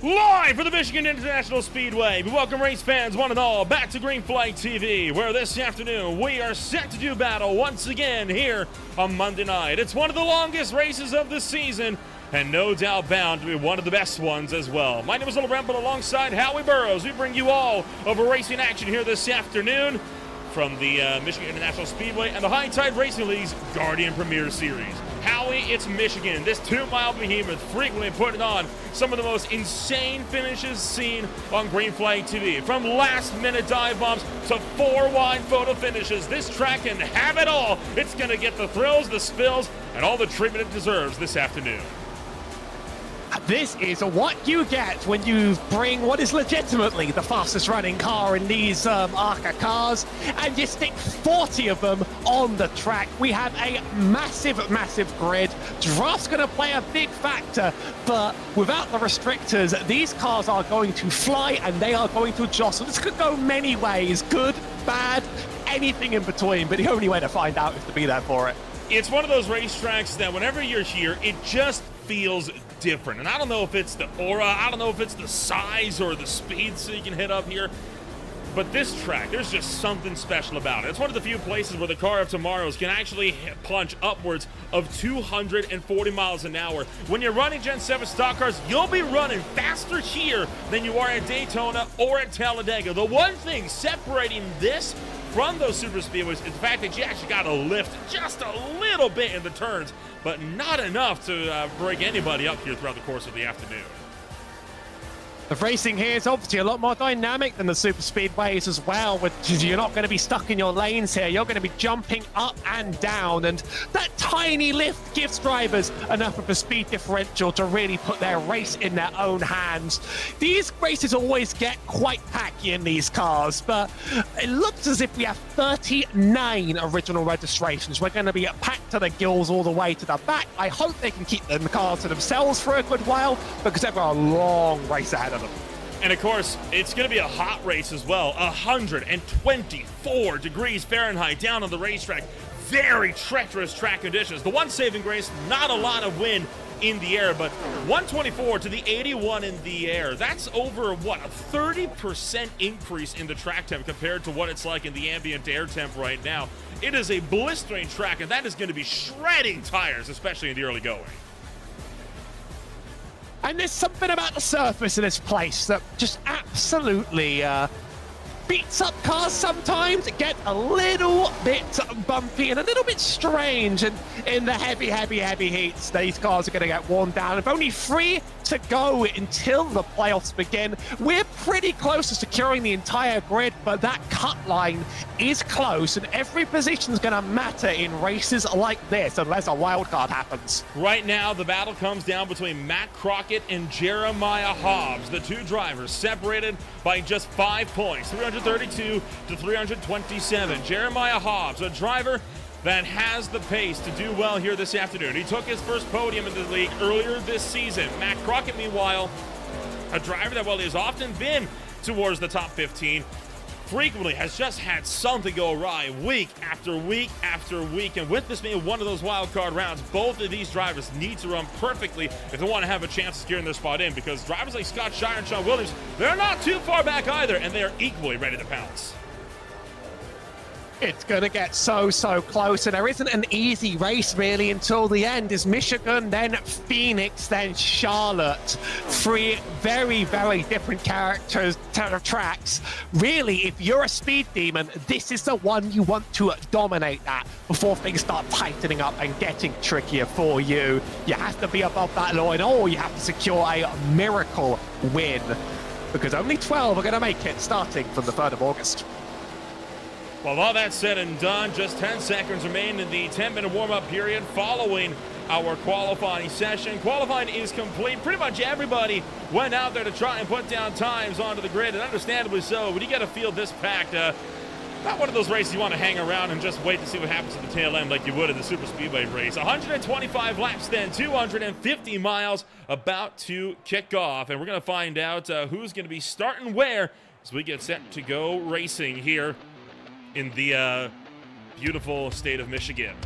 Live from the Michigan International Speedway, we welcome race fans, one and all, back to Green Flag TV, where this afternoon we are set to do battle once again here on Monday night. It's one of the longest races of the season, and no doubt bound to be one of the best ones as well. My name is Little Ramble, alongside Howie Burrows. We bring you all of racing action here this afternoon from the Michigan International Speedway and the High Tide Racing League's Guardian Premier Series. Howie, it's Michigan. This 2-mile behemoth frequently putting on some of the most insane finishes seen on Green Flag TV. From last-minute dive bombs to 4-wide photo finishes, this track can have it all. It's going to get the thrills, the spills, and all the treatment it deserves this afternoon. This is what you get when you bring what is legitimately the fastest running car in these ARCA cars, and you stick 40 of them on the track. We have a massive grid. Draft's going to play a big factor, but without the restrictors, these cars are going to fly and they are going to jostle. This could go many ways, good, bad, anything in between, but the only way to find out is to be there for it. It's one of those racetracks that whenever you're here, it just feels different. And I don't know if it's the aura, I don't know if it's the size or the speed so you can hit up here, but this track, there's just something special about it. It's one of the few places where the car of tomorrows can actually punch upwards of 240 miles an hour. When you're running Gen 7 stock cars, you'll be running faster here than you are at Daytona or at Talladega. The one thing separating this from those super speedways is the fact that you actually got to lift just a little bit in the turns, but not enough to break anybody up here throughout the course of the afternoon. The racing here is obviously a lot more dynamic than the super speedways as well, which is you're not going to be stuck in your lanes here. You're going to be jumping up and down, and that tiny lift gives drivers enough of a speed differential to really put their race in their own hands. These races always get quite packy in these cars, but it looks as if we have 39 original registrations. We're going to be packed to the gills all the way to the back. I hope they can keep the cars to themselves for a good while, because they've got a long race ahead of them. And of course, it's going to be a hot race as well. 124 degrees Fahrenheit down on the racetrack. Very treacherous track conditions. The one saving grace, not a lot of wind in the air, but 124 to the 81 in the air. That's over, what, a 30% increase in the track temp compared to what it's like in the ambient air temp right now. It is a blistering track, and that is going to be shredding tires, especially in the early going. And there's something about the surface of this place that just absolutely beats up cars sometimes. It gets a little bit bumpy and a little bit strange, and in the heavy heats, these cars are going to get worn down. With only 3 to go until the playoffs begin, we're pretty close to securing the entire grid, but that cut line is close, and every position is going to matter in races like this unless a wild card happens. Right now, the battle comes down between Matt Crockett and Jeremiah Hobbs, the two drivers separated by just 5 points, 332 to 327. Jeremiah Hobbs, a driver that has the pace to do well here this afternoon. He took his first podium in the league earlier this season. Matt Crockett, meanwhile, a driver that, while he has often been towards the top 15, frequently has just had something go awry week after week after week. And with this being one of those wild card rounds, both of these drivers need to run perfectly if they want to have a chance of securing their spot in, because drivers like Scott Shire and Sean Williams, they're not too far back either, and they are equally ready to pounce. It's going to get so close, and there isn't an easy race really until the end. Is Michigan, then Phoenix, then Charlotte. 3 very different characters, tracks. Really, if you're a speed demon, this is the one you want to dominate at before things start tightening up and getting trickier for you. You have to be above that line, or you have to secure a miracle win, because only 12 are going to make it starting from the 3rd of August. Well, all that said and done, just 10 seconds remain in the 10-minute warm-up period following our qualifying session. Qualifying is complete. Pretty much everybody went out there to try and put down times onto the grid, and understandably so. When you get a field this packed, not one of those races you want to hang around and just wait to see what happens at the tail end like you would in the Super Speedway race. 125 laps then, 250 miles about to kick off, and we're going to find out who's going to be starting where as we get set to go racing here in the beautiful state of Michigan.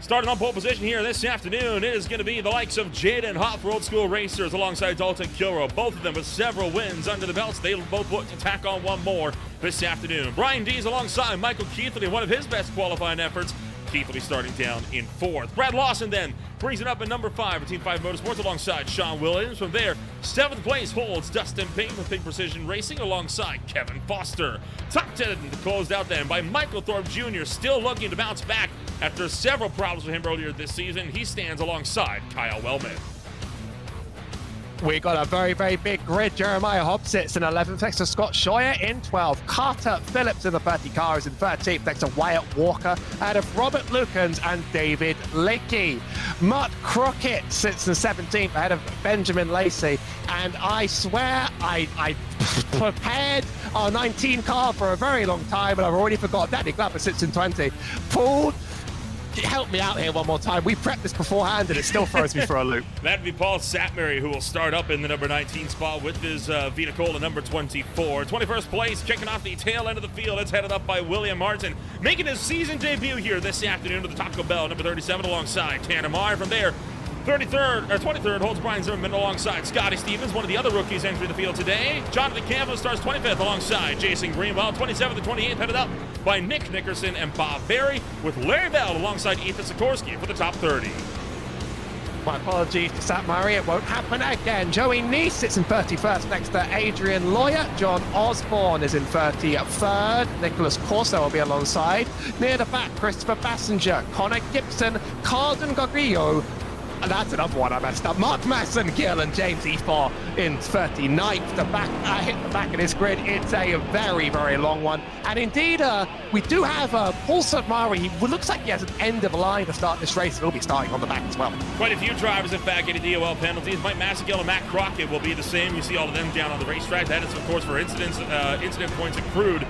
Starting on pole position here this afternoon is going to be the likes of Jaden Hopp for Old School Racers alongside Dalton Kilroe. Both of them with several wins under the belts. They both look to tack on one more this afternoon. Brian Dees alongside Michael Keithley, one of his best qualifying efforts. Keithley starting down in 4th. Brad Lawson then brings it up in number 5 for Team 5 Motorsports alongside Sean Williams. From there, 7th place holds Dustin Payne with Big Precision Racing alongside Kevin Foster. Top 10 closed out then by Michael Thorpe Jr., still looking to bounce back after several problems with him earlier this season. He stands alongside Kyle Wellman. We got a very, very big grid. Jeremiah Hobbs sits in 11th, next to Scott Scheuer in 12th. Carter Phillips in the 30 car is in 13th, next to Wyatt Walker, out of Robert Lukens and David Lakey. Mutt Crockett sits in 17th, ahead of Benjamin Lacey. And I swear I prepared our 19 car for a very long time, and I've already forgot. Danny Glover sits in 20. Paul, help me out here one more time. We prepped this beforehand and it still throws me for a loop. That'd be Paul Satmary, who will start up in the number 19 spot with his Vita Cola number 24. 21st place, kicking off the tail end of the field. It's headed up by William Martin, making his season debut here this afternoon at the Taco Bell, number 37 alongside Tanner Meyer. From there, 23rd holds Brian Zimmerman alongside Scotty Stevens, one of the other rookies entering the field today. Jonathan Campbell starts 25th alongside Jason Greenwald. 27th and 28th headed up by Nick Nickerson and Bob Berry, with Larry Bell alongside Ethan Sikorsky for the top 30. My apologies to Sat Murray, it won't happen again. Joey Neese sits in 31st next to Adrian Lawyer. John Osborne is in 33rd. Nicholas Corso will be alongside. Near the back, Christopher Passenger, Connor Gibson, Carlton Gogrillo. And that's another one I messed up. Mark Masson, Gill, and James Efor in 39th. The back, hit the back of this grid. It's a very, very long one. And indeed, we do have Paul Sudmari. He looks like he has an end of line to start this race. He'll be starting on the back as well. Quite a few drivers, in fact, getting DOL penalties. Mike Massagill and Matt Crockett will be the same. You see all of them down on the racetrack. That is, of course, for incident points accrued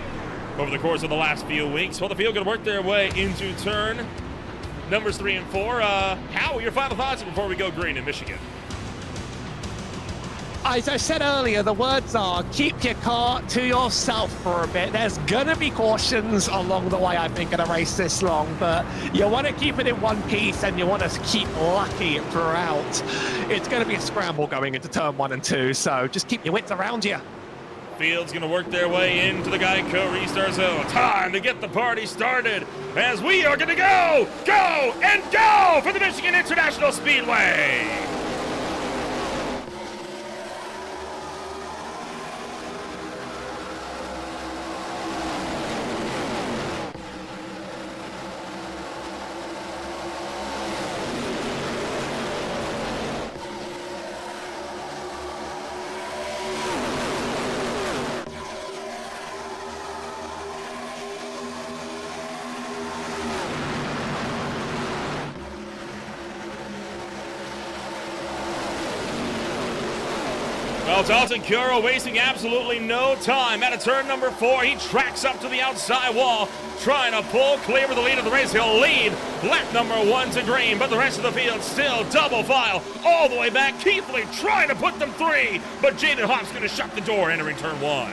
over the course of the last few weeks. Well, the field going to work their way into turn numbers 3 and 4. How are your final thoughts before we go green in Michigan? As I said earlier, the words are keep your car to yourself for a bit. There's gonna be cautions along the way, I think, in a race this long, but you want to keep it in one piece and you want to keep lucky throughout. It's gonna be a scramble going into turn 1 and 2, so just keep your wits around you. Field's going to work their way into the Geico Restart Zone. Time to get the party started as we are going to go for the Michigan International Speedway. Well, Dalton Kilroe wasting absolutely no time. At a turn number 4, he tracks up to the outside wall, trying to pull clear with the lead of the race. He'll lead lap number 1 to green, but the rest of the field still double file all the way back. Keithley trying to put them 3, but Jaden Hopp's going to shut the door entering turn 1.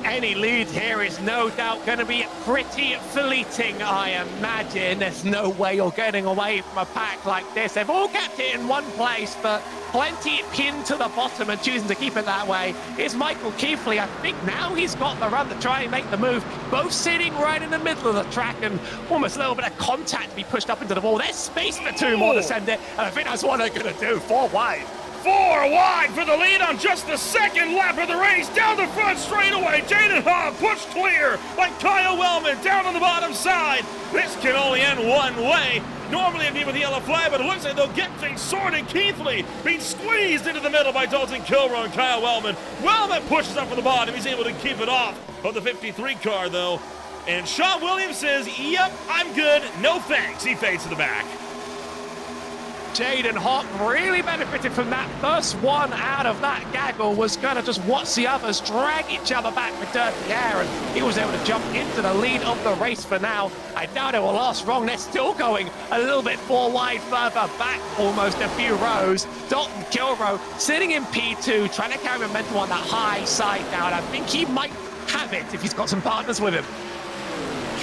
Any lead here is no doubt going to be pretty fleeting, I imagine. There's no way you're getting away from a pack like this. They've all kept it in one place, but plenty pinned to the bottom and choosing to keep it that way is Michael Keithley. I think now he's got the run to try and make the move. Both sitting right in the middle of the track and almost a little bit of contact to be pushed up into the wall. There's space for 2 more to send it, and I think that's what they're going to do. 4 wide. 4 wide for the lead on just the second lap of the race. Down the front straightaway, Jaden Hopp pushed clear by Kyle Wellman down on the bottom side. This can only end one way. Normally it'd be with the yellow flag, but it looks like they'll get things sorted. Keithley being squeezed into the middle by Dalton Kilroe and Kyle Wellman. Wellman pushes up for the bottom. He's able to keep it off of the 53 car, though. And Sean Williams says, yep, I'm good. No thanks. He fades to the back. Jaden Hopp really benefited from that. First one out of that gaggle was going to just watch the others drag each other back with dirty air, and he was able to jump into the lead of the race for now. I doubt it will last long. They're still going a little bit 4 wide further back, almost a few rows. Dalton Kilroe sitting in P2, trying to carry momentum on that high side down. I think he might have it if he's got some partners with him.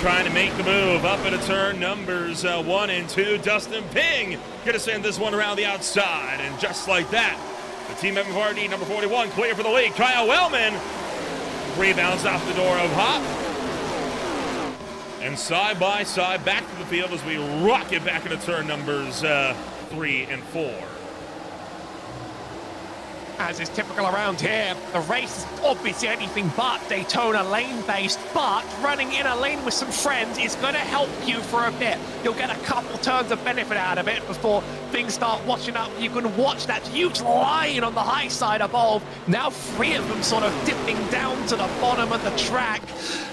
trying to make the move up into turn numbers 1 and 2. Dustin Ping gonna send this one around the outside, and just like that, the team MFRD number 41 clear for the lead. Kyle Wellman rebounds off the door of Hop. And side by side back to the field as we rocket back into turn numbers 3 and 4. As is typical around here, the race is obviously anything but Daytona lane-based, but running in a lane with some friends is going to help you for a bit. You'll get a couple turns of benefit out of it before things start watching up. You can watch that huge line on the high side evolve. Now 3 of them sort of dipping down to the bottom of the track.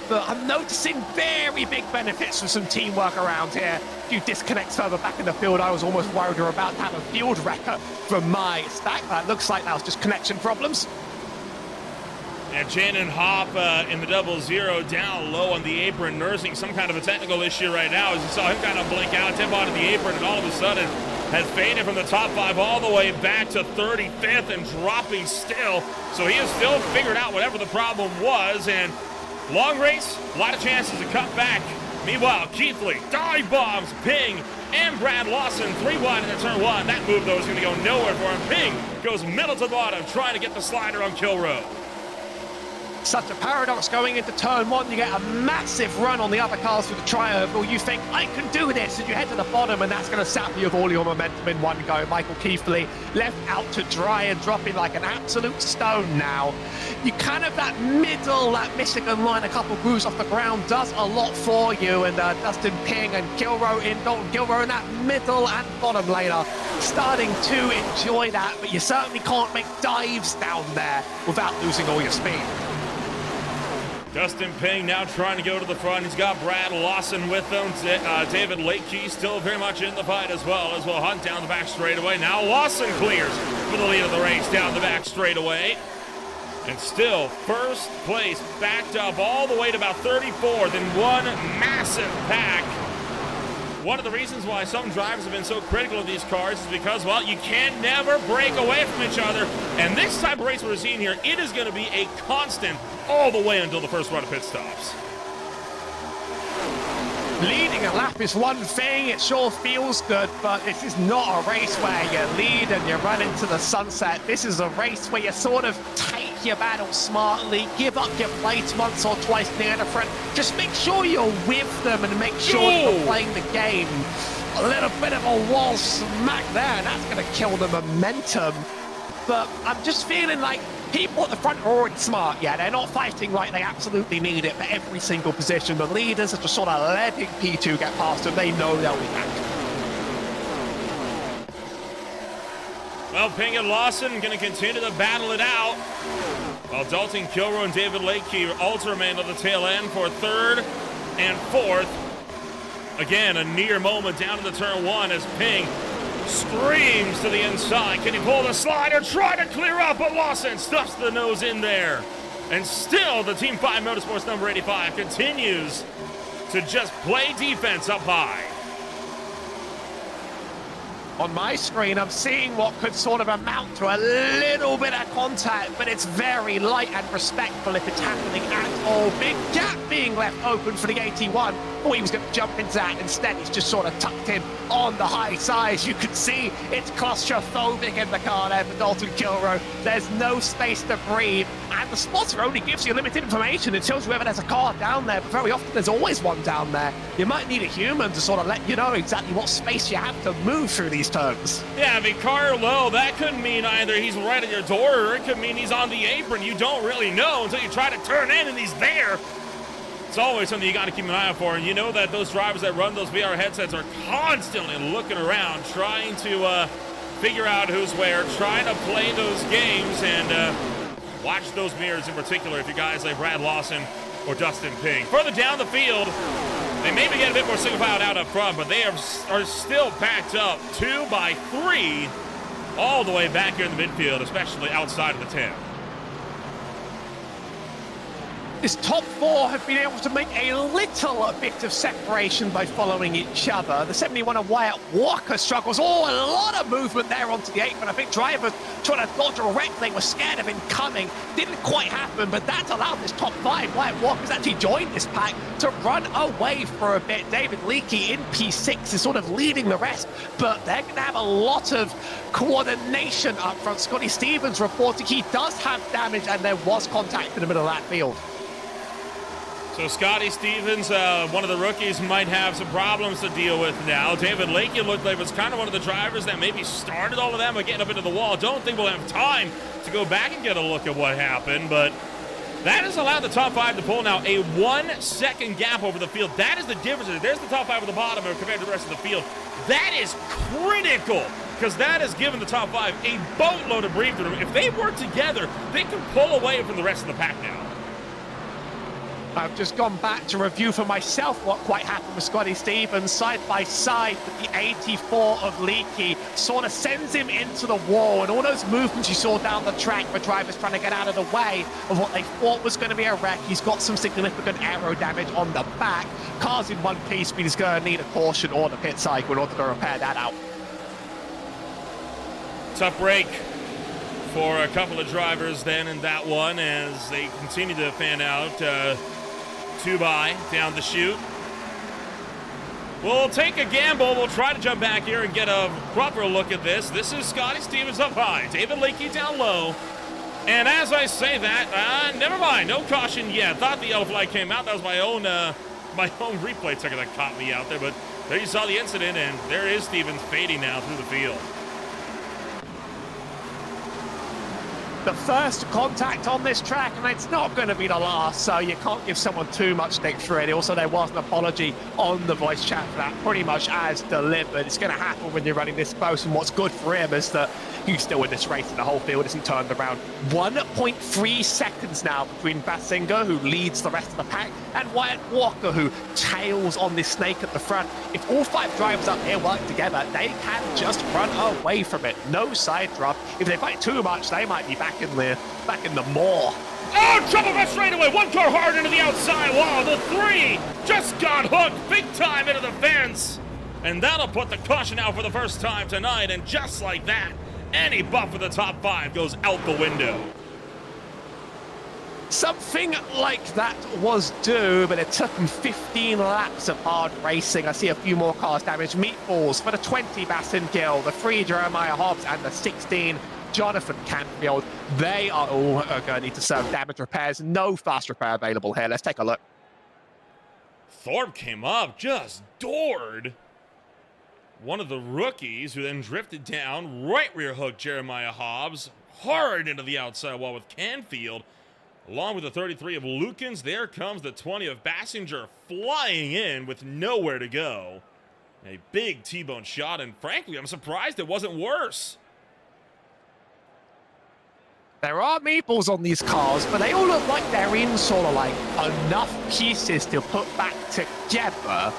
But I'm noticing very big benefits for some teamwork around here. A few disconnects further back in the field. I was almost worried we were about to have a field wrecker from my stack. That looks like that was just connection problems. And Janon Hop in the 00 down low on the apron, nursing some kind of a technical issue right now. As you saw him kind of blink out, tip onto the apron, and all of a sudden has faded from the top 5 all the way back to 35th and dropping still. So he has still figured out whatever the problem was, and long race, a lot of chances to cut back. Meanwhile, Keithley, dive bombs, Ping, and Brad Lawson, 3 wide into turn 1. That move, though, is going to go nowhere for him. Ping goes middle to the bottom, trying to get the slider on Kilroe. Such a paradox going into turn 1. You get a massive run on the other cars through the tri-oval. You think, I can do this, and you head to the bottom, and that's going to sap you of all your momentum in one go. Michael Keithley left out to dry and dropping like an absolute stone now. You kind of, that middle, that Michigan line, a couple grooves off the ground does a lot for you, and Dustin Ping and Kilroe in, Dalton Kilroe in that middle and bottom laner, starting to enjoy that, but you certainly can't make dives down there without losing all your speed. Dustin Ping now trying to go to the front. He's got Brad Lawson with him. David Lakey still very much in the fight as well we'll hunt down the back straightaway. Now Lawson clears for the lead of the race down the back straightaway. And still first place backed up all the way to about 34th in one massive pack. One of the reasons why some drivers have been so critical of these cars is because, well, you can never break away from each other. And this type of race we're seeing here, it is going to be a constant all the way until the first run of pit stops. Leading a lap is one thing, it sure feels good, but this is not a race where you lead and you run into the sunset. This is a race where you sort of take your battle smartly, give up your plates once or twice near the front. Just make sure you're with them and make sure that you're playing the game. A little bit of a wall smack there, and that's going to kill the momentum. But I'm just feeling like people at the front are already smart. Yeah, they're not fighting like they absolutely need it for every single position. The leaders are just sort of letting P2 get past them. They know they'll be back. Well, Ping and Lawson going to continue to battle it out, while Dalton Kilroe and David Lakey also remain on the tail end for 3rd and 4th. Again, a near moment down to the turn 1 as Ping screams to the inside. Can he pull the slider? Try to clear up, but Lawson stuffs the nose in there. And still, the Team 5 Motorsports number 85 continues to just play defense up high. On my screen, I'm seeing what could sort of amount to a little bit of contact, but it's very light and respectful if it's happening at all. Big gap being left open for the 81. Oh, he was going to jump into that. Instead, he's just sort of tucked in on the high side. You can see it's claustrophobic in the car there for Dalton Kilroe. There's no space to breathe, and the spotter only gives you limited information. It tells you whether there's a car down there, but very often there's always one down there. You might need a human to sort of let you know exactly what space you have to move through these turns. Yeah, I mean, car low, that could mean either he's right at your door or it could mean he's on the apron. You don't really know until you try to turn in and he's there. It's always something you got to keep an eye out for, and you know that those drivers that run those VR headsets are constantly looking around, trying to figure out who's where, trying to play those games, and watch those mirrors in particular if you guys like Brad Lawson or Dustin Ping. Further down the field, they maybe get a bit more single file out up front, but they are still backed up 2 by 3 all the way back here in the midfield, especially outside of the 10. This top four have been able to make a little bit of separation by following each other. The 71 of Wyatt Walker struggles. Oh, a lot of movement there onto the 8th, and I think drivers trying to dodge a wreck. They were scared of him coming. Didn't quite happen, but that's allowed this top 5. Wyatt Walker's actually joined this pack to run away for a bit. David Leakey in P6 is sort of leading the rest, but they're going to have a lot of coordination up front. Scotty Stevens reporting he does have damage, and there was contact in the middle of that field. So Scotty Stevens, one of the rookies, might have some problems to deal with now. David Lakey looked like was kind of one of the drivers that maybe started all of them by getting up into the wall. Don't think we'll have time to go back and get a look at what happened, but that has allowed the top 5 to pull now a 1 second gap over the field. That is the difference. There's the top 5 at the bottom compared to the rest of the field. That is critical, because that has given the top 5 a boatload of breathing room. If they work together, they can pull away from the rest of the pack now. I've just gone back to review for myself what quite happened with Scotty Stevens. Side by side with the 84 of Leakey, sort of sends him into the wall, and all those movements you saw down the track for drivers trying to get out of the way of what they thought was going to be a wreck. He's got some significant aero damage on the back. Car's in one piece, but he's going to need a caution or the pit cycle in order to repair that out. Tough break for a couple of drivers then in that one as they continue to fan out. 2-by down the chute. We'll take a gamble. We'll try to jump back here and get a proper look at this. This is Scotty Stevens up high, David Leakey down low. And as I say that, never mind, no caution yet. Thought the yellow flag came out. That was my own replay ticker that caught me out there. But there you saw the incident, and there is Stevens fading now through the field. The first contact on this track, and it's not going to be the last, so you can't give someone too much stick through it. Also, there was an apology on the voice chat for that, pretty much as delivered. It's going to happen when you're running this close, and what's good for him is that he's still in this race and the whole field isn't turned around. 1.3 seconds now between Basinger, who leads the rest of the pack, and Wyatt Walker, who tails on this snake at the front. If all 5 drivers up here work together, they can just run away from it. No side drop. If they fight too much, they might be back in the maw. Oh, trouble by straightaway. 1 car hard into the outside wall. The 3 just got hooked big time into the fence. And that'll put the caution out for the first time tonight. And just like that, any buff for the top 5 goes out the window. Something like that was due, but it took them 15 laps of hard racing. I see a few more cars damaged. Meatballs for the 20 Bassengill, the 3 Jeremiah Hobbs, and the 16 Jonathan Canfield. They are all going to need to serve damage repairs. No fast repair available here. Let's take a look. Thorpe came up, just doored one of the rookies, who then drifted down, right rear hook Jeremiah Hobbs, hard into the outside wall with Canfield. Along with the 33 of Lukens, there comes the 20 of Bassinger flying in with nowhere to go. A big T-bone shot, and frankly, I'm surprised it wasn't worse. There are meeples on these cars, but they all look like they're in sort of like enough pieces to put back together.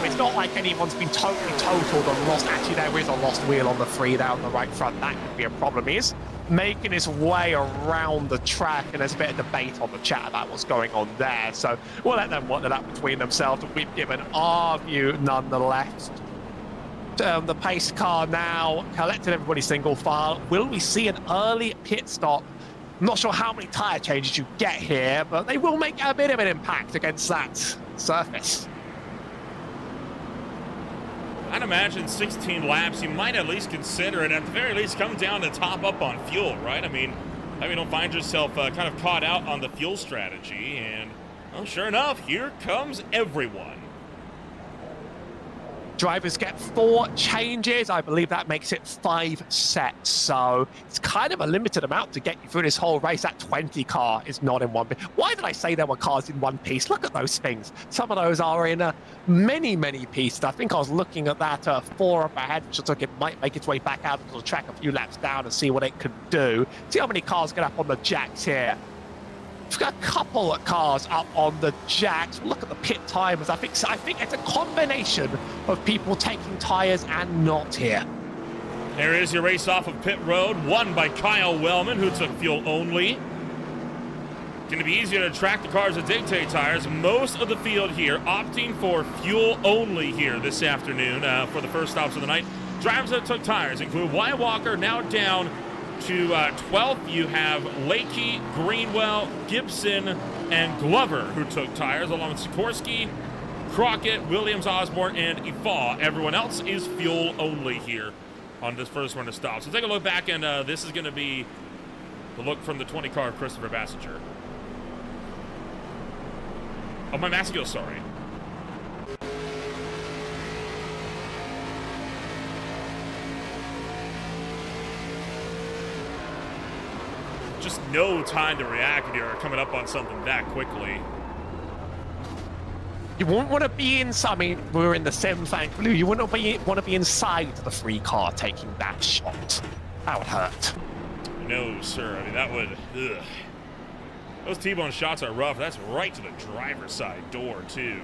It's not like anyone's been totally totaled or lost. Actually, there is a lost wheel on the 3 down the right front. That could be a problem. He's making his way around the track, and there's a bit of debate on the chat about what's going on there. So we'll let them work it out between themselves. We've given our view nonetheless. The pace car now collecting everybody single file. Will we see an early pit stop? I'm not sure how many tyre changes you get here, but they will make a bit of an impact against that surface. I'd imagine 16 laps, you might at least consider it, at the very least come down to top up on fuel, right? I mean, don't find yourself kind of caught out on the fuel strategy, and well, sure enough, here comes everyone. Drivers get 4 changes. I believe that makes it 5 sets. So it's kind of a limited amount to get you through this whole race. That 20 car is not in one piece. Why did I say there were cars in one piece? Look at those things. Some of those are in many, many pieces. I think I was looking at that 4 up ahead, which looks like it might make its way back out into the track a few laps down and see what it could do. See how many cars get up on the jacks here. We've got a couple of cars up on the jacks. Look at the pit timers. I think it's a combination of people taking tires and not here. There is your race off of pit road, won by Kyle Wellman, who took fuel only. Going to be easier to track the cars with dictate tires. Most of the field here opting for fuel only here this afternoon for the first stops of the night. Drivers that took tires include Wyatt Walker, now down to 12th. You have Lakey, Greenwell, Gibson, and Glover who took tires, along with Sikorsky, Crockett, Williams, Osborne, and Ifa. Everyone else is fuel only here on this first run of stops. So take a look back, and this is going to be the look from the 20 car of Christopher Bassinger. Oh, my mask goes, sorry. Just no time to react if you're coming up on something that quickly. You wouldn't want to be inside. I mean, we were in the sim, thankfully. You wouldn't want to be inside the free car taking that shot. That would hurt. No, sir. I mean, that would... Ugh. Those T-bone shots are rough. That's right to the driver's side door, too.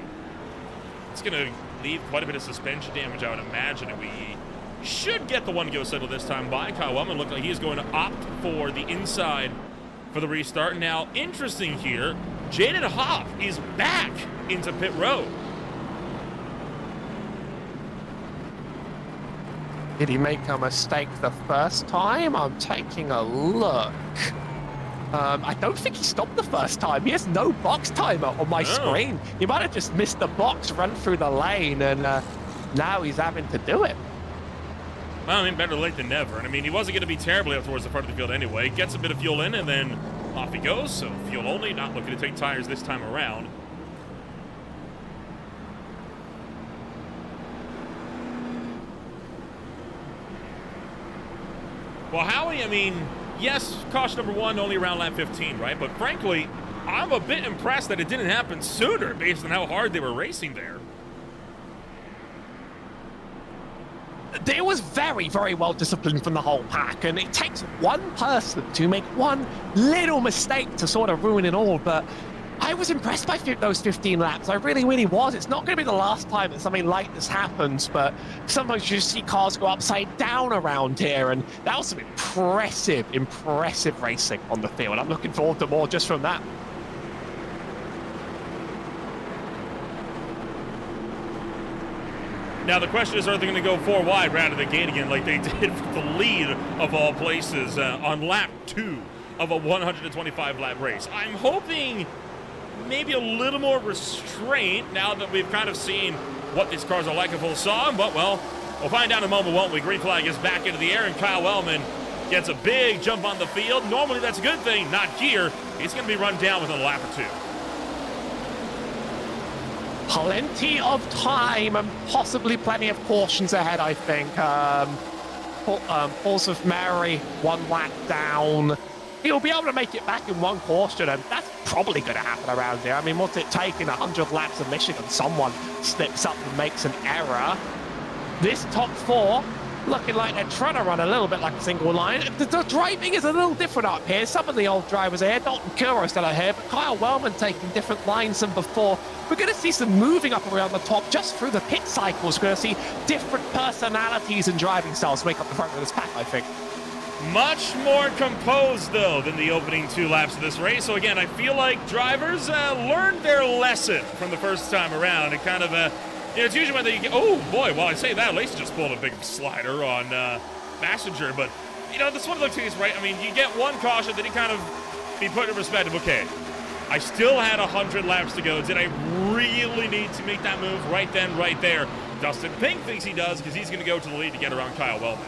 It's going to leave quite a bit of suspension damage, I would imagine, and we should get the one-go settle this time by Kyle Wellman. Look like he is going to opt for the inside for the restart. Now, interesting here, Jaden Hoff is back into pit road. Did he make a mistake the first time? I'm taking a look. I don't think he stopped the first time. He has no box timer on my screen. He might have just missed the box, run through the lane, and now he's having to do it. Well, I mean, better late than never. And I mean, he wasn't going to be terribly up towards the front of the field anyway. Gets a bit of fuel in, and then off he goes. So fuel only, not looking to take tires this time around. Well, Howie, I mean, yes, caution number one only around lap 15, right? But frankly, I'm a bit impressed that it didn't happen sooner based on how hard they were racing there. It was very, very well disciplined from the whole pack, and it takes one person to make one little mistake to sort of ruin it all, but I was impressed by those 15 laps. I really, really was. It's not going to be the last time that something like this happens, but sometimes you see cars go upside down around here, and that was some impressive racing on the field. I'm looking forward to more just from that. Now, the question is, are they going to go 4 wide right out of the gate again like they did for the lead of all places on lap 2 of a 125-lap race? I'm hoping maybe a little more restraint now that we've kind of seen what these cars are like in full song, but, well, we'll find out in a moment, won't we? Green flag is back into the air, and Kyle Wellman gets a big jump on the field. Normally, that's a good thing. Not here. He's going to be run down within a lap or two. Plenty of time and possibly plenty of cautions ahead, I think. Falls of Mary, 1 lap down. He'll be able to make it back in one caution, and that's probably going to happen around here. I mean, what's it taking 100 laps of Michigan? Someone slips up and makes an error. This top 4 looking like they're trying to run a little bit like a single line. The driving is a little different up here. Some of the old drivers are here. Dalton Kilroe still out here, but Kyle Wellman taking different lines than before. We're going to see some moving up around the top just through the pit cycles. We're going to see different personalities and driving styles make up the front of this pack, I think. Much more composed, though, than the opening 2 laps of this race. So, again, I feel like drivers learned their lesson from the first time around. And kind of, it's usually when they get, oh, boy, well, I say that, Lacey just pulled a big slider on Bassinger. But, that's one of those things, right? I mean, you get one caution, then you kind of be put in perspective. Okay, I still had 100 laps to go. Did I really need to make that move right then, right there? Dustin Pink thinks he does because he's going to go to the lead to get around Kyle Wellman.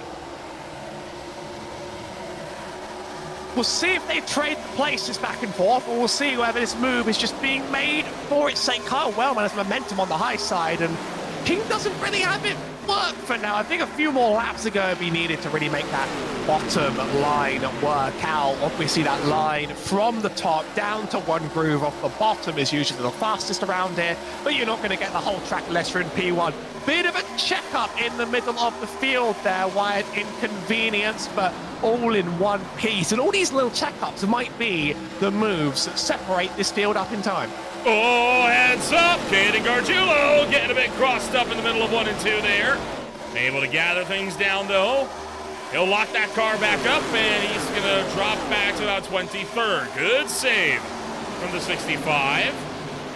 We'll see if they trade the places back and forth, or we'll see whether this move is just being made for its sake. Kyle Wellman has momentum on the high side, and King doesn't really have it work for now. I think a few more laps are going to be needed to really make that bottom line work out. Obviously, that line from the top down to one groove off the bottom is usually the fastest around here, but you're not going to get the whole track unless you're in P1. Bit of a checkup in the middle of the field there, Wyatt. Inconvenience, but all in one piece. And all these little checkups might be the moves that separate this field up in time. Oh, heads up! Caden Gargiulo getting a bit crossed up in the middle of 1 and 2 there. Able to gather things down, though. He'll lock that car back up, and he's going to drop back to about 23rd. Good save from the 65.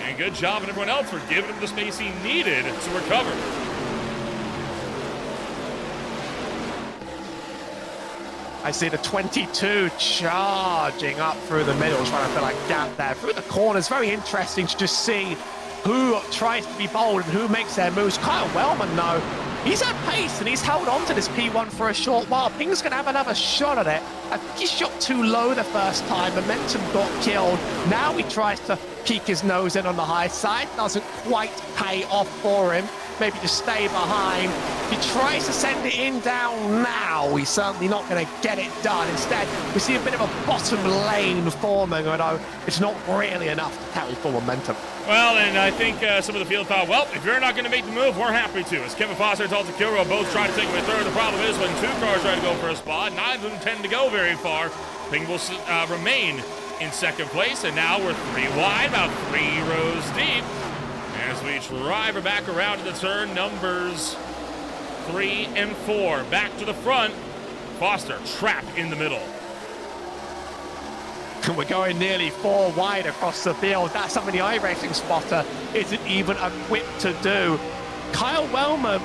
And good job on everyone else for giving him the space he needed to recover. I see the 22 charging up through the middle, trying to fill a gap there. Through the corners, very interesting to just see who tries to be bold and who makes their moves. Kyle Wellman, though, he's at pace and he's held on to this P1 for a short while. Ping's going to have another shot at it. I think he shot too low the first time. Momentum got killed. Now he tries to peek his nose in on the high side. Doesn't quite pay off for him. Maybe just stay behind. He tries to send it in down now. He's certainly not going to get it done. Instead, we see a bit of a bottom lane forming, although it's not really enough to carry full momentum. Well, and I think some of the field thought, well, if you're not going to make the move, we're happy to. As Kevin Foster and Dalton Kilroe both try to take away third. The problem is when two cars try to go for a spot, neither of them tend to go very far. Ping will remain in second place, and now we're 3 wide, about 3 rows deep. As we drive her back around to the turn numbers 3 and 4. Back to the front. Foster trapped in the middle. We're going nearly 4 wide across the field. That's something the iRacing spotter isn't even equipped to do. Kyle Wellman,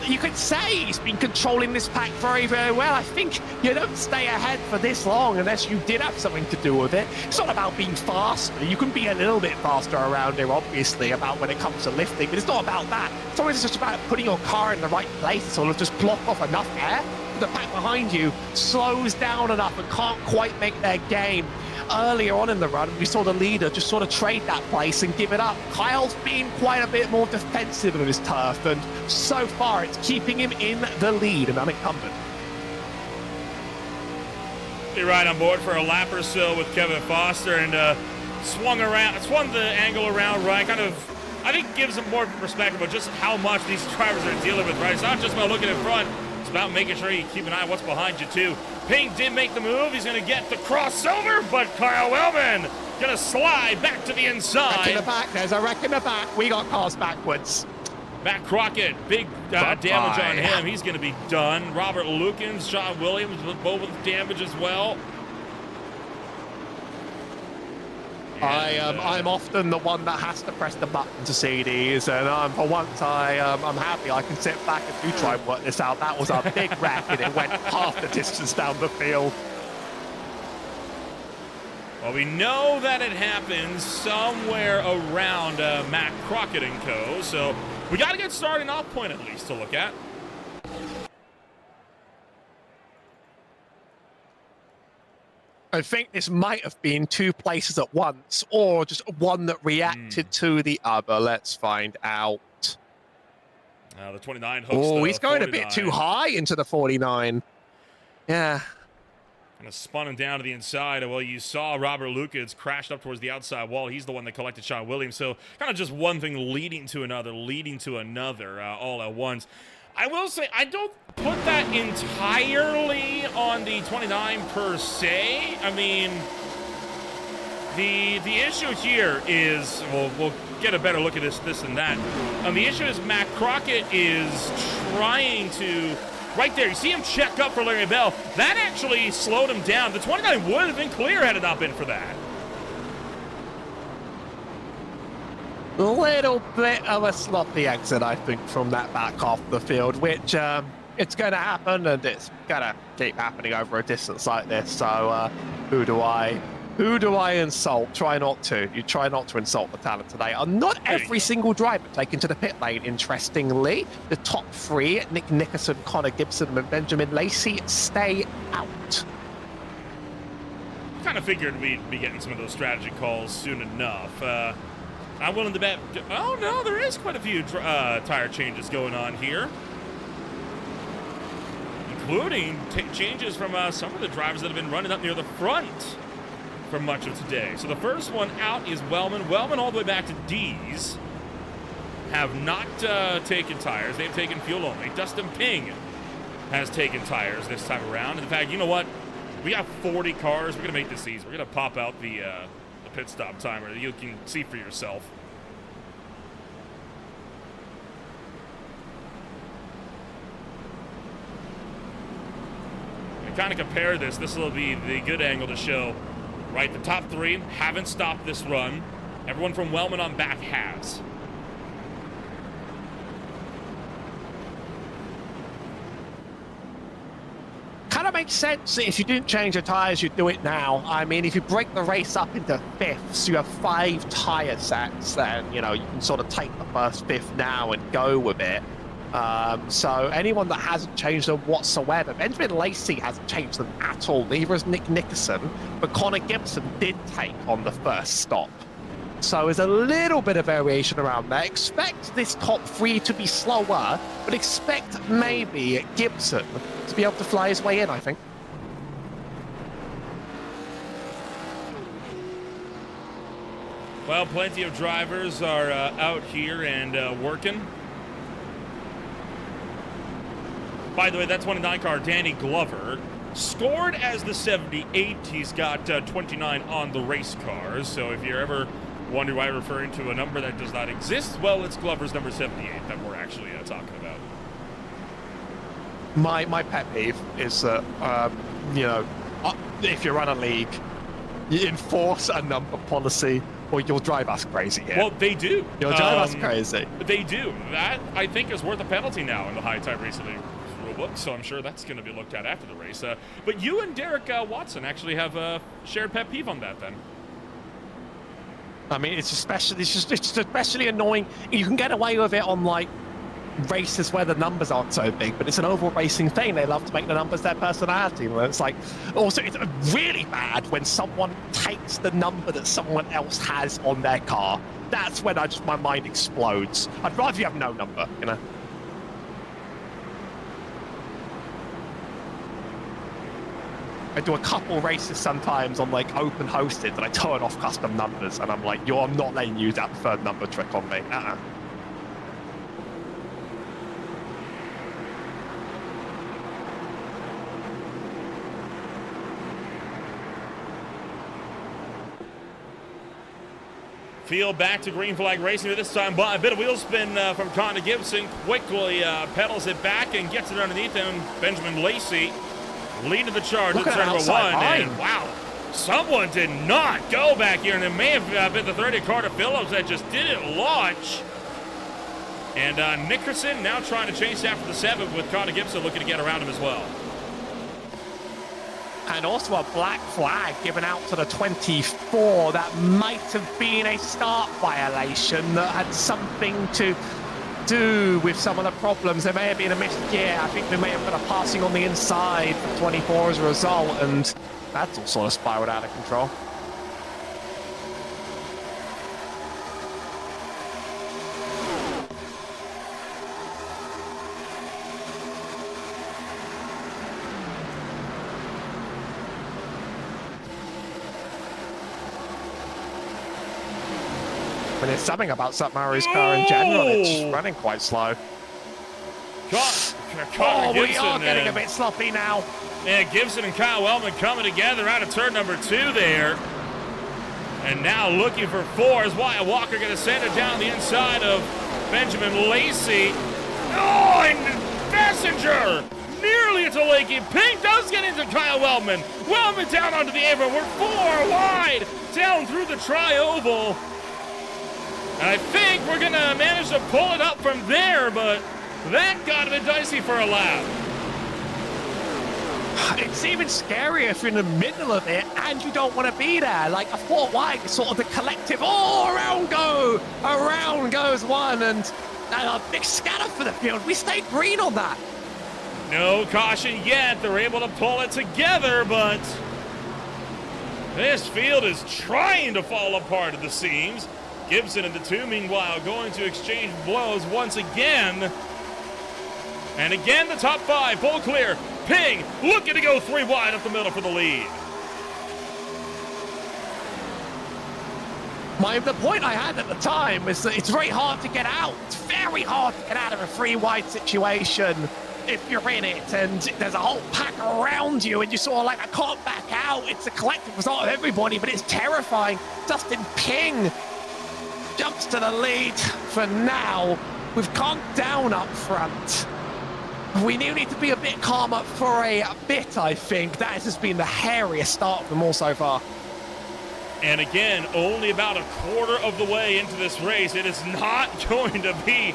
you could say he's been controlling this pack very, very well. I think you don't stay ahead for this long unless you did have something to do with it. It's not about being faster. You can be a little bit faster around here, obviously, about when it comes to lifting, but it's not about that. It's always just about putting your car in the right place to sort of just block off enough air. The pack behind you slows down enough and can't quite make their game. Earlier on in the run, we saw the leader just sort of trade that place and give it up. Kyle's been quite a bit more defensive of his turf, and so far it's keeping him in the lead and unencumbered. You're right on board for a lap or so with Kevin Foster, and swung the angle around right, I think gives him more perspective of just how much these drivers are dealing with, right? It's not just about looking in front, it's about making sure you keep an eye on what's behind you too. Ping did make the move. He's going to get the crossover, but Kyle Wellman going to slide back to the inside. Back in the back. There's a wreck in the back. We got cars backwards. Matt Crockett, big damage on him. He's going to be done. Robert Lukens, Sean Williams, both with damage as well. I'm often the one that has to press the button to see these, and for once I'm happy I can sit back and do try and work this out. That was a big wreck, and it went half the distance down the field. Well, we know that it happened somewhere around Matt Crockett and co, so we got to get starting off point at least to look at. I think this might have been 2 places at once, or just one that reacted to the other. Let's find out. The 29 hooks. Oh, he's going 49. a bit too high into the 49. Yeah. Kind of spun him down to the inside. Well, you saw Robert Lukens crashed up towards the outside wall. He's the one that collected Sean Williams. So kind of just one thing leading to another, all at once. I will say, I don't put that entirely on the 29 per se. I mean, the issue here is, we'll get a better look at this and that. The issue is Matt Crockett is trying to, right there, you see him check up for Larry Bell. That actually slowed him down. The 29 would have been clear had it not been for that. A little bit of a sloppy exit, I think, from that back half of the field, which it's going to happen, and it's going to keep happening over a distance like this. So who do I insult? Try not to. You try not to insult the talent today. Not every single driver taken to the pit lane, interestingly. The top 3, Nick Nickerson, Connor Gibson, and Benjamin Lacey, stay out. Kind of figured we'd be getting some of those strategy calls soon enough. I'm willing to bet. Oh no, there is quite a few tire changes going on here, including changes from some of the drivers that have been running up near the front for much of today. So the first one out is Wellman. Wellman all the way back to D's have not taken tires. They've taken fuel only. Dustin Ping has taken tires this time around. In fact, you know what? We got 40 cars. We're gonna make this easy. We're gonna pop out the pit stop timer. You can see for yourself. And kind of compare this. This will be the good angle to show right? The top three haven't stopped this run. Everyone from Wellman on back has. Kind of makes sense that if you didn't change your tires, you'd do it now. I mean, if you break the race up into fifths, you have 5 tire sets, then, you know, you can sort of take the first fifth now and go with it. So anyone that hasn't changed them whatsoever, Benjamin Lacey hasn't changed them at all, neither has Nick Nickerson, but Connor Gibson did take on the first stop. So there's a little bit of variation around there. Expect this top 3 to be slower, but expect maybe Gibson to be able to fly his way in, I think. Well, plenty of drivers are out here and working. By the way, that's 1-9 car, Danny Glover. Scored as the 78. He's got 29 on the race cars. So if you're ever wondering why I'm referring to a number that does not exist, well, it's Glover's number 78 that we're actually talking about. My pet peeve is that, you know, if you run a league, you enforce a number policy or you'll drive us crazy here. Well, they do. You'll drive us crazy. They do. That, I think, is worth a penalty now in the high time racing rulebook, so I'm sure that's going to be looked at after the race. But you and Derek Watson actually have a shared pet peeve on that, then. I mean, it's especially annoying. You can get away with it on, like, races where the numbers aren't so big, but it's an oval racing thing. They love to make the numbers their personality. And it's like, also, it's really bad when someone takes the number that someone else has on their car. That's when my mind explodes. I'd rather you have no number, you know? I do a couple races sometimes on, like, open hosted that I turn off custom numbers, and I'm like, I'm not letting you use that third number trick on me. Field back to green flag racing this time, but a bit of wheel spin from Connor Gibson. Quickly pedals it back and gets it underneath him. Benjamin Lacey leading the charge at turn number 1. And wow, someone did not go back here, and it may have been the 30 Carter Phillips that just didn't launch. And Nickerson now trying to chase after the 7th with Connor Gibson looking to get around him as well. And also a black flag given out to the 24. That might have been a start violation that had something to do with some of the problems. There may have been a missed gear. I think they may have been a passing on the inside for 24 as a result, and that's all sort of spiraled out of control. I mean, it's something about St. Murray's car in general. It's running quite slow. We are getting a bit sloppy now. Yeah, Gibson and Kyle Wellman coming together out of turn number 2 there. And now looking for 4 is Wyatt Walker going to send it down the inside of Benjamin Lacey. Oh, and Messenger nearly into Lakey. Pink does get into Kyle Wellman. Wellman down onto the apron. We're 4 wide down through the tri-oval. And I think we're going to manage to pull it up from there, but that got a bit dicey for a lap. It's even scarier if you're in the middle of it and you don't want to be there. Like a 4 wide is sort of the collective, around goes one, and a big scatter for the field. We stayed green on that. No caution yet. They're able to pull it together, but this field is trying to fall apart at the seams. Gibson and the 2, meanwhile, going to exchange blows once again. And again, the top 5, full clear. Ping looking to go 3 wide up the middle for the lead. The point I had at the time is that it's very hard to get out. It's very hard to get out of a 3 wide situation if you're in it, and there's a whole pack around you, and you're sort of like, I can't back out. It's a collective result of everybody, but it's terrifying. Dustin Ping jumps to the lead for now. We've conked down up front. We need to be a bit calmer for a bit, I think. That has just been the hairiest start of them all so far. And again, only about a quarter of the way into this race. It is not going to be,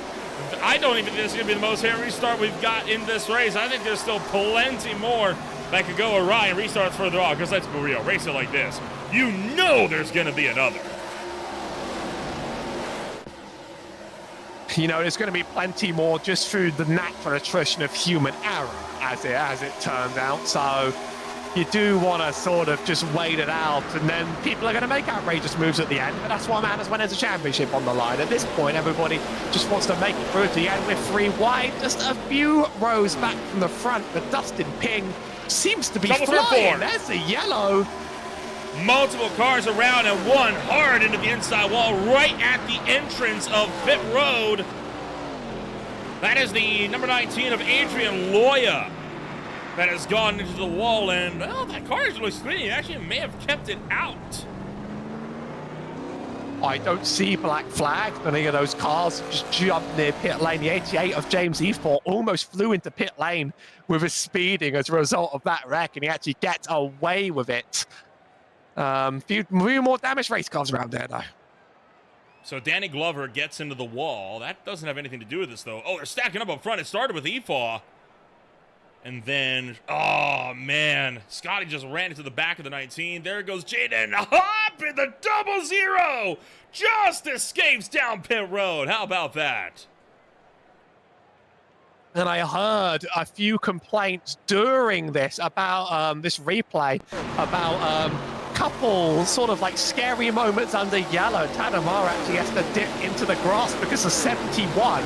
I don't even think this is going to be the most hairy restart we've got in this race. I think there's still plenty more that could go awry and restarts further on. Because let's be real, racing like this, you know there's going to be another. You know, there's going to be plenty more just through the natural attrition of human error, as it turns out. So you do want to sort of just wait it out, and then people are going to make outrageous moves at the end. But that's what matters when there's a championship on the line. At this point, everybody just wants to make it through to the end with 3 wide, just a few rows back from the front. But Dustin Ping seems to be flying. There's a yellow. Multiple cars around and one hard into the inside wall right at the entrance of pit road. That is the number 19 of Adrian Loya that has gone into the wall, and well, that car is really screening. Actually, may have kept it out. I don't see black flag. Any of those cars just jumped near pit lane. The 88 of James E4 almost flew into pit lane with his speeding as a result of that wreck, and he actually gets away with it. Few more damaged race cars around there, though. So Danny Glover gets into the wall. That doesn't have anything to do with this, though. Oh, they're stacking up front. It started with EFAW. And then, oh, man. Scotty just ran into the back of the 19. There goes Jaden. Hop in the 00. Just escapes down pit road. How about that? And I heard a few complaints during this about this replay about couple sort of like scary moments under yellow. Tadamar actually has to dip into the grass because the 71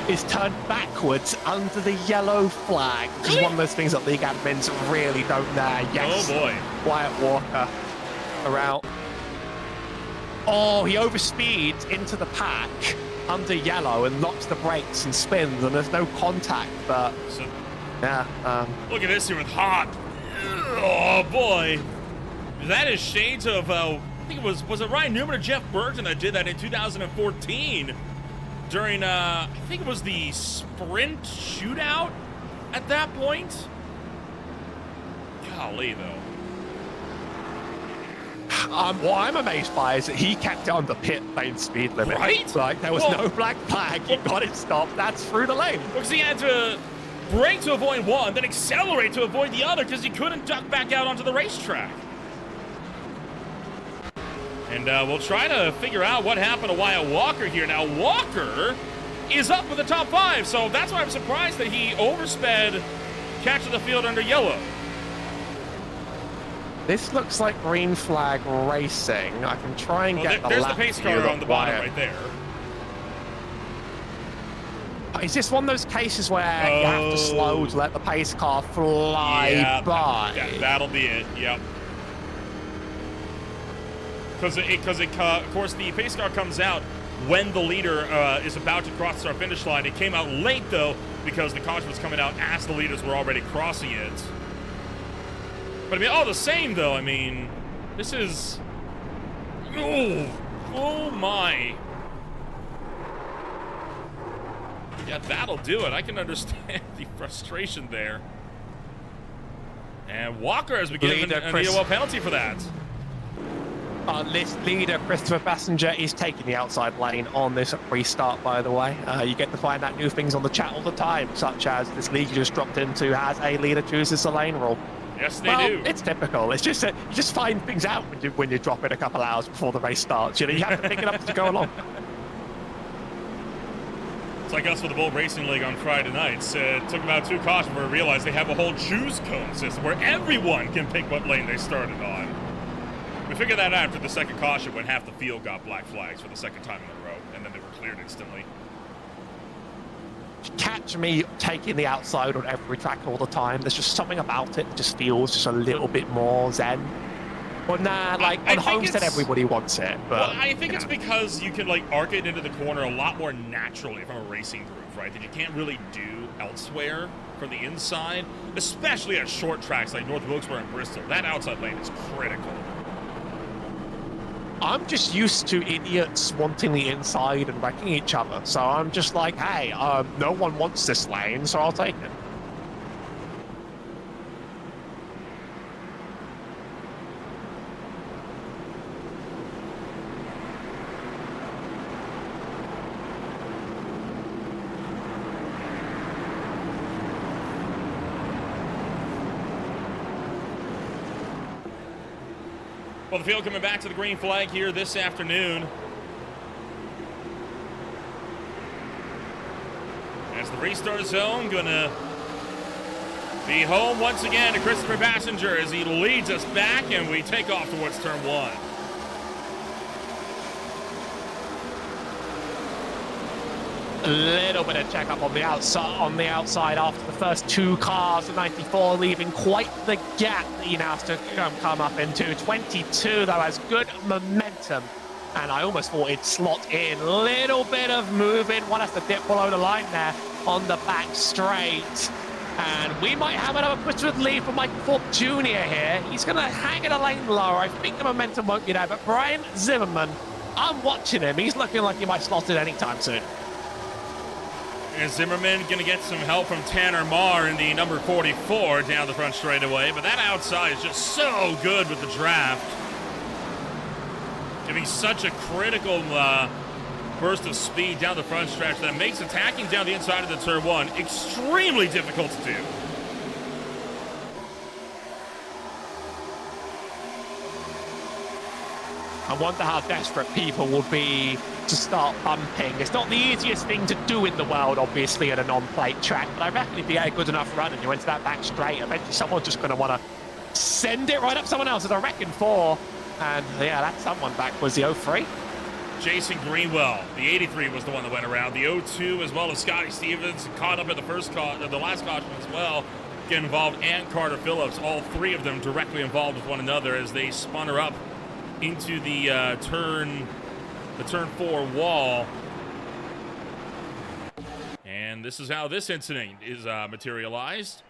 is turned backwards under the yellow flag, which is one of those things that league admins really don't know. Yes. Oh boy. Wyatt Walker around. Oh, he overspeeds into the pack under yellow and locks the brakes and spins, and there's no contact, but so, yeah. Look at this here with Hop. Oh boy. That is shades of, I think it was it Ryan Newman or Jeff Burton that did that in 2014 during, I think it was the sprint shootout at that point. Golly, though. What I'm amazed by is that he kept it on the pit lane speed limit. Right? Like, there was no black flag. He got it stopped. That's through the lane. Because he had to brake to avoid one, then accelerate to avoid the other because he couldn't duck back out onto the racetrack. And we'll try to figure out what happened to Wyatt Walker here. Now, Walker is up with the top 5, so that's why I'm surprised that he oversped catch of the field under yellow. This looks like green flag racing. I can try and get there's the pace car on the bottom right there. Is this one of those cases where you have to slow to let the pace car fly by? That'll be it, yep. Because of course, the pace car comes out when the leader is about to cross the start-finish line. It came out late, though, because the caution was coming out as the leaders were already crossing it. But, I mean, all the same, though, I mean, this is... Oh, my. Yeah, that'll do it. I can understand the frustration there. And Walker has been given an EOL penalty for that. List leader Christopher Passenger is taking the outside lane on this restart, by the way. You get to find out new things on the chat all the time, such as this league you just dropped into has a leader chooses the lane rule. Yes, they do. It's typical. It's just that you just find things out when you drop in a couple hours before the race starts. You know, you have to pick it up as you go along. It's like us with the Bull Racing League on Friday nights. It took about 2 cautions before we realized they have a whole choose cone system where everyone can pick what lane they started on. We figured that out after the second caution when half the field got black flags for the second time in a row, and then they were cleared instantly. Catch me taking the outside on every track all the time. There's just something about it that just feels just a little bit more zen. Well, nah, like on Homestead, everybody wants it. But well, I think it's because you can like arc it into the corner a lot more naturally from a racing groove, right? That you can't really do elsewhere from the inside, especially at short tracks like North Wilkesboro and Bristol. That outside lane is critical. I'm just used to idiots wanting the inside and wrecking each other. So I'm just like, hey, no one wants this lane, so I'll take it. Well, the field coming back to the green flag here this afternoon. As the restart zone gonna be home once again to Christopher Passenger as he leads us back, and we take off towards turn 1. A little bit of checkup on the outside after the first 2 cars. The 94 leaving quite the gap that he now has to come up into. 22 though has good momentum, and I almost thought it'd slot in. Little bit of moving. One has to dip below the line there on the back straight. And we might have another Christopher lead for Michael Thorpe Jr. here. He's going to hang in a lane lower. I think the momentum won't be there, but Brian Zimmerman, I'm watching him. He's looking like he might slot it anytime soon. And Zimmerman going to get some help from Tanner Marr in the number 44 down the front straightaway. But that outside is just so good with the draft. Giving such a critical burst of speed down the front stretch that makes attacking down the inside of the turn 1 extremely difficult to do. I wonder how desperate people will be to start bumping. It's not the easiest thing to do in the world, obviously, at a non-plate track, but I reckon if you get a good enough run and you into that back straight, eventually someone's just going to want to send it right up someone else's. I reckon 4. And yeah, that someone back was the 03. Jason Greenwell, the 83 was the one that went around. The 02 as well as Scotty Stevens caught up in the last caution as well. Get involved, and Carter Phillips, all 3 of them directly involved with one another as they spun her up into the turn 4 wall. And this is how this incident is materialized.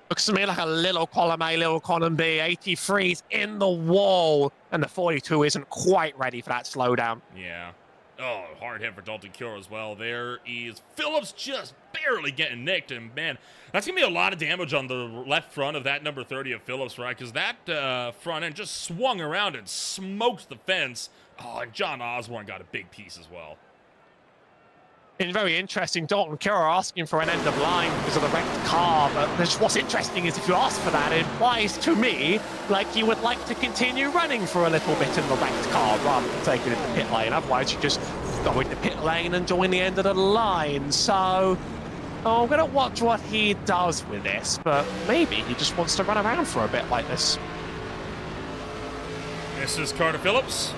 Looks to me like a little column A, little column B. 83's in the wall, and the 42 isn't quite ready for that slowdown. Yeah. Oh, hard hit for Dalton Kilroe as well. There is Phillips just barely getting nicked, and man, that's going to be a lot of damage on the left front of that number 30 of Phillips, right? Because that front end just swung around and smoked the fence. Oh, and John Osborne got a big piece as well. It's very interesting. Dalton Kilroe asking for an end of line because of the wrecked car, but what's interesting is if you ask for that, it implies to me like you would like to continue running for a little bit in the wrecked car rather than taking it to pit lane. Otherwise, you just go into pit lane and join the end of the line. So I'm going to watch what he does with this, but maybe he just wants to run around for a bit like this. This is Carter Phillips.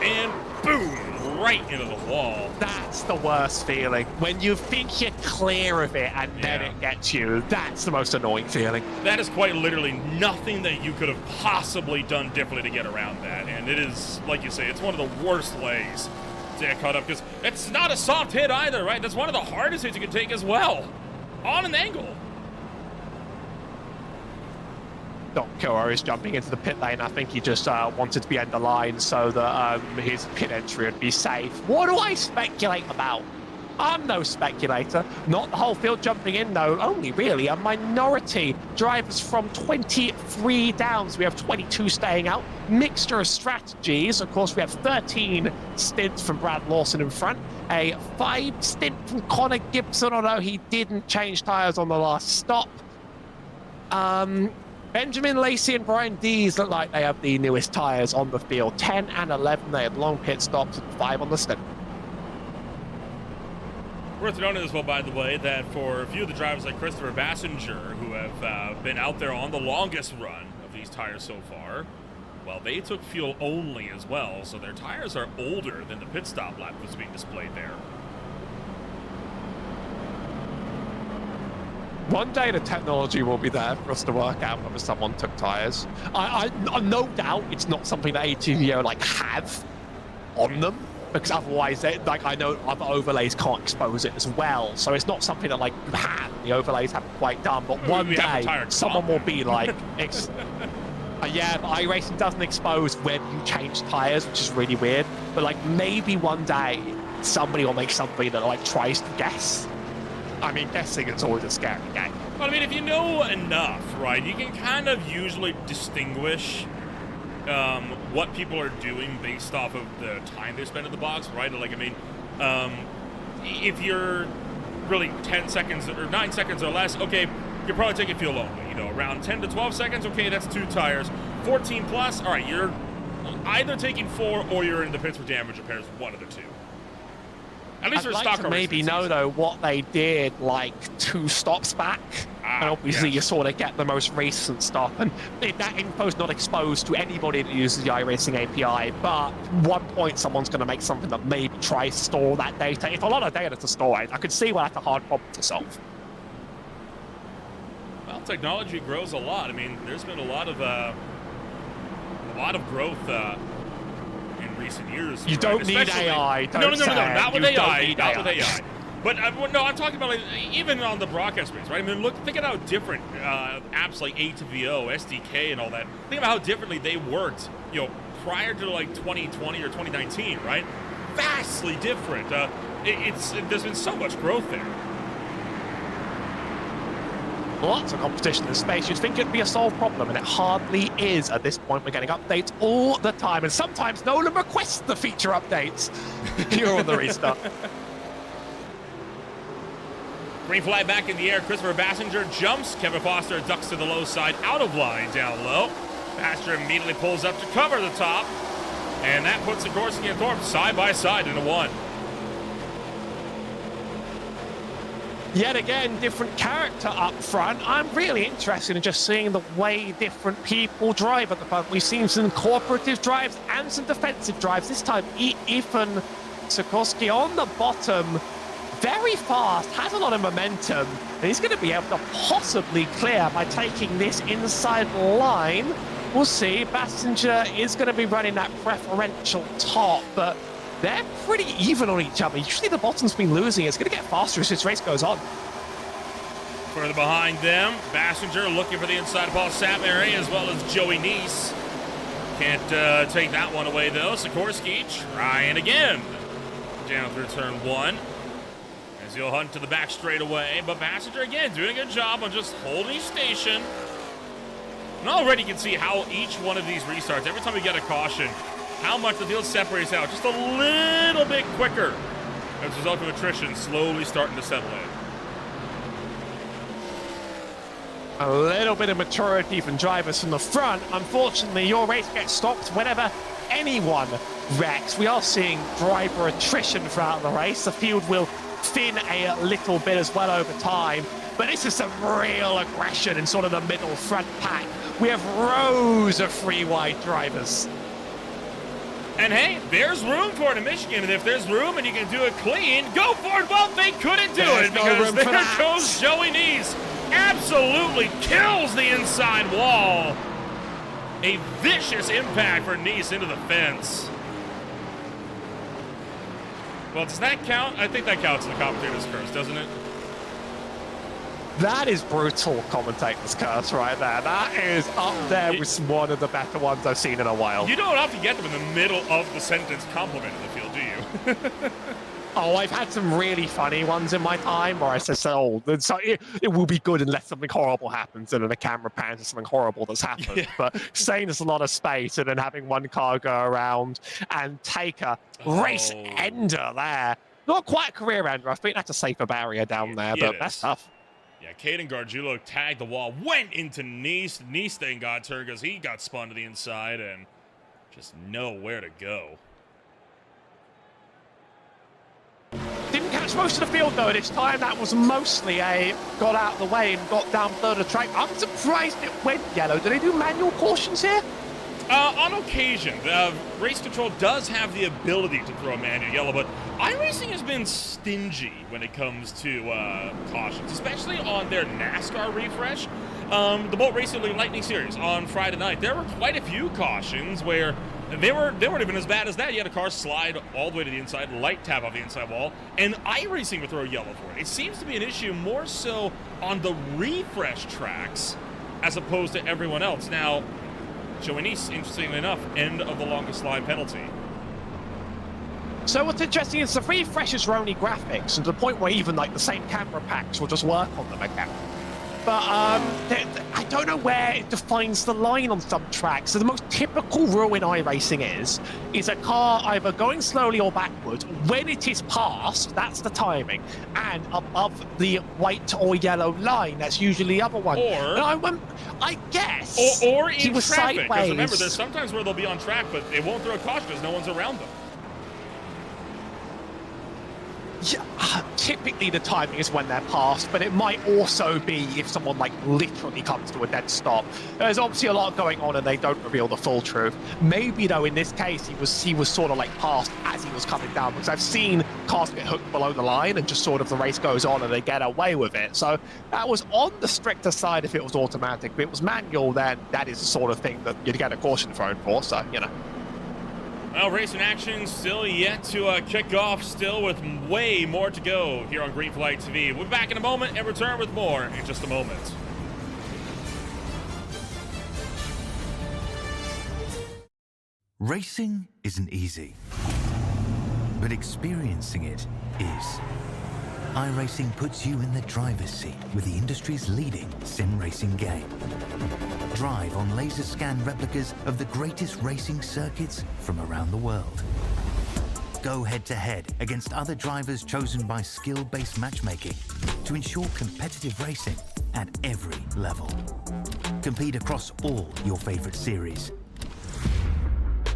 And boom! Right into the wall. That's the worst feeling. When you think you're clear of it and then it gets you, that's the most annoying feeling. That is quite literally nothing that you could have possibly done differently to get around that. And it is, like you say, it's one of the worst ways to get caught up because it's not a soft hit either, right? That's one of the hardest hits you can take as well. On an angle. Dalton Kilroe is jumping into the pit lane. I think he just wanted to be end the line so that his pit entry would be safe. What do I speculate about? I'm no speculator. Not the whole field jumping in, though. Only really a minority. Drivers from 23 down. So we have 22 staying out. Mixture of strategies. Of course, we have 13 stints from Brad Lawson in front. A 5 stint from Connor Gibson, although he didn't change tyres on the last stop. Benjamin Lacey and Brian Dees look like they have the newest tyres on the field. 10 and 11, they had long pit stops and 5 on the stint. Worth noting as well, by the way, that for a few of the drivers like Christopher Passenger, who have been out there on the longest run of these tires so far, well, they took fuel only as well, so their tires are older than the pit stop lap was being displayed there. One day the technology will be there for us to work out whether someone took tyres. I no doubt it's not something that ATVO have on them, because otherwise, I know other overlays can't expose it as well. So it's not something that you have. The overlays haven't quite done, but one day someone will be like, yeah, but iRacing doesn't expose when you change tyres, which is really weird. But maybe one day somebody will make something that tries to guess. I mean, guessing it's always a scary game. Well, I mean, if you know enough, right, you can kind of usually distinguish what people are doing based off of the time they spend in the box, right? If you're really 10 seconds or 9 seconds or less, okay, you're probably taking fuel only. Around 10 to 12 seconds, okay, that's 2 tires. 14 plus, all right, you're either taking 4 or you're in the pits for damage repairs, one of the two. At least I'd for like stock to cars maybe this know, season. though, what they did, like, 2 stops back. And obviously, you sort of get the most recent stop. And that info's not exposed to anybody that uses the iRacing API. But one point, someone's going to make something that maybe tries to store that data. It's a lot of data to store it. I could see why that's a hard problem to solve. Well, technology grows a lot. I mean, there's been a lot of growth in recent years. You don't need AI. No, not with AI. Not with AI. AI. But no, I'm talking about like, even on the broadcast space, right? I mean, think at how different apps like A2VO, SDK, and all that. Think about how differently they worked, you know, prior to like 2020 or 2019, right? Vastly different. There's been so much growth there. Lots of competition in space. You'd think it'd be a solved problem, and it hardly is. At this point, we're getting updates all the time, and sometimes Nolan requests the feature updates here on the restart. Green flag back in the air. Christopher Bassinger jumps. Kevin Foster ducks to the low side, out of line, down low. Bassinger immediately pulls up to cover the top, and that puts Sikorsky and Thorpe side by side into one. Yet again, different character up front. I'm really interested in just seeing the way different people drive at the front. We've seen some cooperative drives and some defensive drives. This time, Ethan Sikorsky on the bottom, very fast, has a lot of momentum, and he's going to be able to possibly clear by taking this inside line. We'll see. Bassinger is going to be running that preferential top, but they're pretty even on each other. Usually the bottom's been losing. It's going to get faster as this race goes on. Further behind them, Bassinger looking for the inside of Paul Samary as well as Joey Neese. Can't take that one away, though. Sikorsky trying again. Down through turn 1. As he'll hunt to the back straight away. But Bassinger, again, doing a good job on just holding his station. And already you can see how each one of these restarts, every time we get a caution, how much the field separates out just a little bit quicker as a result of attrition slowly starting to settle in. A little bit of maturity from drivers from the front. Unfortunately, your race gets stopped whenever anyone wrecks. We are seeing driver attrition throughout the race. The field will thin a little bit as well over time. But this is some real aggression in sort of the middle front pack. We have rows of free wide drivers. And hey, there's room for it in Michigan, and if there's room and you can do it clean, go for it. Well, they couldn't do it because there goes Joey Neese. Absolutely kills the inside wall. A vicious impact for Neese into the fence. Well, does that count? I think that counts in the commentator's curse, doesn't it? That is brutal commentator's curse right there. That is up there with one of the better ones I've seen in a while. You don't often get them in the middle of the sentence complimenting the field, do you? Oh, I've had some really funny ones in my time where I said, oh, it will be good unless something horrible happens, and then the camera pans to something horrible that's happened. Yeah. But saying there's a lot of space and then having one car go around and take a race ender there. Not quite a career ender. I think that's a safer barrier down there, but that's tough. Yeah, Caden Gargiulo tagged the wall, went into Neese. Neese then got turned because he got spun to the inside and just nowhere to go. Didn't catch most of the field, though, this time. That was mostly a got out of the way and got down third of the track. I'm surprised it went yellow. Do they do manual cautions here? On occasion. Race Control does have the ability to throw a manual yellow, but iRacing has been stingy when it comes to cautions, especially on their NASCAR refresh. The Bolt Racing League Lightning Series on Friday night, there were quite a few cautions where they weren't even as bad as that. You had a car slide all the way to the inside, light tap off the inside wall, and iRacing would throw yellow for it. It seems to be an issue more so on the refresh tracks as opposed to everyone else. Now, Joey Neese, interestingly enough, end of the longest slide penalty. So what's interesting is the refreshers are only graphics, and to the point where even like the same camera packs will just work on them again. But I don't know where it defines the line on some tracks. So the most typical rule in iRacing is a car either going slowly or backwards. When it is passed, that's the timing. And above the white or yellow line, that's usually the other one. Or... I guess... Or in he was traffic, because sideways. remember, there's sometimes where they'll be on track, but they won't throw a caution because no one's around them. Yeah, typically the timing is when they're passed, but it might also be if someone like literally comes to a dead stop. There's obviously a lot going on and they don't reveal the full truth. Maybe though in this case he was sort of like passed as he was coming down, because I've seen cars get hooked below the line and just sort of the race goes on and they get away with it. So that was on the stricter side if it was automatic. If it was manual, then that is the sort of thing that you'd get a caution thrown for, so you know. Well, racing action still yet to kick off, still with way more to go here on Green Flag TV. We'll be back in a moment and return with more in just a moment. Racing isn't easy, but experiencing it is. iRacing puts you in the driver's seat with the industry's leading sim racing game. Drive on laser scan replicas of the greatest racing circuits from around the world. Go head-to-head against other drivers chosen by skill-based matchmaking to ensure competitive racing at every level. Compete across all your favorite series.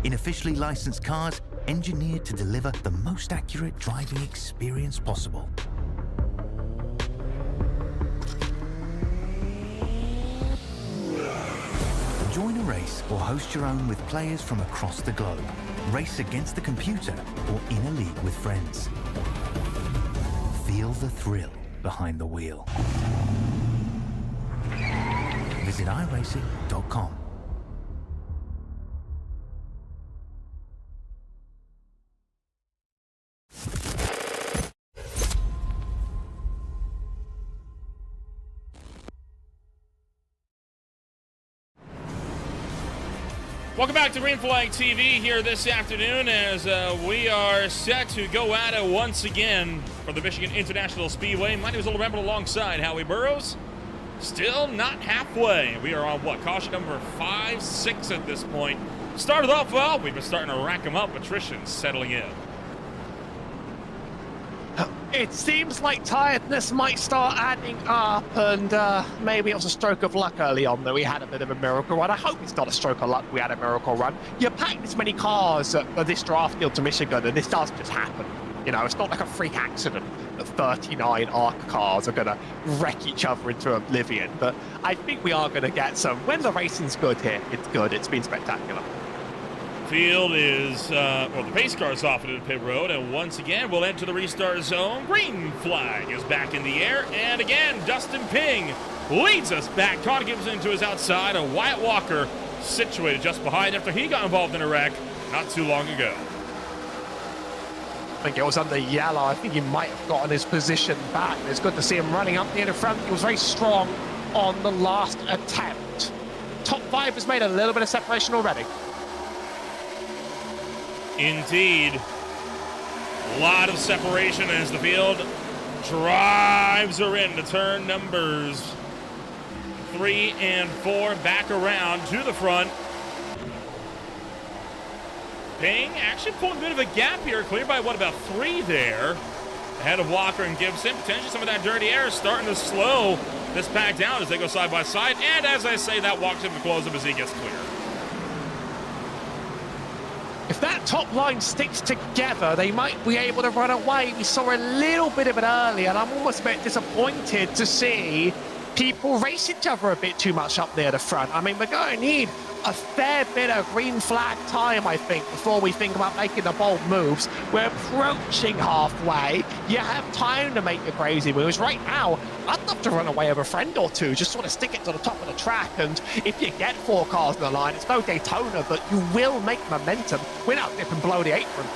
In officially licensed cars, engineered to deliver the most accurate driving experience possible. Join a race or host your own with players from across the globe. Race against the computer or in a league with friends. Feel the thrill behind the wheel. Visit iRacing.com. Welcome back to Green Flag TV here this afternoon as we are set to go at it once again for the Michigan International Speedway. My name is Old Remember alongside Howie Burrows. Still not halfway. We are on, what, caution number 5, 6 at this point. Started off well. We've been starting to rack them up. Attrition settling in. It seems like tiredness might start adding up, and maybe it was a stroke of luck early on that we had a bit of a miracle run. I hope it's not a stroke of luck we had a miracle run. You pack this many cars at this draft field to Michigan, and this does just happen. You know, it's not like a freak accident that 39 ARC cars are going to wreck each other into oblivion, but I think we are going to get some. When the racing's good here, it's good. It's been spectacular. Field is, well, the pace car is off into the pit road, and once again, we'll enter the restart zone. Green flag is back in the air, and again, Dustin Ping leads us back. Connor Gibson to his outside, and Wyatt Walker situated just behind after he got involved in a wreck not too long ago. I think it was under yellow. I think he might have gotten his position back. It's good to see him running up near the front. He was very strong on the last attempt. Top 5 has made a little bit of separation already. Indeed. A lot of separation as the field drives her into turn numbers 3 and 4, back around to the front. Ping actually pulling a bit of a gap here, cleared by, what, about 3 there. Ahead of Walker and Gibson. Potentially some of that dirty air starting to slow this pack down as they go side by side. And as I say, that walks him to close up as he gets clear. If that top line sticks together, they might be able to run away. We saw a little bit of it earlier, and I'm almost a bit disappointed to see people race each other a bit too much up near the front. I mean, we're going to need a fair bit of green flag time, I think, before we think about making the bold moves. We're approaching halfway. You have time to make your crazy moves. Right now, I'd love to run away with a friend or two, just sort of stick it to the top of the track, and if you get 4 cars in the line, it's no Daytona, but you will make momentum without dipping below the apron.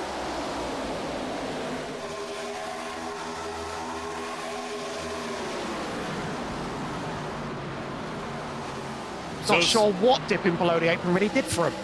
Not sure what dipping below the apron really did for him.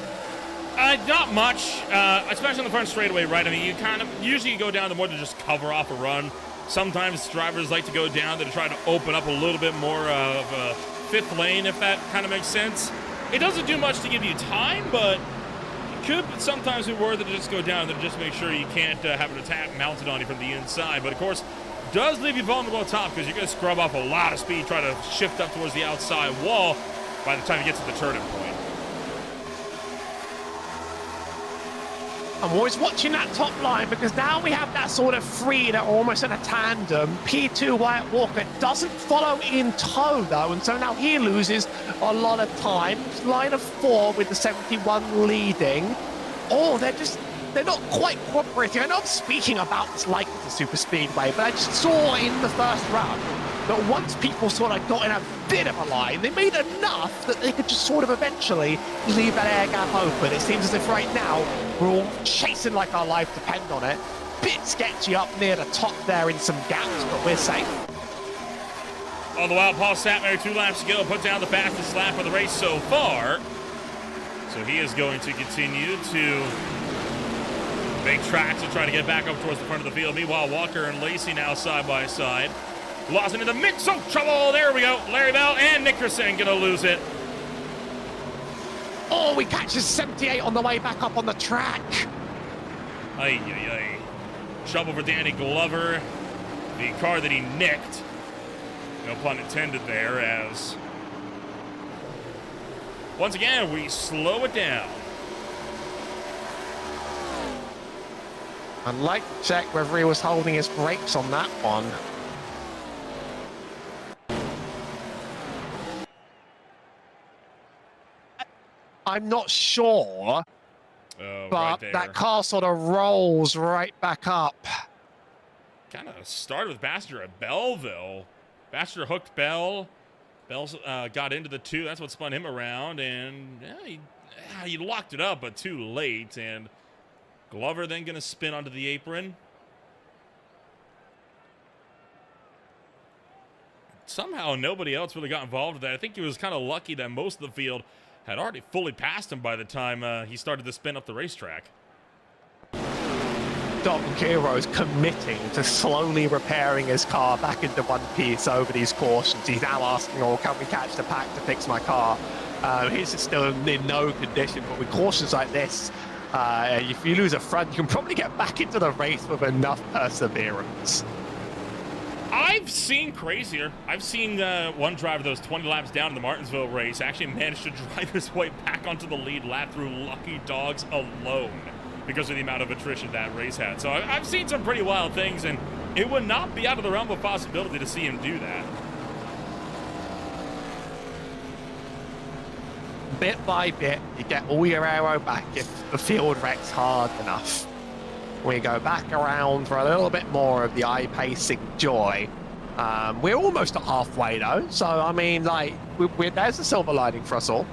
Not much, especially on the front straightaway, right? I mean, you kind of usually go down to more to just cover off a run. Sometimes drivers like to go down to try to open up a little bit more of a fifth lane, if that kind of makes sense. It doesn't do much to give you time, but it could sometimes be worth it to just go down there to just make sure you can't have an attack mounted on you from the inside. But of course, does leave you vulnerable on top because you're going to scrub off a lot of speed, try to shift up towards the outside wall by the time you get to the turning point. I'm always watching that top line because now we have that sort of free that almost in a tandem. P2 Wyatt Walker doesn't follow in tow though, and so now he loses a lot of time. Line of 4 with the 71 leading. Oh, they're not quite cooperating. I know I'm speaking about this like the super speedway, but I just saw in the first round that once people sort of got in a bit of a line, they made enough that they could just sort of eventually leave that air gap open. It seems as if right now we're all chasing like our life depend on it. Bit sketchy up near the top there in some gaps, but we're safe. On the wild, Paul Satmar, 2 laps to go, put down the fastest lap of the race so far. So he is going to continue to make tracks to try to get back up towards the front of the field. Meanwhile, Walker and Lacey now side by side. Lost into the mix. Oh, trouble. There we go. Larry Bell and Nickerson going to lose it. Oh, he catches 78 on the way back up on the track. Ay, ay, ay. Trouble for Danny Glover. The car that he nicked. No pun intended there, as once again, we slow it down. I'd like to check whether he was holding his brakes on that one. I'm not sure, but right there. that car sort of rolls right back up. Kind of started with Baxter at Belleville. Baxter hooked Bell. Bell got into the 2. That's what spun him around, and yeah, he locked it up, but too late. And Glover then going to spin onto the apron. Somehow nobody else really got involved with that. I think he was kind of lucky that most of the field had already fully passed him by the time he started to spin up the racetrack. Dalton Kilroe is committing to slowly repairing his car back into one piece over these cautions. He's now asking, oh, can we catch the pack to fix my car? His is still in no condition, but with cautions like this, if you lose a front, you can probably get back into the race with enough perseverance. I've seen crazier. I've seen one driver that was 20 laps down in the Martinsville race actually managed to drive his way back onto the lead lap through lucky dogs alone because of the amount of attrition that race had. So I've seen some pretty wild things, and it would not be out of the realm of possibility to see him do that. Bit by bit, you get all your aero back if the field wrecks hard enough. We go back around for a little bit more of the eye-pacing joy. We're almost at halfway, though, so, I mean, like, there's a silver lining for us all.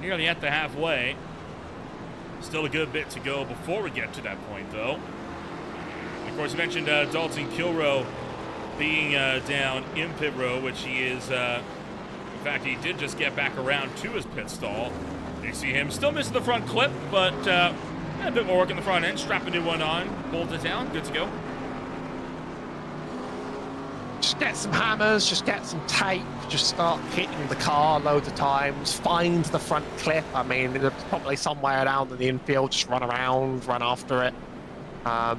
Nearly at the halfway. Still a good bit to go before we get to that point, though. And of course, you mentioned Dalton Kilroe being down in pit row, which he is. In fact, he did just get back around to his pit stall. You see him still missing the front clip, but a bit more work in the front end. Strap a new one on, bolt it down, good to go. Just get some hammers, just get some tape, just start hitting the car loads of times, find the front clip. I mean, there's probably somewhere down in the infield, just run around, run after it.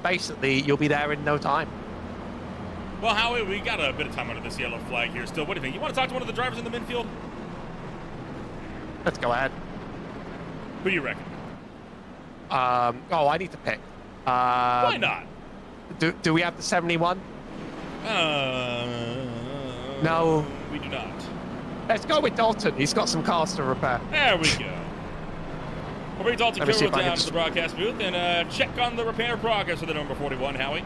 Basically, you'll be there in no time. Well, Howie, we got a bit of time under this yellow flag here still. What do you think? You want to talk to one of the drivers in the midfield? Let's go ahead. Who do you reckon? Oh, I need to pick. Why not? Do we have the 71? No. We do not. Let's go with Dalton. He's got some cars to repair. There we go. We'll bring Dalton Kilroe down to the can... broadcast booth and check on the repair progress of the number 41, Howie.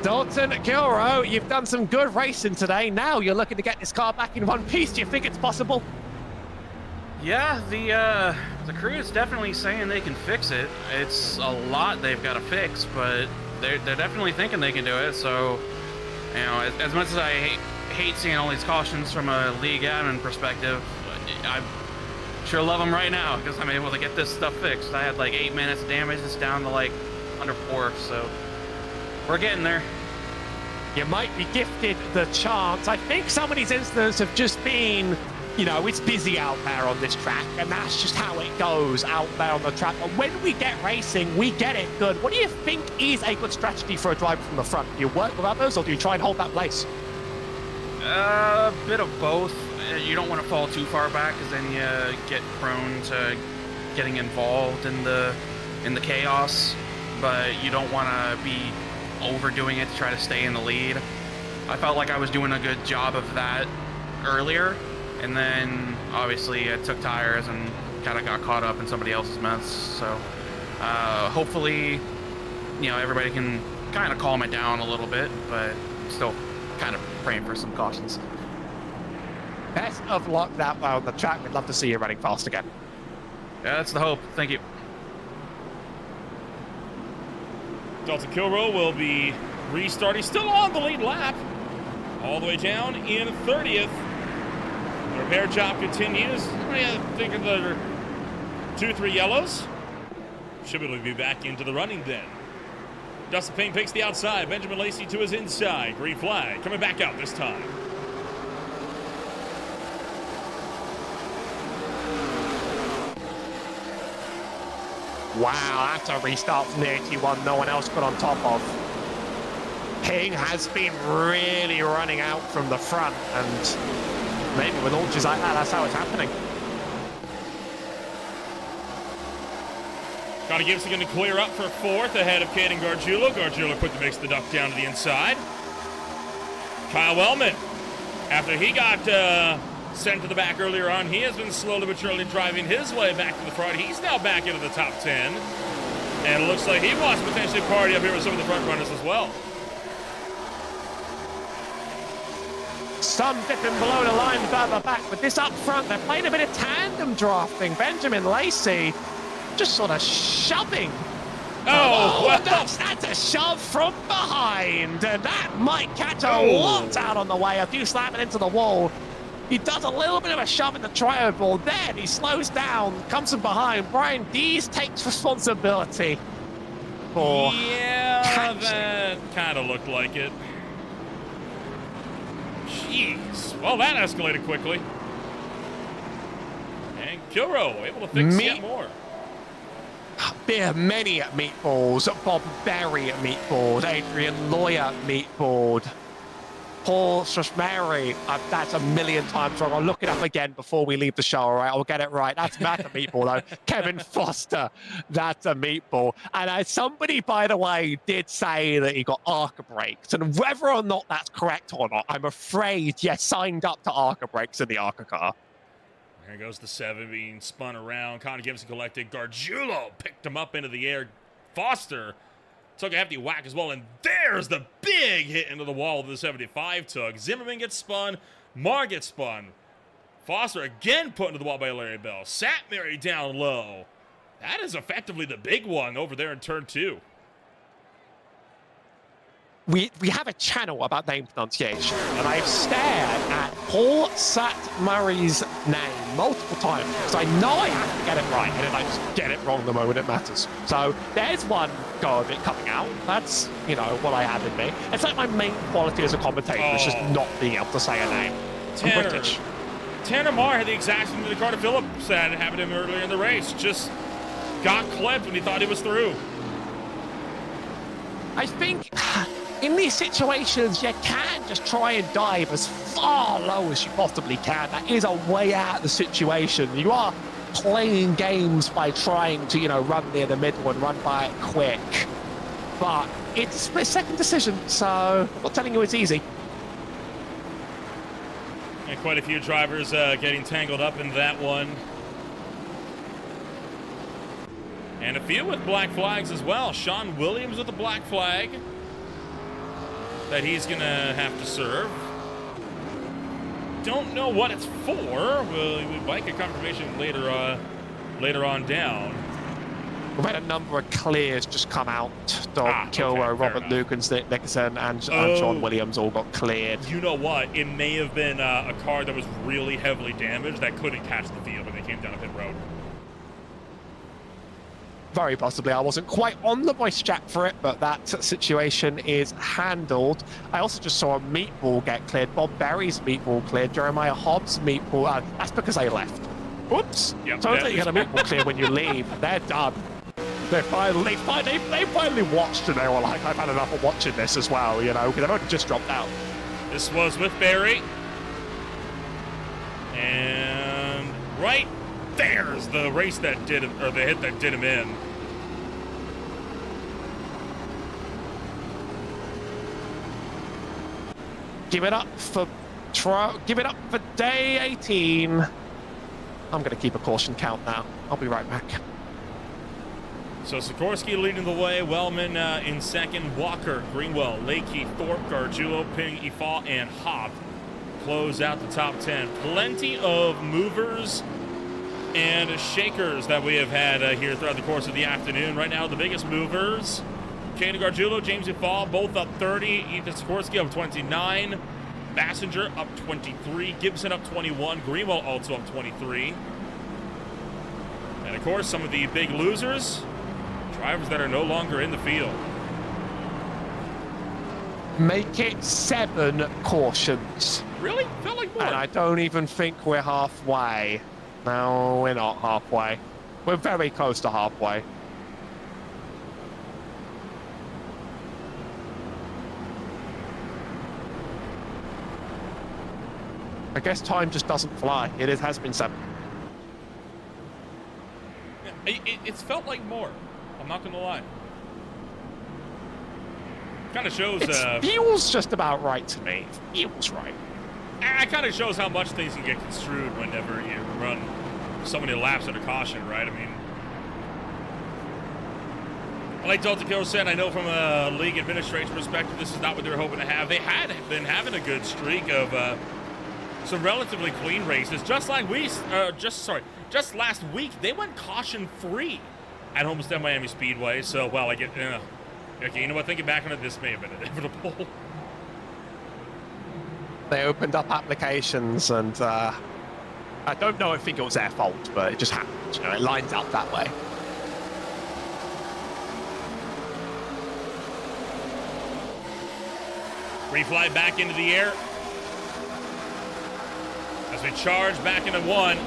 Dalton Kilroe, you've done some good racing today. Now you're looking to get this car back in one piece. Do you think it's possible? Yeah, the crew is definitely saying they can fix it. It's a lot they've got to fix, but they're definitely thinking they can do it. So, you know, as much as I hate seeing all these cautions from a league admin perspective, I sure love them right now because I'm able to get this stuff fixed. I had like 8 minutes of damage. It's down to like under 4, so we're getting there. you might be gifted the chance. I think some of these incidents have just been, you know, it's busy out there on this track, and that's just how it goes out there on the track. But when we get racing, we get it good. What do you think is a good strategy for a driver from the front? Do you work with others, or do you try and hold that place? A bit of both. You don't want to fall too far back, because then you get prone to getting involved in the chaos. But you don't want to be overdoing it to try to stay in the lead. I felt like I was doing a good job of that earlier, and then obviously I took tires and kind of got caught up in somebody else's mess. So hopefully, you know, everybody can kind of calm it down a little bit, but still kind of praying for some cautions. Best of luck that way on the track. We'd love to see you running fast again. Yeah, that's the hope. Thank you. Dalton Kilroe will be restarting, still on the lead lap, all the way down in 30th. The repair job continues. I think another 2-3 yellows. Should be back into the running then. Dustin Payne picks the outside. Benjamin Lacey to his inside. Green flag coming back out this time. Wow, that's a restart from the 81 no one else got on top of. King has been really running out from the front, and maybe with launches like that, that's how it's happening. Connor Gibson going to clear up for fourth ahead of Caden Gargiulo. Gargiulo quick to mix the duck down to the inside. Kyle Wellman, after he got sent to the back earlier on, he has been slowly but surely driving his way back to the front. He's now back into the top 10. And it looks like he wants to potentially party up here with some of the front runners as well. Some dipping below the line further back, but this up front, they're playing a bit of tandem drafting. Benjamin Lacey just sort of shoving. Oh, well. That's a shove from behind, and that might catch a lot out on the way. A few slamming into the wall. He does a little bit of a shove in the trio ball. Then he slows down, comes from behind. Brian Dees takes responsibility for yeah, that kind of looked like it. Jeez. Well, that escalated quickly. And Kilroe able to fix yet more. Beer Many at Meatballs, Bob Berry at Meatballs, Adrian Loy at Meatball, Paul Strashmary, that's a million times wrong. I'll look it up again before we leave the show, all right? I'll get it right. That's Matt a Meatball, though. Kevin Foster, that's a Meatball. And somebody, by the way, did say that he got ARCA brakes. And whether or not that's correct or not, I'm afraid, yes, signed up to ARCA brakes in the ARCA car. There goes the 7 being spun around. Connor Gibson collected. Gargiulo picked him up into the air. Foster took a hefty whack as well, and there's the big hit into the wall that the 75 took. Zimmerman gets spun. Marr gets spun. Foster again put into the wall by Larry Bell. Sat Mary down low. That is effectively the big one over there in turn 2. We have a channel about name pronunciation, and I've stared at Paul Sat Murray's name multiple times because I know I have to get it right, and then I just get it wrong the moment it matters. So there's one go of it coming out. That's, you know, what I have in me. It's like my main quality as a commentator is just not being able to say a name. I'm British. Tanner Marr had the exact same thing that Carter Phillips had happened to him earlier in the race. Just got clipped when he thought he was through. I think in these situations, you can just try and dive as far low as you possibly can. That is a way out of the situation. You are playing games by trying to, you know, run near the middle and run by it quick. But it's a split-second decision, so I'm not telling you it's easy. And quite a few drivers getting tangled up in that one. And a few with black flags as well. Sean Williams with the black flag that he's going to have to serve. Don't know what it's for. We might get confirmation later on down. We've had a number of clears just come out. Dalton Kilroe, Robert Lukens, Nick Nickerson, and Sean Williams all got cleared. You know what? It may have been a car that was really heavily damaged that couldn't catch the field when they came down a pit road. Very possibly. I wasn't quite on the voice chat for it, but that situation is handled. I also just saw a meatball get cleared. Bob Berry's meatball cleared. Jeremiah Hobbs' meatball. That's because they left. Whoops. Yep, So you get a meatball clear when you leave. They're done. They finally watched, and they were like, I've had enough of watching this as well, you know, because they've only just dropped out. This was with Barry. And right there's the race that did him, or the hit that did him in. Give it up for day 18. I'm going to keep a caution count now. I'll be right back. So Sikorsky leading the way, Wellman in second, Walker, Greenwell, Lakey, Thorpe, Gargiulo, Ping, Ifal, and Hobb close out the top 10. Plenty of movers and shakers that we have had here throughout the course of the afternoon. Right now, the biggest movers, Kane Gargiulo, James Ifal, both up 30. Ethan Sikorsky up 29. Bassinger up 23. Gibson up 21. Greenwell also up 23. And of course, some of the big losers, drivers that are no longer in the field. Make it 7 cautions. Really? Felt like more. And I don't even think we're halfway. No, we're not halfway. We're very close to halfway. I guess time just doesn't fly. Has been 7. Yeah, it's felt like more. I'm not going to lie. Kind of shows... It feels just about right to me. It feels right. It kind of shows how much things can get construed whenever you run so many laps at a caution, right? I mean... Like Dalton Kilroe said, I know from a league administration perspective, this is not what they were hoping to have. They had been having a good streak of some relatively clean races. Just like just last week, they went caution-free at Homestead Miami Speedway. So, well, I get... okay, you know what? Thinking back on it, this may have been inevitable. They opened up applications, and I don't know. I think it was their fault, but it just happened. You know, it lines up that way. Refly back into the air as we charge back into 1.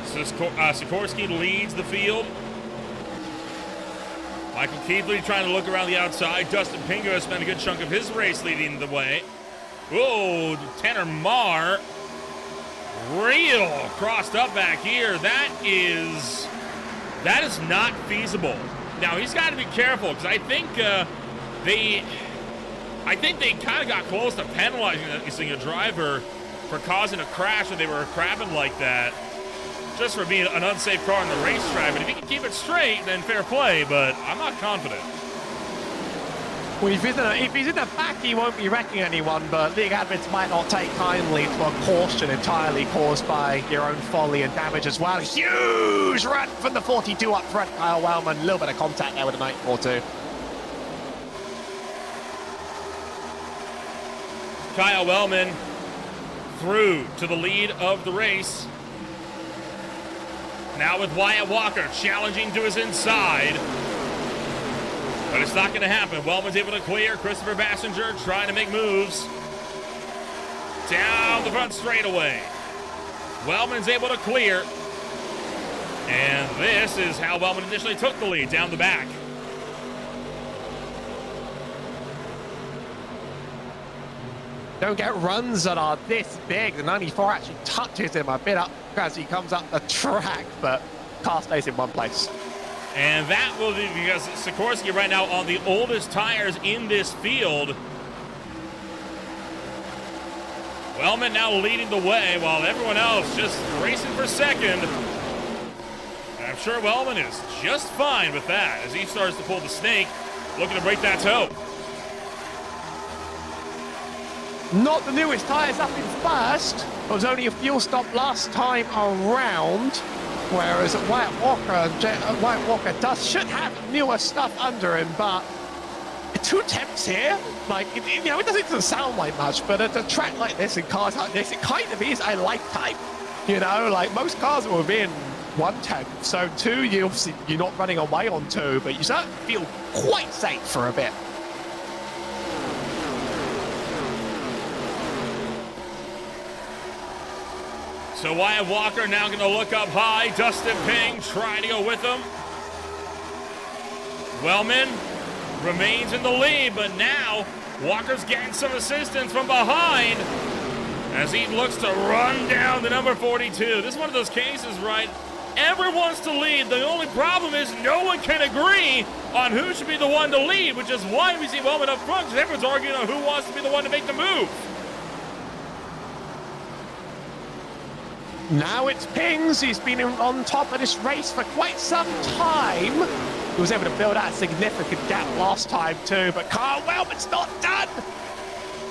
Sikorsky leads the field. Michael Keithley trying to look around the outside. Dustin Pingo has spent a good chunk of his race leading the way. Whoa, Tanner Marr. Real crossed up back here. That is not feasible. Now, he's got to be careful, because I think they kind of got close to penalizing a driver for causing a crash when they were crabbing like that, just for being an unsafe car on the racetrack. But if he can keep it straight, then fair play, but I'm not confident. Well, if he's in the back, he won't be wrecking anyone, but league admins might not take kindly to a caution entirely caused by your own folly and damage as well. Huge run from the 42 up front, Kyle Wellman. A little bit of contact there with the 94 too. Kyle Wellman through to the lead of the race. Now with Wyatt Walker challenging to his inside. But it's not going to happen. Wellman's able to clear. Christopher Bassinger trying to make moves. Down the front straightaway. Wellman's able to clear. And this is how Wellman initially took the lead, down the back. Don't get runs that are this big. The 94 actually touches him a bit up as he comes up the track, but car stays in one place. And that will be because Sikorsky right now on the oldest tires in this field. Wellman now leading the way while everyone else just racing for second. And I'm sure Wellman is just fine with that as he starts to pull the snake, looking to break that toe. Not the newest tyres up in first. There was only a fuel stop last time around. Whereas Wyatt Walker should have newer stuff under him, but 2 attempts here, like, it doesn't sound like much, but at a track like this, in cars like this, it kind of is a lifetime. You know, like most cars are within 1/10. So 2, you're not running away on 2, but you certainly feel quite safe for a bit. So Wyatt Walker now going to look up high. Dustin Ping trying to go with him. Wellman remains in the lead, but now Walker's getting some assistance from behind as he looks to run down the number 42. This is one of those cases, right? Everyone wants to lead. The only problem is no one can agree on who should be the one to lead, which is why we see Wellman up front, because everyone's arguing on who wants to be the one to make the move. Now it's Pings. He's been on top of this race for quite some time. He was able to build out a significant gap last time too, but Kyle Wellman's not done.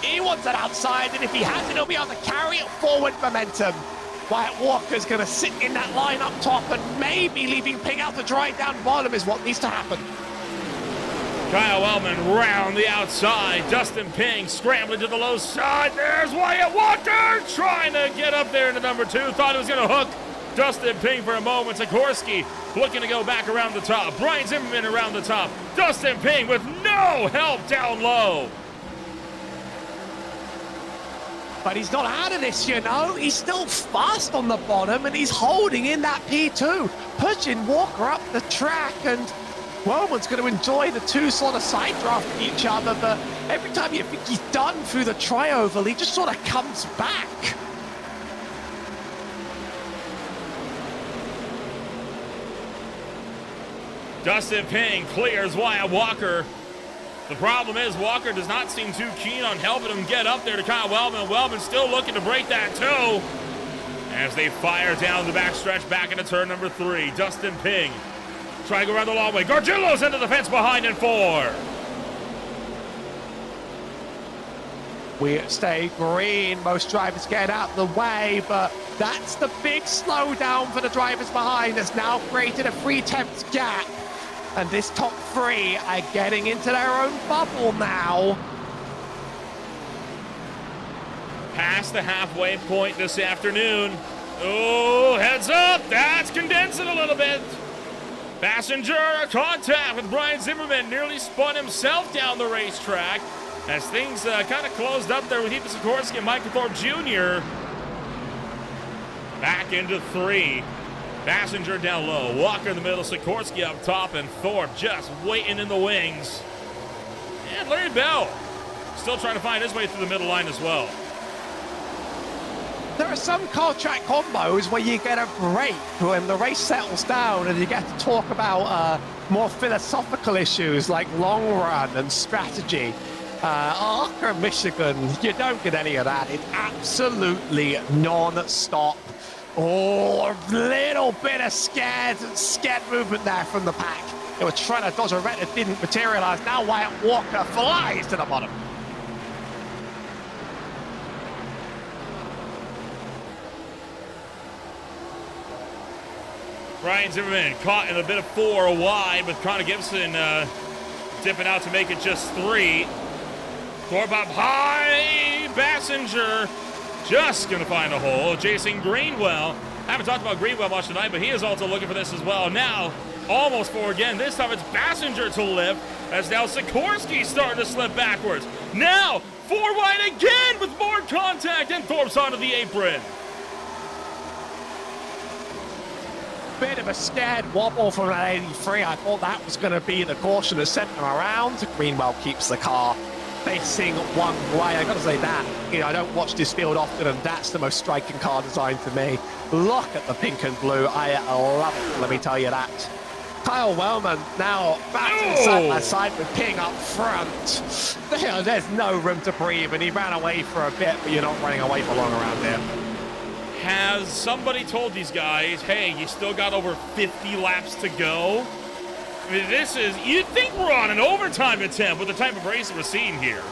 He wants it outside, and if he has it, he'll be able to carry it forward momentum. Wyatt Walker's going to sit in that line up top, and maybe leaving Ping out to dry down bottom is what needs to happen. Kyle Wellman round the outside. Dustin Ping scrambling to the low side. There's Wyatt Walker trying to get up there into number 2. Thought he was going to hook Dustin Ping for a moment. Sikorsky looking to go back around the top. Brian Zimmerman around the top. Dustin Ping with no help down low. But he's not out of this, you know. He's still fast on the bottom, and he's holding in that P2, pushing Walker up the track, and Wellman's going to enjoy the 2 sort of side drafting each other, but every time you think he's done through the tri-oval, he just sort of comes back. Dustin Ping clears Wyatt Walker. The problem is Walker does not seem too keen on helping him get up there to Kyle Wellman. Wellman still looking to break that 2 as they fire down the backstretch back into turn number 3. Dustin Ping trying to go around the long way. Gargiulo's into the fence behind in 4. We stay green. Most drivers get out of the way, but that's the big slowdown for the drivers behind. That's now created a 3/10 gap. And this top 3 are getting into their own bubble now. Past the halfway point this afternoon. Oh, heads up. That's condensing a little bit. Passenger contact with Brian Zimmerman. Nearly spun himself down the racetrack as things kind of closed up there with Ethan Sikorsky and Michael Thorpe Jr. Back into 3. Passenger down low. Walker in the middle. Sikorsky up top. And Thorpe just waiting in the wings. And Larry Bell still trying to find his way through the middle line as well. There are some car track combos where you get a break when the race settles down and you get to talk about more philosophical issues like long run and strategy. Arca, Michigan, you don't get any of that. It's absolutely non-stop. Oh, a little bit of scared movement there from the pack. They were trying to dodge a red that didn't materialize. Now Wyatt Walker flies to the bottom. Brian Zimmerman caught in a bit of 4 wide with Connor Gibson dipping out to make it just 3. Thorpe up high. Passenger just going to find a hole. Jason Greenwell. I haven't talked about Greenwell much tonight, but he is also looking for this as well. Now, almost 4 again. This time it's Passenger to lift as now Sikorsky starting to slip backwards. Now, 4 wide again with more contact, and Thorpe's onto the apron. Bit of a scared wobble from that 83. I thought that was going to be the caution that sent him around. Greenwell keeps the car facing one way. I got to say that, I don't watch this field often, and that's the most striking car design for me. Look at the pink and blue. I love it, let me tell you that. Kyle Wellman now back inside that side with Ping up front. There's no room to breathe, and he ran away for a bit, but you're not running away for long around here. Has somebody told these guys, hey, you still got over 50 laps to go? I mean, this is, you'd think we're on an overtime attempt with the type of race we're seeing here.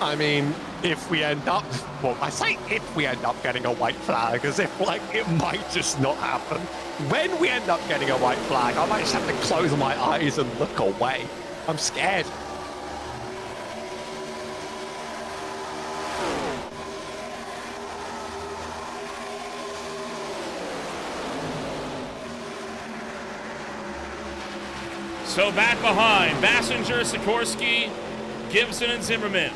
I mean, if we end up, well, I say if we end up getting a white flag, as if, like, it might just not happen. When we end up getting a white flag, I might just have to close my eyes and look away. I'm scared. So back behind, Bassinger, Sikorsky, Gibson, and Zimmerman.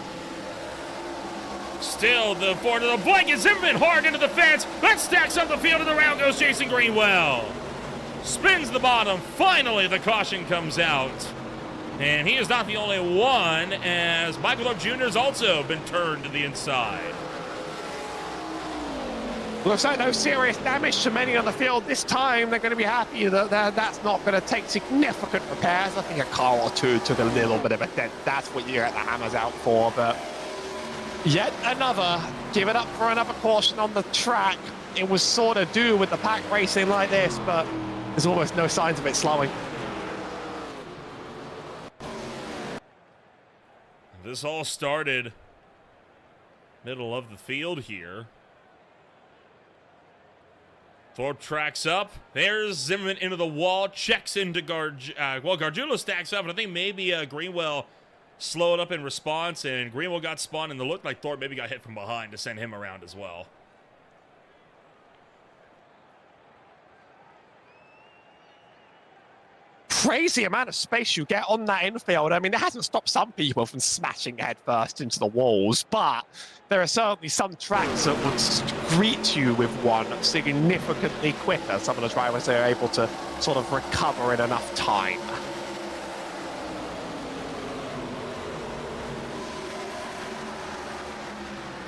Still the forward to the blanket. Zimmerman hard into the fence. That stacks up the field, and around goes Jason Greenwell. Spins the bottom. Finally, the caution comes out. And he is not the only one, as Michael Love Jr. has also been turned to the inside. Looks like no serious damage to many on the field this time. They're going to be happy that that's not going to take significant repairs. I think a car or two took a little bit of a dent. That's what you get the hammers out for. But yet another, give it up for another caution on the track. It was sort of due with the pack racing like this, but there's almost no signs of it slowing. This all started middle of the field here. Thorpe tracks up. There's Zimmerman into the wall. Checks into Gargiulo stacks up, and I think maybe Greenwell slowed up in response, and Greenwell got spun, and it looked like Thorpe maybe got hit from behind to send him around as well. Crazy amount of space you get on that infield. I mean, it hasn't stopped some people from smashing headfirst into the walls, but there are certainly some tracks that would greet you with one significantly quicker. Some of the drivers are able to sort of recover in enough time.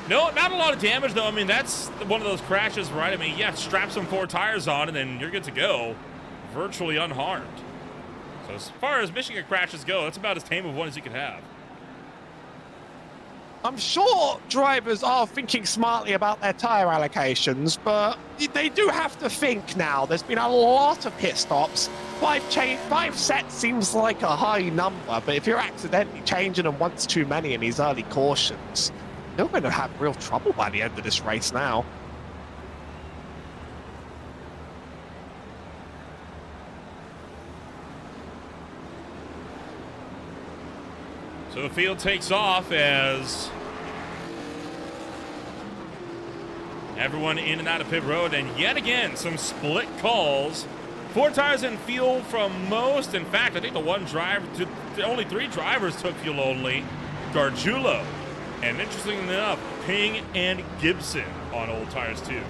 No, not a lot of damage, though. I mean, that's one of those crashes, right? I mean, yeah, strap some 4 tires on, and then you're good to go. Virtually unharmed. So as far as Michigan crashes go, that's about as tame of one as you could have. I'm sure drivers are thinking smartly about their tire allocations, but they do have to think now. There's been a lot of pit stops. 5 sets seems like a high number, but if you're accidentally changing them once too many in these early cautions, you're going to have real trouble by the end of this race now. So the field takes off as everyone in and out of pit road, and yet again, some split calls. 4 tires and fuel from most. In fact, I think only 3 drivers took fuel only. Gargiulo, and interestingly enough, Ping and Gibson on old tires too.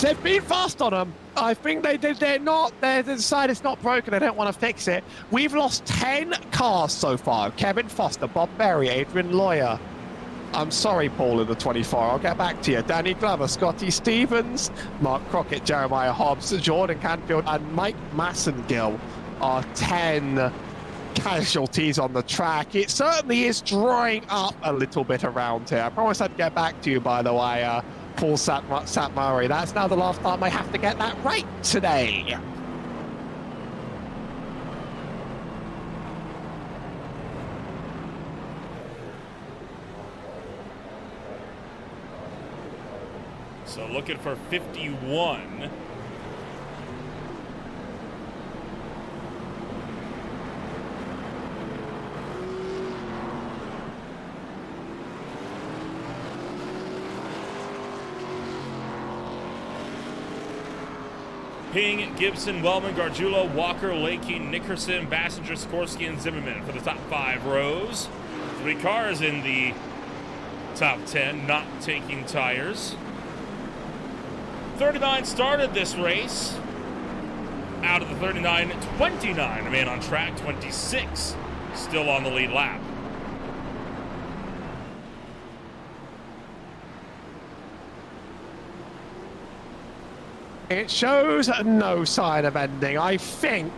They've been fast on them. I think they decided it's not broken. They don't want to fix it. We've lost 10 cars so far. Kevin Foster, Bob Berry, Adrian Lawyer. I'm sorry, Paul in the 24. I'll get back to you. Danny Glover, Scotty Stevens, Mark Crockett, Jeremiah Hobbs, Jordan Canfield, and Mike Massengill are 10 casualties on the track. It certainly is drying up a little bit around here. I promised I'd get back to you, by the way, Paul Satmari. That's now the last time I have to get that right today. So looking for 51. Ping, Gibson, Wellman, Gargiulo, Walker, Lakey, Nickerson, Bassinger, Sikorsky, and Zimmerman for the top 5 rows. 3 cars in the top 10 not taking tires. 39 started this race. Out of the 39, 29 remain on track. 26 still on the lead lap. It shows no sign of ending. I think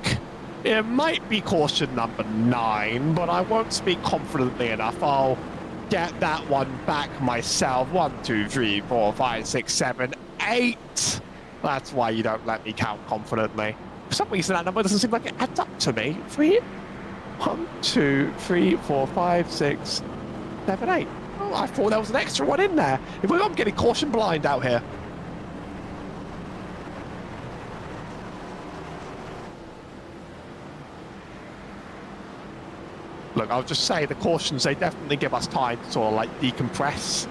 it might be caution number 9, but I won't speak confidently enough. I'll get that one back myself. 1, 2, 3, 4, 5, 6, 7, 8. That's why you don't let me count confidently. For some reason, that number doesn't seem like it adds up to me. 1, 2, 3, 4, 5, 6, 7, 8. Oh, I thought there was an extra one in there. I'm getting caution blind out here. Look, I'll just say the cautions, they definitely give us time to sort of like decompress,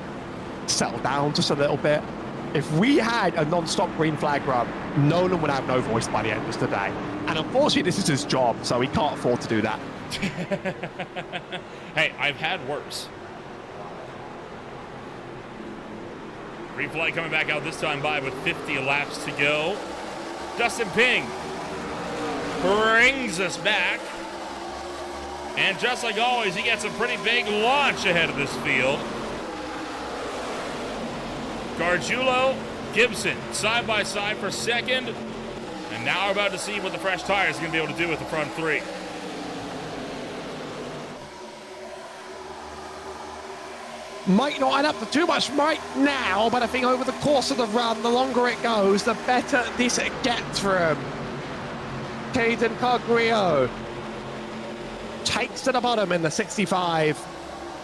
settle down just a little bit. If we had a non-stop green flag run, Nolan would have no voice by the end of the day. And unfortunately, this is his job, so he can't afford to do that. Hey, I've had worse. Green flag coming back out this time by with 50 laps to go. Dustin Ping brings us back. And just like always, he gets a pretty big launch ahead of this field. Gargiulo, Gibson, side by side for second. And now we're about to see what the fresh tires are going to be able to do with the front three. Might not add up to too much right now, but I think over the course of the run, the longer it goes, the better this gets for him. Caden Cargrio takes to the bottom in the 65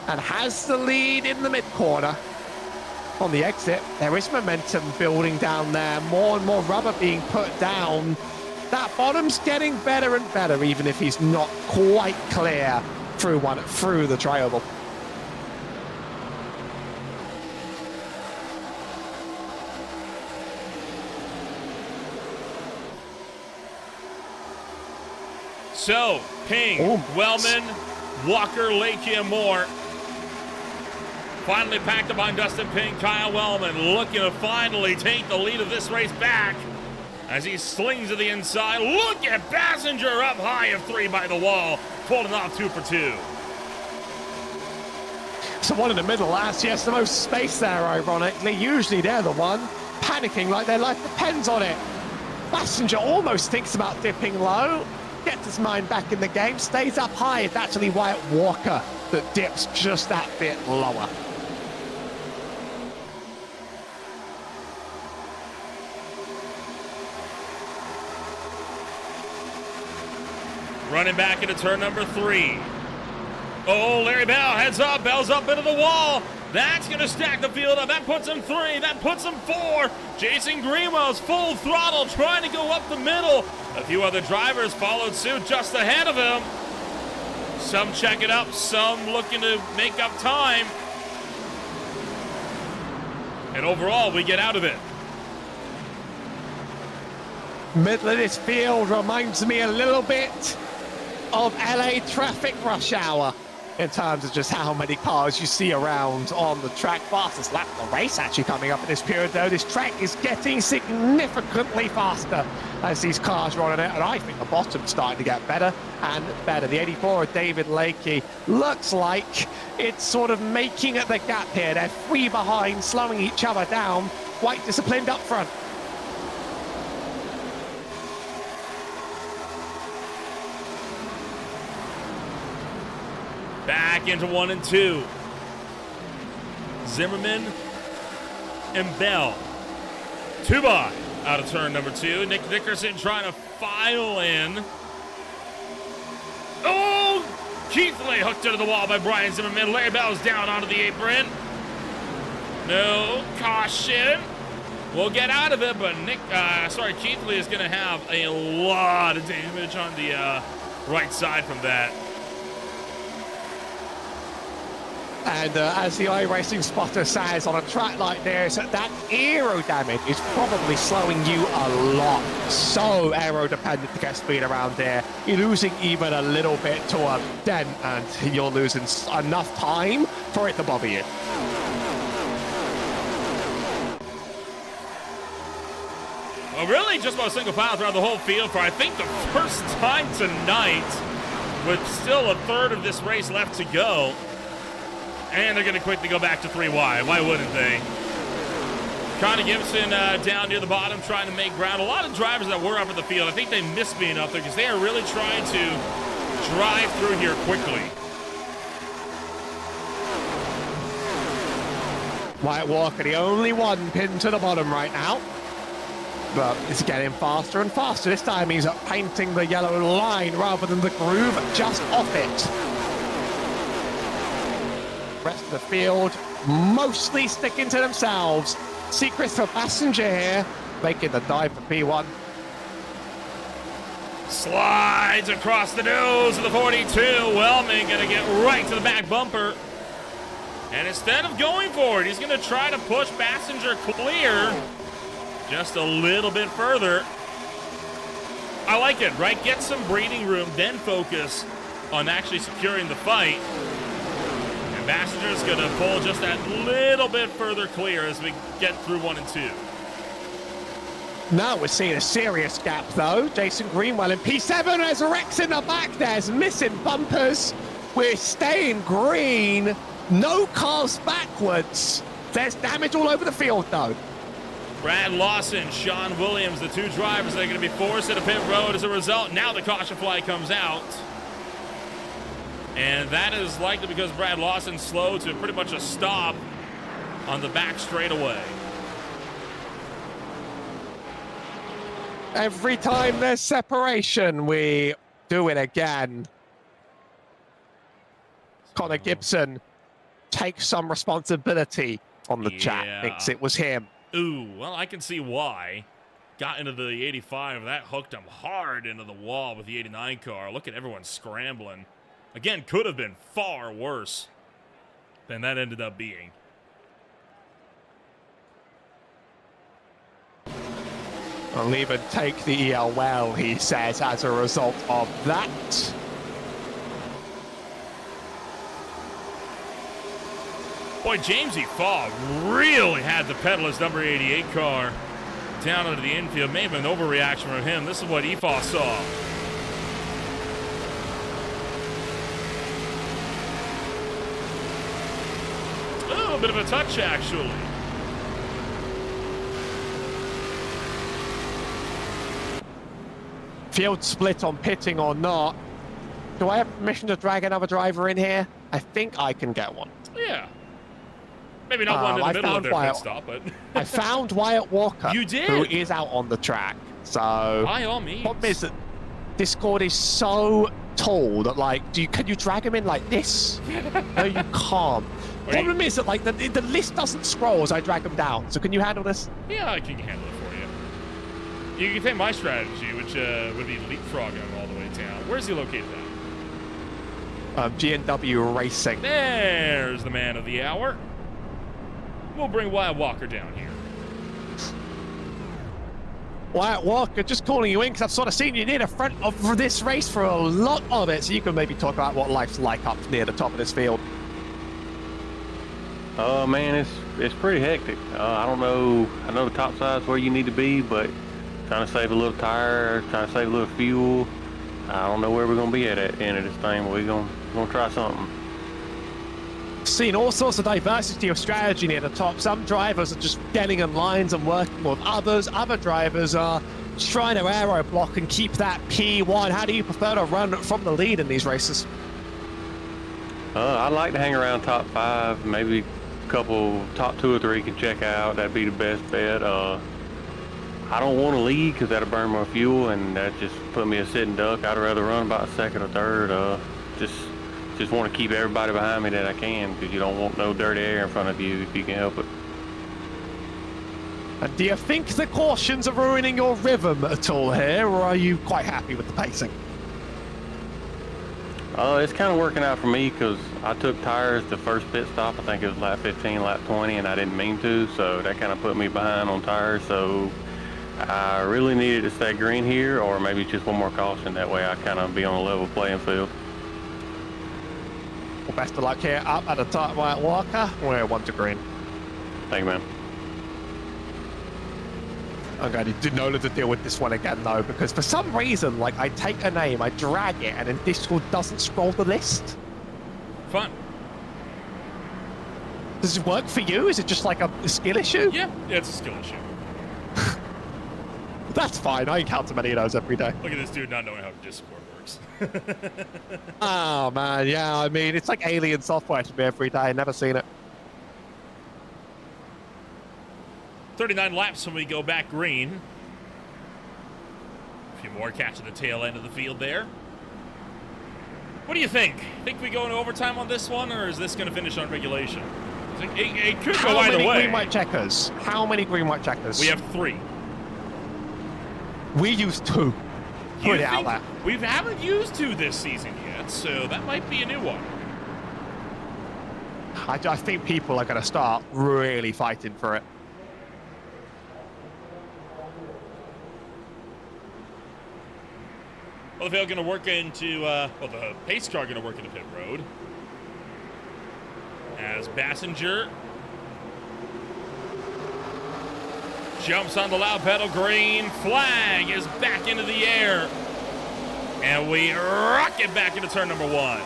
and has the lead in the mid-corner. On the exit, there is momentum building down there, more and more rubber being put down. That bottom's getting better and better, even if he's not quite clear through the tri-oval. So, Ping, Wellman, Walker, Lakey, and Moore. Finally packed up on Dustin Ping. Kyle Wellman looking to finally take the lead of this race back as he slings to the inside. Look at Passenger up high of 3 by the wall, pulling off 2 for 2. Someone in the middle last, yes, the most space there, ironically. Usually they're the one panicking like their life depends on it. Passenger almost thinks about dipping low, gets his mind back in the game, stays up high. It's actually Wyatt Walker that dips just that bit lower. Running back into turn number 3. Oh, Larry Bell heads up. Bell's up into the wall. That's going to stack the field up. That puts him 3. That puts him 4. Jason Greenwell's full throttle trying to go up the middle. A few other drivers followed suit just ahead of him. Some checking up. Some looking to make up time. And overall, we get out of it. Middle of this field reminds me a little bit of LA traffic rush hour in terms of just how many cars you see around on the track. Fastest lap of the race actually coming up in this period, though. This track is getting significantly faster as these cars run on it, and I think the bottom's starting to get better and better. The 84 of David Lakey looks like it's sort of making at the gap here. They're 3 behind, slowing each other down, quite disciplined up front. Back into 1 and 2. Zimmerman and Bell. 2 by out of turn number 2. Nick Dickerson trying to file in. Oh! Keithley hooked into the wall by Brian Zimmerman. Larry Bell's down onto the apron. No caution. We'll get out of it, but Keithley is going to have a lot of damage on the right side from that. And as the iRacing spotter says, on a track like this, that aero damage is probably slowing you a lot. So aero dependent to get speed around there. You're losing even a little bit to a dent, and you're losing enough time for it to bother you. Well, really just about single file throughout the whole field for, I think, the first time tonight, with still a third of this race left to go. And they're going to quickly go back to 3 wide. Why wouldn't they? Connor Gibson down near the bottom trying to make ground. A lot of drivers that were up in the field, I think they missed being up there because they are really trying to drive through here quickly. Wyatt Walker, the only one pinned to the bottom right now. But it's getting faster and faster. This time he's painting the yellow line rather than the groove just off it. Rest of the field mostly sticking to themselves. Secrets for Passenger here, making the dive for P1. Slides across the nose of the 42. Wellman going to get right to the back bumper. And instead of going for it, he's going to try to push Passenger clear just a little bit further. I like it, right? Get some breathing room, then focus on actually securing the fight. And Passenger's going to pull just that little bit further clear as we get through 1 and 2. Now we're seeing a serious gap, though. Jason Greenwell in P7 as Rex in the back. There's missing bumpers. We're staying green. No cars backwards. There's damage all over the field, though. Brad Lawson, Sean Williams, the two drivers that are going to be forced at a pit road as a result. Now the caution flag comes out. And that is likely because Brad Lawson slowed to pretty much a stop on the back straightaway. Every time there's separation, we do it again. Connor Gibson takes some responsibility on the chat. Thinks it was him. Ooh, well, I can see why. Got into the 85. That hooked him hard into the wall with the 89 car. Look at everyone scrambling. Again, could have been far worse than that ended up being. I'll even take the EL well, he says, as a result of that. Boy, Jamesy Fogg really had to pedal his number 88 car down into the infield. May have been an overreaction from him. This is what EFOS saw. Oh, a bit of a touch, actually. Field split on pitting or not. Do I have permission to drag another driver in here? I think I can get one. Yeah. Maybe not one in the middle of their pit stop, but... I found Wyatt Walker. You did? Who is out on the track. So... By all means. Problem is that Discord is so tall that, like, can you drag him in like this? No, you can't. Problem is that, like, the list doesn't scroll as I drag him down. So can you handle this? Yeah, I can handle it for you. You can take my strategy, which would be leapfrogging him all the way down. Where's he located at? G&W Racing. There's the man of the hour. We'll bring Wyatt Walker down here. Wyatt Walker, just calling you in because I've sort of seen you near the front of this race for a lot of it, so you can maybe talk about what life's like up near the top of this field. Oh man, it's pretty hectic. I don't know. I know the top side's where you need to be, but trying to save a little tire, trying to save a little fuel. I don't know where we're gonna be at the end of this thing, but we're gonna try something. Seen all sorts of diversity of strategy near the top. Some drivers are just getting in lines and working with others. Other drivers are trying to aero block and keep that P1. How do you prefer to run from the lead in these races? I'd like to hang around top 5, maybe a couple, top 2 or 3 can check out. That'd be the best bet. I don't want to lead because that'll burn more fuel, and that just put me a sitting duck. I'd rather run about 2nd or 3rd. Just want to keep everybody behind me that I can, because you don't want no dirty air in front of you if you can help it. And do you think the cautions are ruining your rhythm at all here, or are you quite happy with the pacing? It's kind of working out for me because I took tires the first pit stop. I think it was lap 15, lap 20, and I didn't mean to, so that kind of put me behind on tires. So I really needed to stay green here, or maybe just one more caution. That way I kind of be on a level playing field. Well, best of luck here up at the top, Wyatt Walker. We're 1 to green. Thank you, man. I'm going to know to deal with this one again, though, because for some reason, like, I take a name, I drag it, and then Discord doesn't scroll the list. Fun. Does it work for you? Is it just like a skill issue? Yeah, it's a skill issue. That's fine. I encounter many of those every day. Look at this dude not knowing how Discord works. Oh, man, yeah, I mean, it's like alien software to me every day. Never seen it. 39 laps when we go back green. A few more catching the tail end of the field there. What do you think? Think we go into overtime on this one, or is this going to finish on regulation? It could go either way. How many green-white checkers? How many green-white checkers? We have 3. We use 2. Put it out there. We haven't used 2 this season yet, so that might be a new one. I think people are going to start really fighting for it. Well, the field going to work into, the pace car going to work into pit road. As Bassinger jumps on the loud pedal, green flag is back into the air. And we rock it back into turn number 1.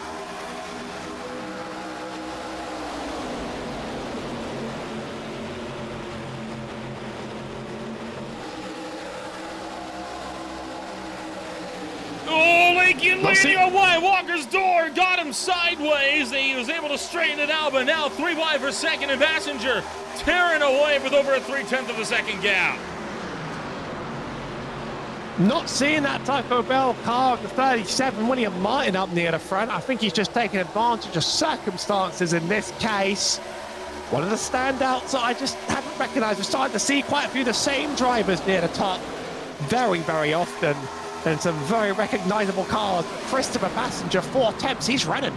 Oh, Lakin landing on Wyatt Walker's door, got him sideways. He was able to straighten it out, but now 3 wide for second, and Bassinger tearing away with over a 0.3 of a second gap. Not seeing that Taco Bell car at the 37, William Martin up near the front. I think he's just taking advantage of circumstances in this case. One of the standouts that I just haven't recognised. We're starting to see quite a few of the same drivers near the top very, very often. And some very recognisable cars. Christopher Bassinger, 4 attempts, he's running.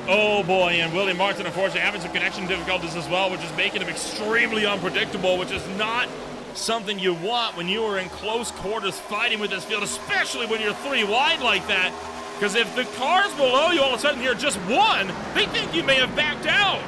Oh boy, and William Martin, unfortunately, having some connection difficulties as well, which is making him extremely unpredictable, which is not something you want when you are in close quarters fighting with this field, especially when you're 3 wide like that. Because if the cars below you all of a sudden hear just 1, they think you may have backed out.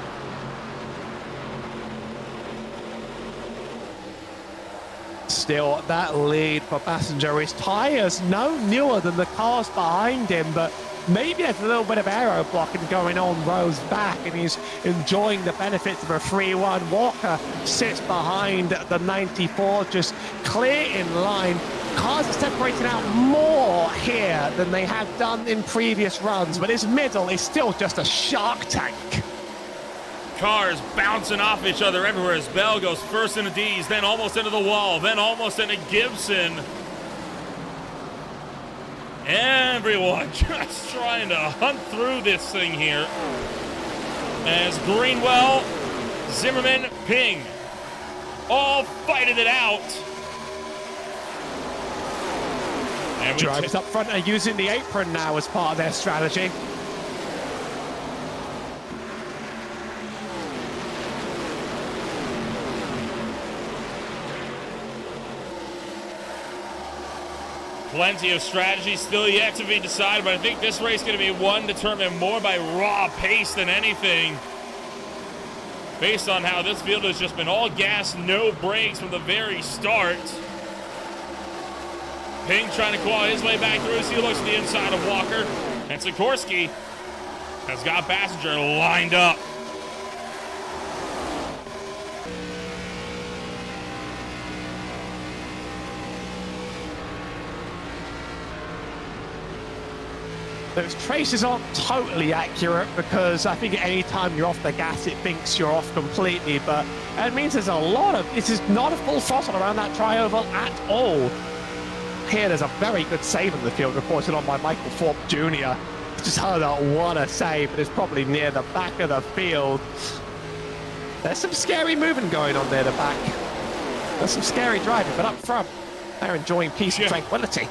Still, that lead for Bassinger. His tyres no newer than the cars behind him, but maybe there's a little bit of aero blocking going on Rowe's back, and he's enjoying the benefits of a 3-1. Walker sits behind the 94, just clear in line. Cars are separating out more here than they have done in previous runs, but his middle is still just a shark tank. Cars bouncing off each other everywhere as Bell goes first into D's, then almost into the wall, then almost into Gibson. Everyone just trying to hunt through this thing here. As Greenwell, Zimmerman, Ping all fighting it out. And Drivers up front are using the apron now as part of their strategy. Plenty of strategy still yet to be decided, but I think this race is going to be one determined more by raw pace than anything. Based on how this field has just been all gas, no brakes from the very start. Ping trying to claw his way back through as he looks to the inside of Walker. And Sikorsky has got Bassinger lined up. Those traces aren't totally accurate because I think at any time you're off the gas, it thinks you're off completely, but it means there's a lot of, this is not a full throttle around that tri-oval at all. Here, there's a very good save in the field reported on by Michael Thorpe Jr. Just heard that what a save, but it's probably near the back of the field. There's some scary moving going on near the back. There's some scary driving, but up front, they're enjoying peace and tranquility.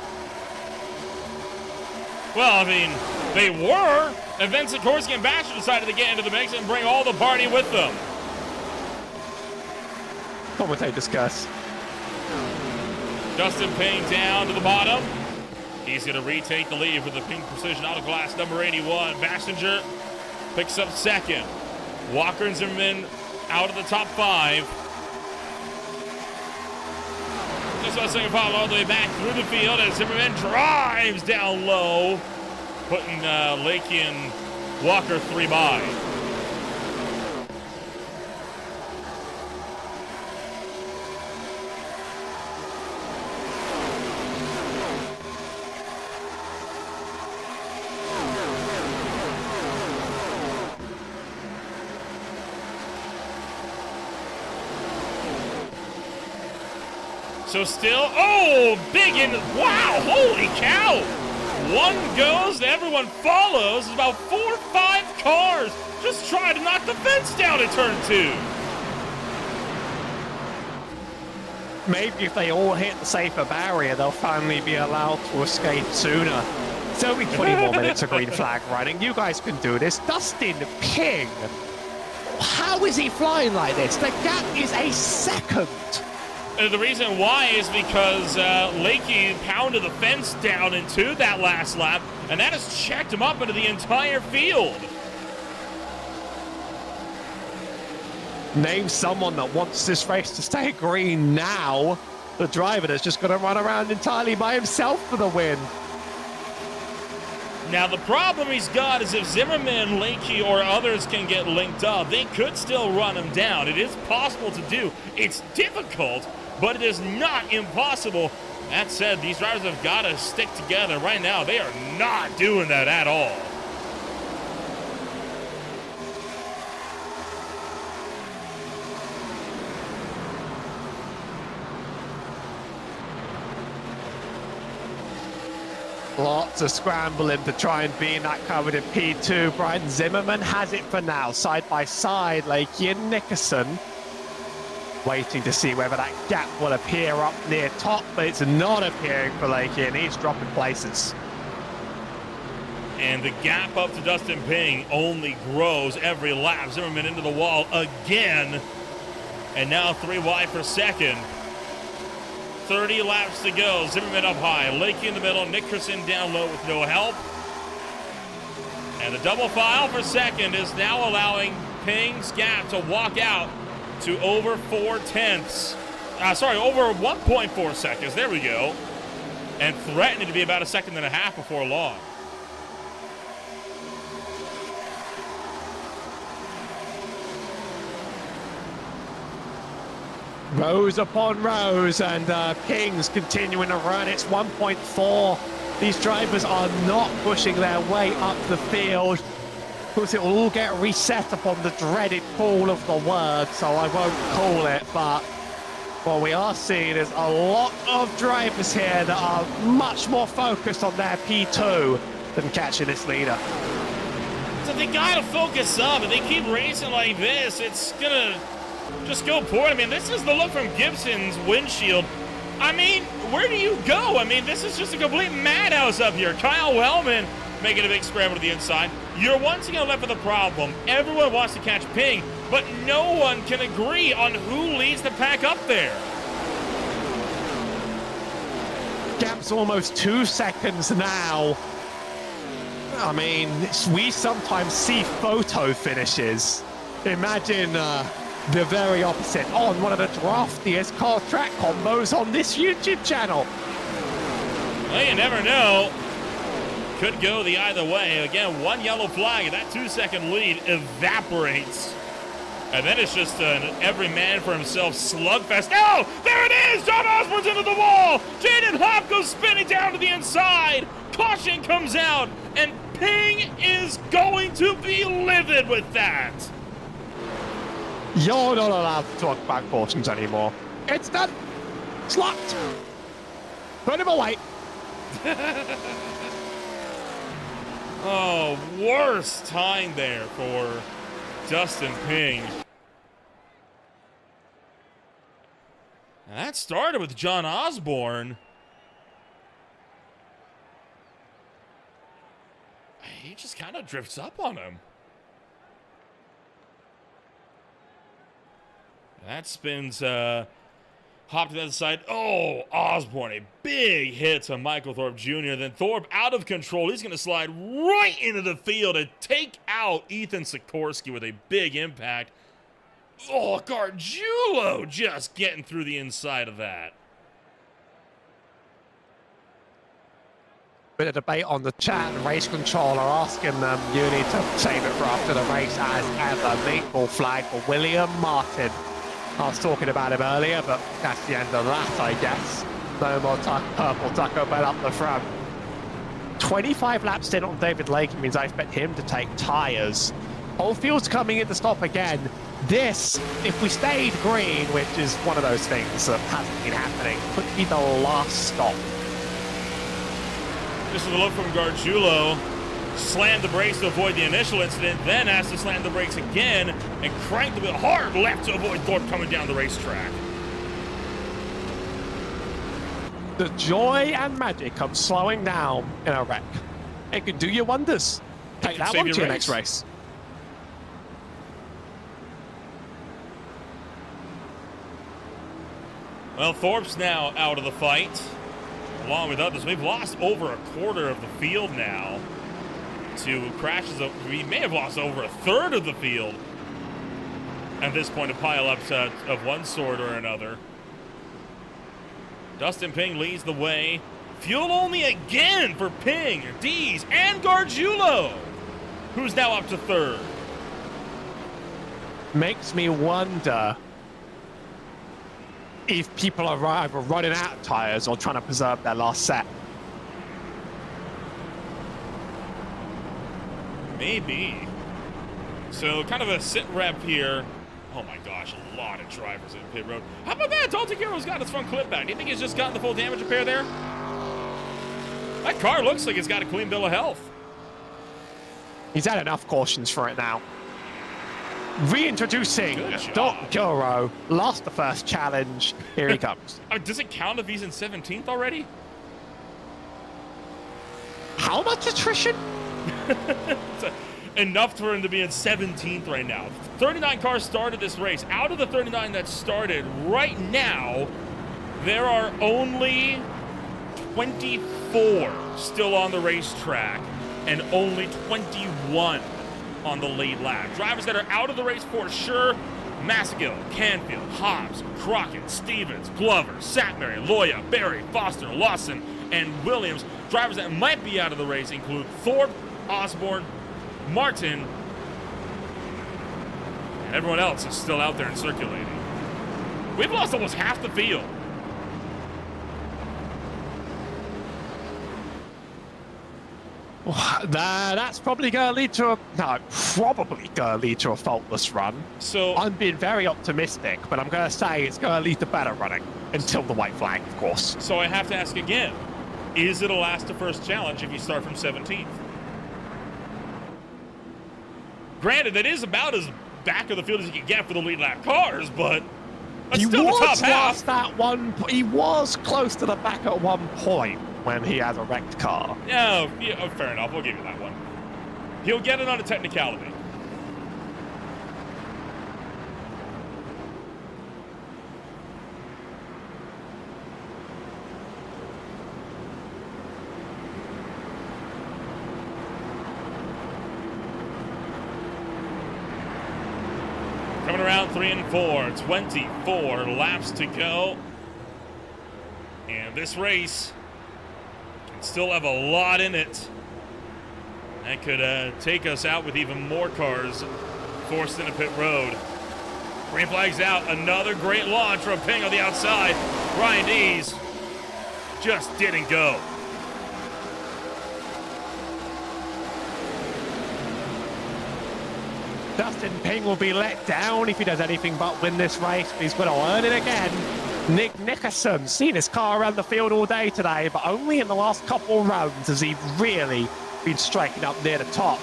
Well, I mean, they were, and then Sikorsky and Bassinger decided to get into the mix and bring all the party with them. Commentate discuss. Justin Ping down to the bottom. He's going to retake the lead with the Ping Precision Auto Glass number 81. Bassinger picks up second. Walker and Zimmerman out of the top 5. Just about second follow all the way back through the field as Zimmerman drives down low, putting Lakin Walker 3 by. So still, oh, big in, wow, holy cow. One goes, everyone follows. There's about 4 or 5 cars just trying to knock the fence down at turn 2. Maybe if they all hit the safer barrier, they'll finally be allowed to escape sooner. It's only 20 more minutes of green flag running. You guys can do this. Dustin Ping. How is he flying like this? The gap is a second. And the reason why is because Lakey pounded the fence down into that last lap, and that has checked him up into the entire field. Name someone that wants this race to stay green now. The driver that's just going to run around entirely by himself for the win. Now, the problem he's got is if Zimmerman, Lakey, or others can get linked up, they could still run him down. It is possible to do. It's difficult, but it is not impossible. That said, these drivers have got to stick together. Right now, they are not doing that at all. Lots of scrambling to try and be in that coveted P2. Brian Zimmerman has it for now, side by side. Lakey and Nickerson waiting to see whether that gap will appear up near top, but it's not appearing for Lakey, and he's dropping places. And the gap up to Dustin Ping only grows every lap. Zimmerman into the wall again, and now 3 wide for second. 30 laps to go. Zimmerman up high. Lakey in the middle. Nickerson down low with no help. And the double file for second is now allowing Ping's gap to walk out to over 4 tenths. Over 1.4 seconds. There we go. And threatening to be about 1.5 seconds before long. Rows upon rows, and Ping's continuing to run. It's 1.4. These drivers are not pushing their way up the field. Of course, it will all get reset upon the dreaded call of the word, so I won't call it, but what we are seeing is a lot of drivers here that are much more focused on their P2 than catching this leader. So they gotta focus up. If they keep racing like this, it's gonna just go poor. I mean, this is the look from Gibson's windshield. I mean, where do you go? I mean, this is just a complete madhouse up here. Kyle Wellman making a big scramble to the inside. You're once again left with a problem. Everyone wants to catch Ping, but no one can agree on who leads the pack up there. Gap's almost 2 seconds now. I mean, we sometimes see photo finishes. Imagine the very opposite on one of the draftiest car track combos on this YouTube channel. Well, you never know. Could go the either way. Again, 1 yellow flag, and that 2-second lead evaporates. And then it's just an every man for himself slugfest. Oh, there it is! John Osborne's into the wall! Jaden Hopp goes spinning down to the inside. Caution comes out, and Ping is going to be livid with that. You're not allowed to talk back portions anymore. It's done. It's locked. Put him away. Oh, worst time there for Dustin Ping. And that started with John Osborne. He just kind of drifts up on him. That spins Hop to the other side. Oh, Osborne, a big hit to Michael Thorpe Jr. Then Thorpe out of control. He's going to slide right into the field and take out Ethan Sikorsky with a big impact. Oh, Gargiulo just getting through the inside of that. Bit of debate on the chat. Race controller asking them, you need to save it for after the race as ever. Meatball flag for William Martin. I was talking about him earlier, but that's the end of that, I guess. No more purple Taco Bell up the front. 25 laps in on David Lake means I expect him to take tyres. Oldfield's coming in to stop again. This, if we stayed green, which is one of those things that hasn't been happening, could be the last stop. Just a look from Gargiulo. Slammed the brakes to avoid the initial incident, then has to slam the brakes again and crank the wheel hard left to avoid Thorpe coming down the racetrack. The joy and magic of slowing down in a wreck. It can do you wonders. Take that save one your to your race. next race. Well, Thorpe's now out of the fight, along with others. We've lost over a quarter of the field now to crashes. We may have lost over a third of the field at this point of pile-ups of one sort or another. Dustin Ping leads the way. Fuel only again for Ping, Dees, and Gargiulo, who's now up to third. Makes me wonder if people are either running out of tyres or trying to preserve their last set. Maybe. So kind of a sit rep here. Oh my gosh, a lot of drivers in pit road. How about that? Dalton Kilroe's got his front clip back. Do you think he's just gotten the full damage repair there? That car looks like it's got a clean bill of health. He's had enough cautions for it now. Reintroducing Good job. Dalton Kilroe. Lost the first challenge. Here he comes. Does it count if he's in 17th already? How much attrition? Enough for him to be in 17th right now. 39 cars started this race. Out of the 39 that started, right now, there are only 24 still on the racetrack and only 21 on the lead lap. Drivers that are out of the race for sure: Massigill, Canfield, Hobbs, Crockett, Stevens, Glover, Satmary, Loya, Berry, Foster, Lawson, and Williams. Drivers that might be out of the race include Thorpe, Osborne, Martin, and everyone else is still out there and circulating. We've lost almost half the field. That's probably going to lead to a faultless run. So I'm being very optimistic, but I'm going to say it's going to lead to better running until the white flag, of course. So I have to ask again, is it a last to first challenge if you start from 17th? Granted, that is about as back of the field as you can get for the lead lap cars, but that's still the top half. He was close to the back at one point when he has a wrecked car. Yeah, fair enough. We'll give you that one. He'll get it on a technicality. Coming around 3 and 4, 24 laps to go. And this race can still have a lot in it. That could take us out with even more cars forced into pit road. Green flag's out. Another great launch from Ping on the outside. Ryan Dees just didn't go. Dustin Ping will be let down if he does anything but win this race, but he's going to earn it again. Nick Nickerson, seen his car around the field all day today, but only in the last couple of rounds has he really been striking up near the top.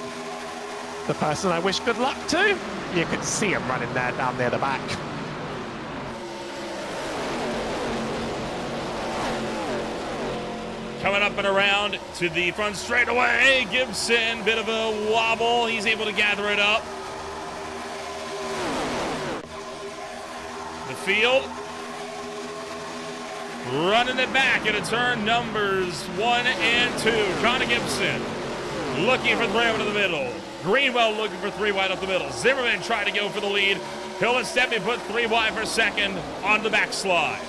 The person I wish good luck to, you can see him running there down near the back. Coming up and around to the front straightaway. Gibson, bit of a wobble. He's able to gather it up. The field running it back into turn numbers 1 and 2. Connor Gibson looking for 3 over the middle. Greenwell looking for 3 wide up the middle. Zimmerman tried to go for the lead. He'll instead be put 3 wide for second on the backslide.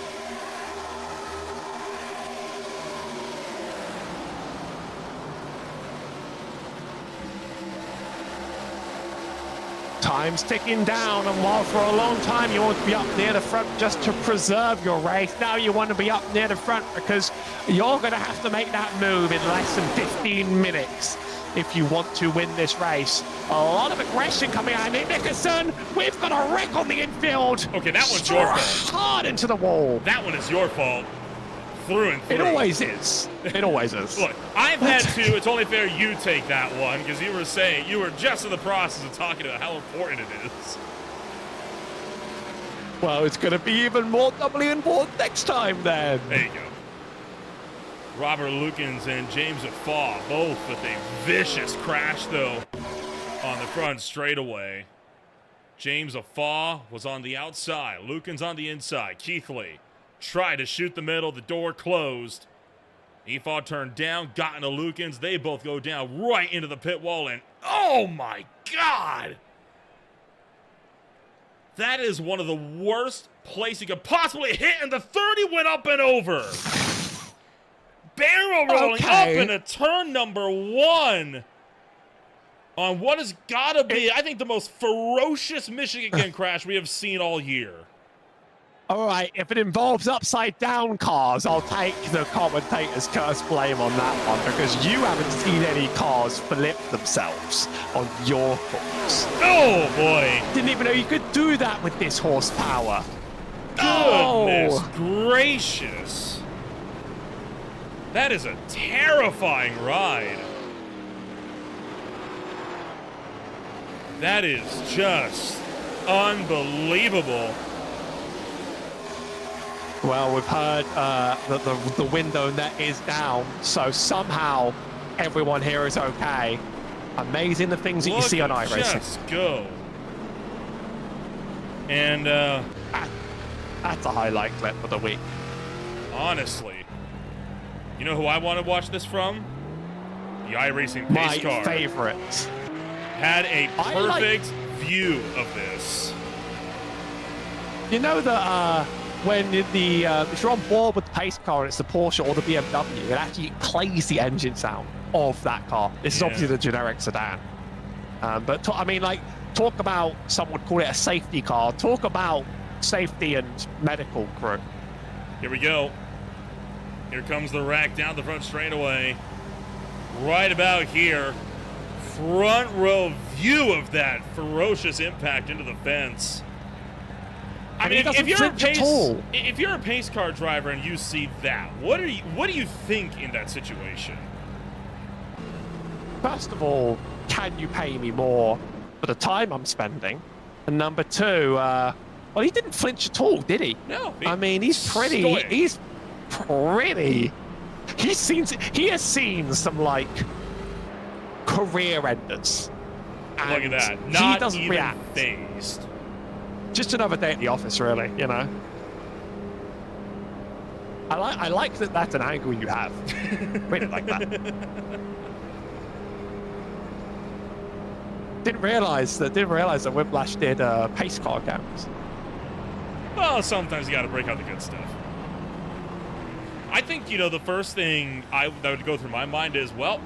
Time's ticking down, and while for a long time you want to be up near the front just to preserve your race, now you want to be up near the front because you're going to have to make that move in less than 15 minutes if you want to win this race. A lot of aggression coming out of Nick Nickerson. We've got a wreck on the infield. Okay, that one's your fault. Hard into the wall. That one is your fault. Through and through. It always is. It always is. Look, I've had 2. It's only fair you take that one because you were just in the process of talking about how important it is. Well, it's going to be even more doubly important next time then. There you go. Robert Lukens and James Afaw, both with a vicious crash, though, on the front straightaway. James Afaw was on the outside. Lukens on the inside. Keithley tried to shoot the middle. The door closed. Afaw turned down, got into Lukens. They both go down right into the pit wall, and oh my God! That is one of the worst places you could possibly hit, and the 30 went up and over. Barrel rolling up into turn number 1 on what has got to be, I think, the most ferocious Michigan crash we have seen all year. All right, if it involves upside-down cars, I'll take the commentator's curse blame on that one, because you haven't seen any cars flip themselves on your course. Oh, boy. Didn't even know you could do that with this horsepower. Goodness gracious. That is a terrifying ride. That is just unbelievable. Well, we've heard that the window net is down, so somehow everyone here is okay. Amazing the things that you see on iRacing. Just go. And that's a highlight clip of the week. Honestly, you know who I want to watch this from? The iRacing pace car. My favorite. Had a perfect view of this. You know that when if you're on board with the pace car and it's the Porsche or the BMW, it actually plays the engine sound of that car. This is obviously the generic sedan. But talk about, some would call it a safety car. Talk about safety and medical crew. Here we go. Here comes the wreck down the front straightaway. Right about here. Front row view of that ferocious impact into the fence. I mean, if you're a pace car driver and you see that, what do you think in that situation? First of all, can you pay me more for the time I'm spending? And number two, well, he didn't flinch at all, did he? No. I mean, he's pretty. Stoic. He's pretty. He has seen some like career enders. Look at that. He Not doesn't even react. phased. Just another day at the office, really, you know. I like that that's an angle you have. Really like that. Didn't realize that Whiplash did pace car cams. Well, sometimes you got to break out the good stuff. I think, the first thing that would go through my mind is, well,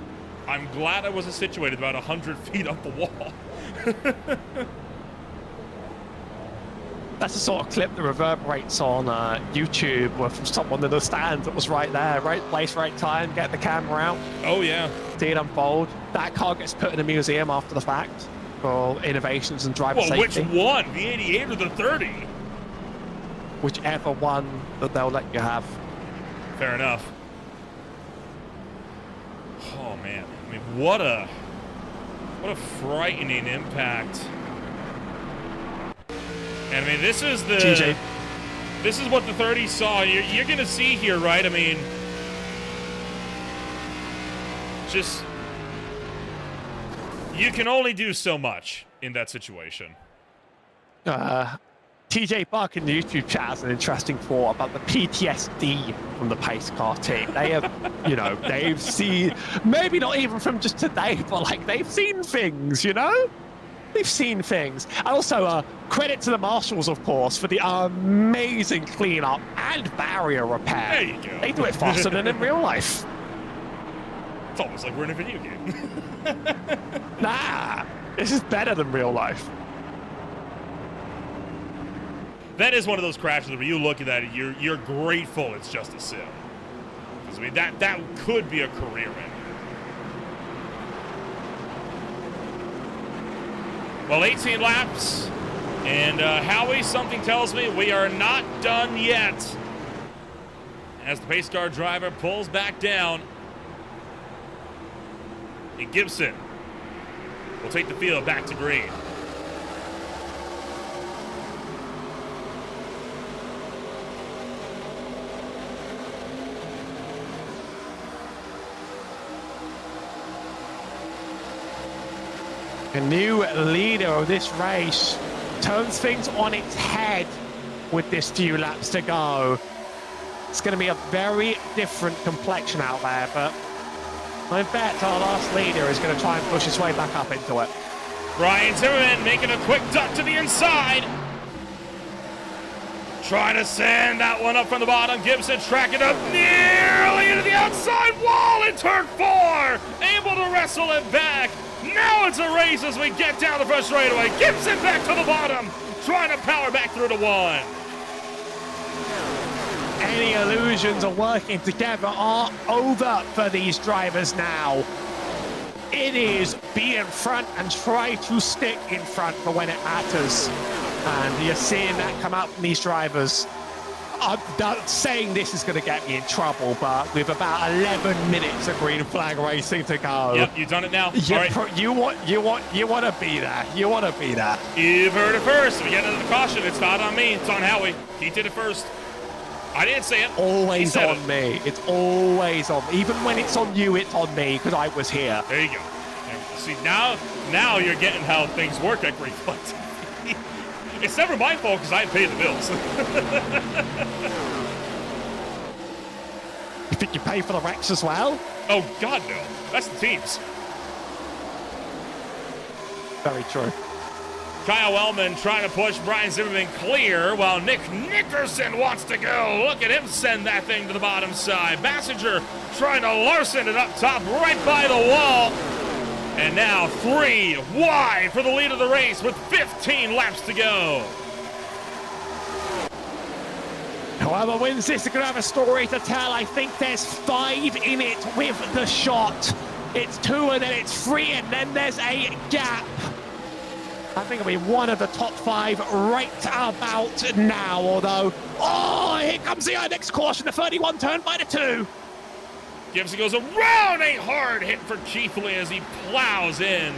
I'm glad I wasn't situated about 100 feet up the wall. That's the sort of clip that reverberates on YouTube from someone in the stands that was right there, right place, right time, get the camera out. Oh, yeah. See it unfold. That car gets put in a museum after the fact for innovations and driver safety. Which one? The 88 or the 30? Whichever one that they'll let you have. Fair enough. Oh, man. I mean, what a frightening impact. And I mean, this is what the 30 saw. You're going to see here, right? I mean, just, you can only do so much in that situation. TJ Buck in the YouTube chat has an interesting thought about the PTSD from the pace car team. They have, they've seen, maybe not even from just today, but like they've seen things, They've seen things. And also, credit to the marshals, of course, for the amazing cleanup and barrier repair. There you go. They do it faster than in real life. It's almost like we're in a video game. Nah, this is better than real life. That is one of those crashes where you look at that and you're grateful it's just a sim. Because I mean, that could be a career ending. Well, 18 laps, and Howie, something tells me we are not done yet. As the pace car driver pulls back down, and Gibson will take the field back to green. A new leader of this race turns things on its head with this few laps to go. It's going to be a very different complexion out there, but I bet our last leader is going to try and push his way back up into it. Brian Zimmerman making a quick duck to the inside. Trying to send that one up from the bottom. Gibson tracking up nearly into the outside wall in turn 4. Able to wrestle it back. Now it's a race as we get down the front straightaway. Gibson back to the bottom. Trying to power back through to 1. Any illusions of working together are over for these drivers now. It is be in front and try to stick in front for when it matters. And you're seeing that come out from these drivers. I'm not saying this is going to get me in trouble, but with about 11 minutes of green flag racing to go. Yep, you've done it now. All right. You want to be there. You want to be there. You've heard it first. We get into the caution. It's not on me. It's on Howie. He did it first. I didn't say it. Always on me. It's always on me. Even when it's on you, it's on me because I was here. There you go. See, now you're getting how things work at Green Flag TV. It's never my fault because I pay the bills. You think you pay for the wrecks as well? Oh, God, no. That's the teams. Very true. Kyle Wellman trying to push Brian Zimmerman clear while Nick Nickerson wants to go. Look at him send that thing to the bottom side. Bassinger trying to Larson it up top right by the wall. And now 3 wide for the lead of the race with 15 laps to go. Whoever wins this is going to have a story to tell. I think there's 5 in it with the shot. It's 2 and then it's 3 and then there's a gap. I think it'll be one of the top 5 right about now, although... Oh, here comes the next caution, the 31 turn by the 2. Gibson goes around, a hard hit for Keithley as he plows in.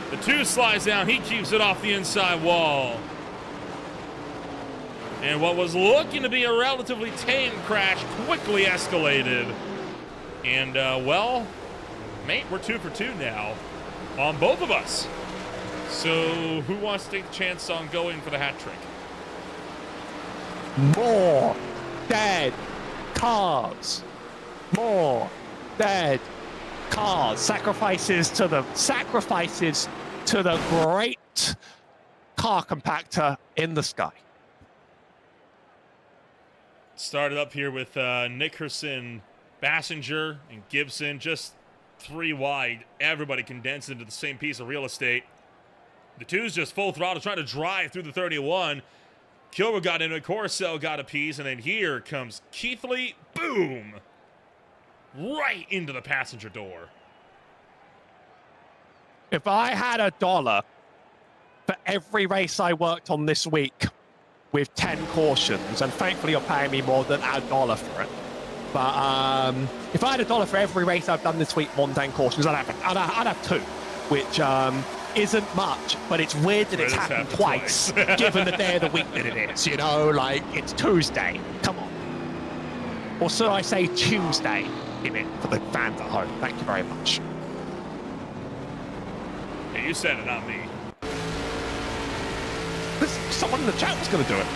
The 2 slides down, he keeps it off the inside wall. And what was looking to be a relatively tame crash quickly escalated. And, well, mate, we're 2 for 2 now on both of us. So who wants to take a chance on going for the hat trick? More dead cars. More dead cars. Sacrifices to the great car compactor in the sky. Started up here with Nickerson, Bassinger, and Gibson, just 3 wide. Everybody condensed into the same piece of real estate. The 2's just full throttle, trying to drive through the 31. Kilroe got into it, Coruscant got a piece, and then here comes Keithley. Boom! Right into the passenger door. If I had $1 for every race I worked on this week with 10 cautions, and thankfully you're paying me more than $1 for it. But if I had $1 for every race I've done this week, more than 10 cautions, I'd have 2, which isn't much, but it's weird that it's happened twice, given the day of the week that it is, you know, like, it's Tuesday, come on. Or should I say Tuesday, in it, for the fans at home. Thank you very much. Yeah, you said it, not me. Someone in the chat was going to do it.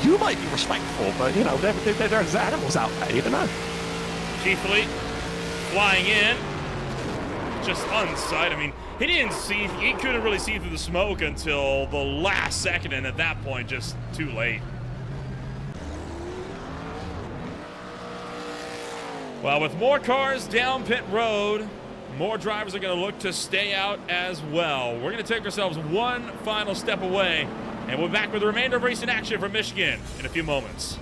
You might be respectful, but, you know, there's animals out there, you don't know. Keithley flying in, just unsight. I mean, he couldn't really see through the smoke until the last second, and at that point, just too late. Well, with more cars down pit road, more drivers are going to look to stay out as well. We're going to take ourselves one final step away, and we'll be back with the remainder of racing action from Michigan in a few moments.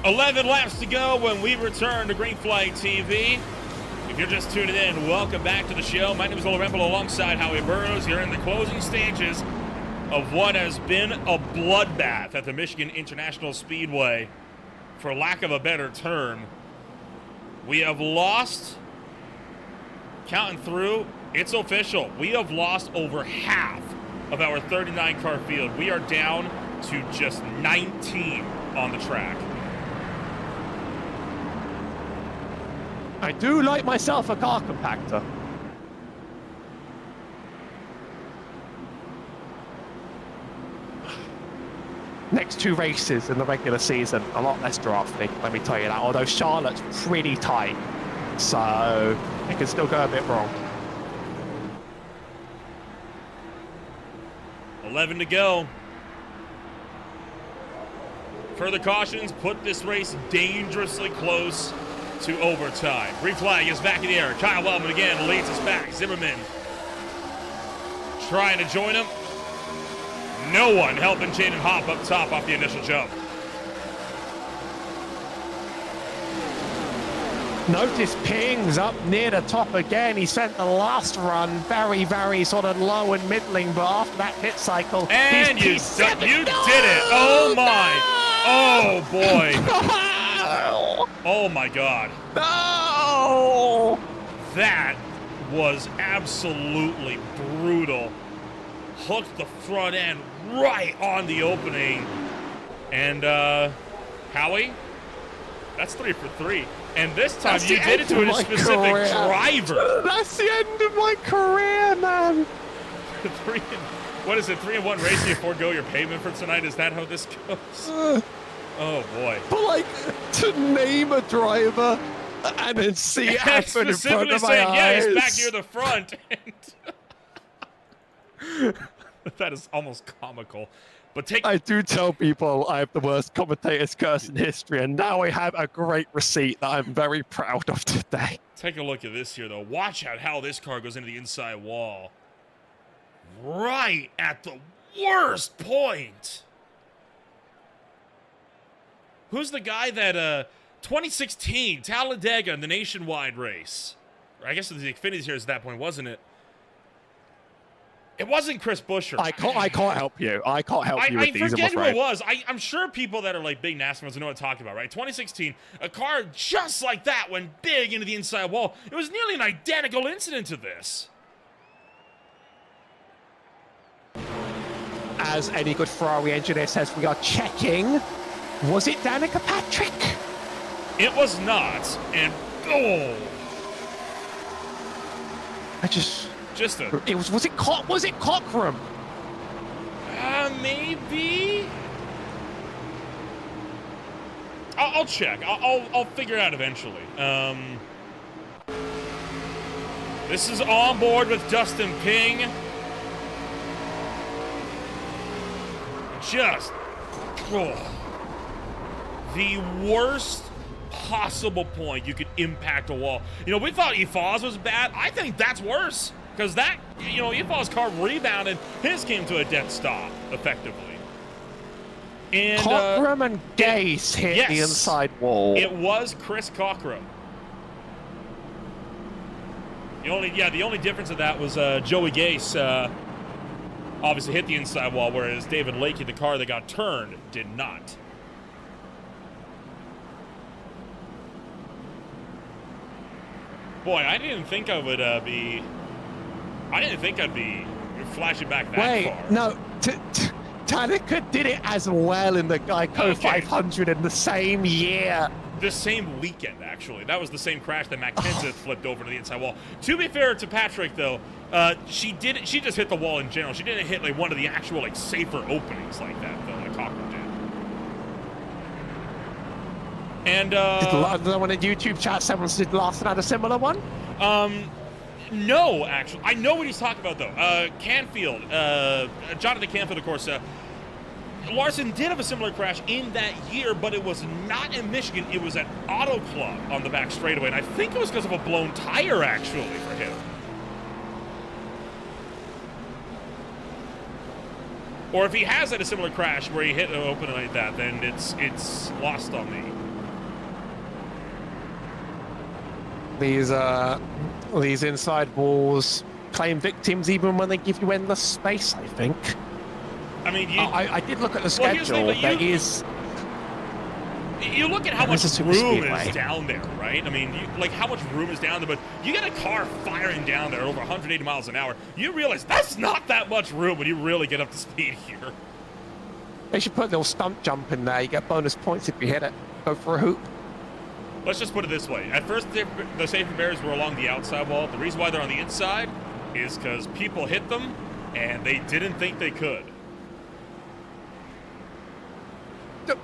11 laps to go when we return to Green Flag TV. If you're just tuning in, welcome back to the show. My name is Will Remble alongside Howie Burrows. You're in the closing stages of what has been a bloodbath at the Michigan International Speedway, for lack of a better term. We have lost, counting through, it's official. We have lost over half of our 39 car field. We are down to just 19 on the track. I do like myself a car compactor. Next 2 races in the regular season, a lot less drafting, let me tell you that. Although Charlotte's pretty tight, so it can still go a bit wrong. 11 to go. Further cautions put this race dangerously close to overtime. Green flag is back in the air. Kyle Wellman again leads us back. Zimmerman trying to join him. No one helping Jaden Hop up top off the initial jump. Notice Ping's up near the top again. He spent the last run very, very sort of low and middling, but after that pit cycle, and you did it. Oh my. Oh boy. Oh my God. No! That was absolutely brutal. Hooked the front end right on the opening. And Howie, that's 3 for 3. And this time you did it to a specific driver. That's the end of my career, man. 3-1 race? You forego your payment for tonight? Is that how this goes? Oh boy. But like, to name a driver and then see it happen in front of my eyes. Yeah, he's back near the front. That is almost comical. But I do tell people I have the worst commentator's curse in history, and now I have a great receipt that I'm very proud of today. Take a look at this here, though. Watch out how this car goes into the inside wall. Right at the worst point. Who's the guy that, 2016, Talladega in the nationwide race? Or I guess the Xfinity Series at that point, wasn't it? It wasn't Chris Buescher. I can't help you. I can't help you with these, I'm forget who afraid. it was. I'm sure people that are like big NASCAR fans know what I'm talking about, right? 2016, a car just like that went big into the inside wall. It was nearly an identical incident to this. As any good Ferrari engineer says, we are checking. Was it Danica Patrick? It was not. And oh, was it Cockrum? Maybe. I'll check. I'll figure it out eventually. This is on board with Dustin Ping. Just the worst possible point you could impact a wall. You know, we thought Ifaz was bad. I think that's worse. Because that, you know, Ifaz's car rebounded. His came to a dead stop, effectively. And Cockrum and Gase hit the inside wall. It was Chris Cockrum. The only difference of that was Joey Gase obviously hit the inside wall, whereas David Lakey, the car that got turned, did not. Boy, I didn't think I would be flashing back that far. Wait, no. Danica did it as well in the Geico 500 in the same year. The same weekend, actually. That was the same crash that Matt Kenseth flipped over to the inside wall. To be fair to Patrick, though, she just hit the wall in general. She didn't hit like one of the actual like safer openings like that, though, like Cochran did. And did the one in YouTube chat, someone did Larson had a similar one? No, actually. I know what he's talking about, though. Canfield, Jonathan Canfield, of course, Larson did have a similar crash in that year, but it was not in Michigan. It was at Auto Club on the back straightaway, and I think it was because of a blown tire, actually, for him. Or if he has had a similar crash where he hit an opening like that, then it's lost on me. these inside walls claim victims even when they give you endless space, I think. I mean, I did look at the Well, here's the schedule. thing, There is... You look at how There is much a super room speedway. is down there, right? I mean, like how much room is down there, but you get a car firing down there over 180 miles an hour. You realize that's not that much room when you really get up to speed here. They should put a little stunt jump in there. You get bonus points if you hit it. Go for a hoop. Let's just put it this way. At first, the safety barriers were along the outside wall. The reason why they're on the inside is because people hit them, and they didn't think they could.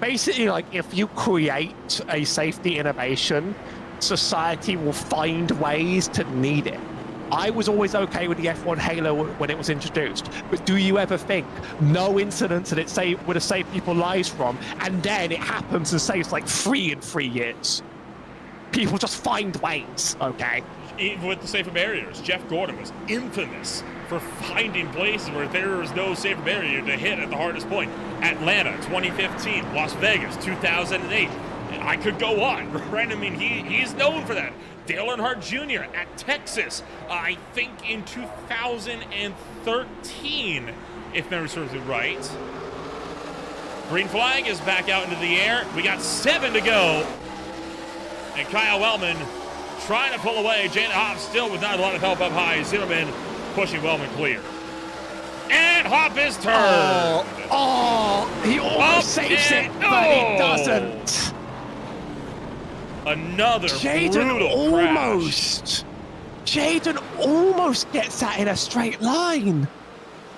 Basically, like, if you create a safety innovation, society will find ways to need it. I was always okay with the F1 Halo when it was introduced, but do you ever think no incidents that it would have saved people lives from, and then it happens and saves like 3 in 3 years? People just find ways, okay? Even with the safer barriers, Jeff Gordon was infamous for finding places where there was no safer barrier to hit at the hardest point. Atlanta, 2015. Las Vegas, 2008. I could go on, right? I mean, he's known for that. Dale Earnhardt Jr. at Texas, I think in 2013, if memory serves me right. Green flag is back out into the air. We got 7 to go. And Kyle Wellman trying to pull away. Janet Hopp still with not a lot of help up high. Zimmerman pushing Wellman clear. And Hopp is turned. He almost saves it, but he doesn't. Another Jaden brutal crash. Jaden almost gets that in a straight line.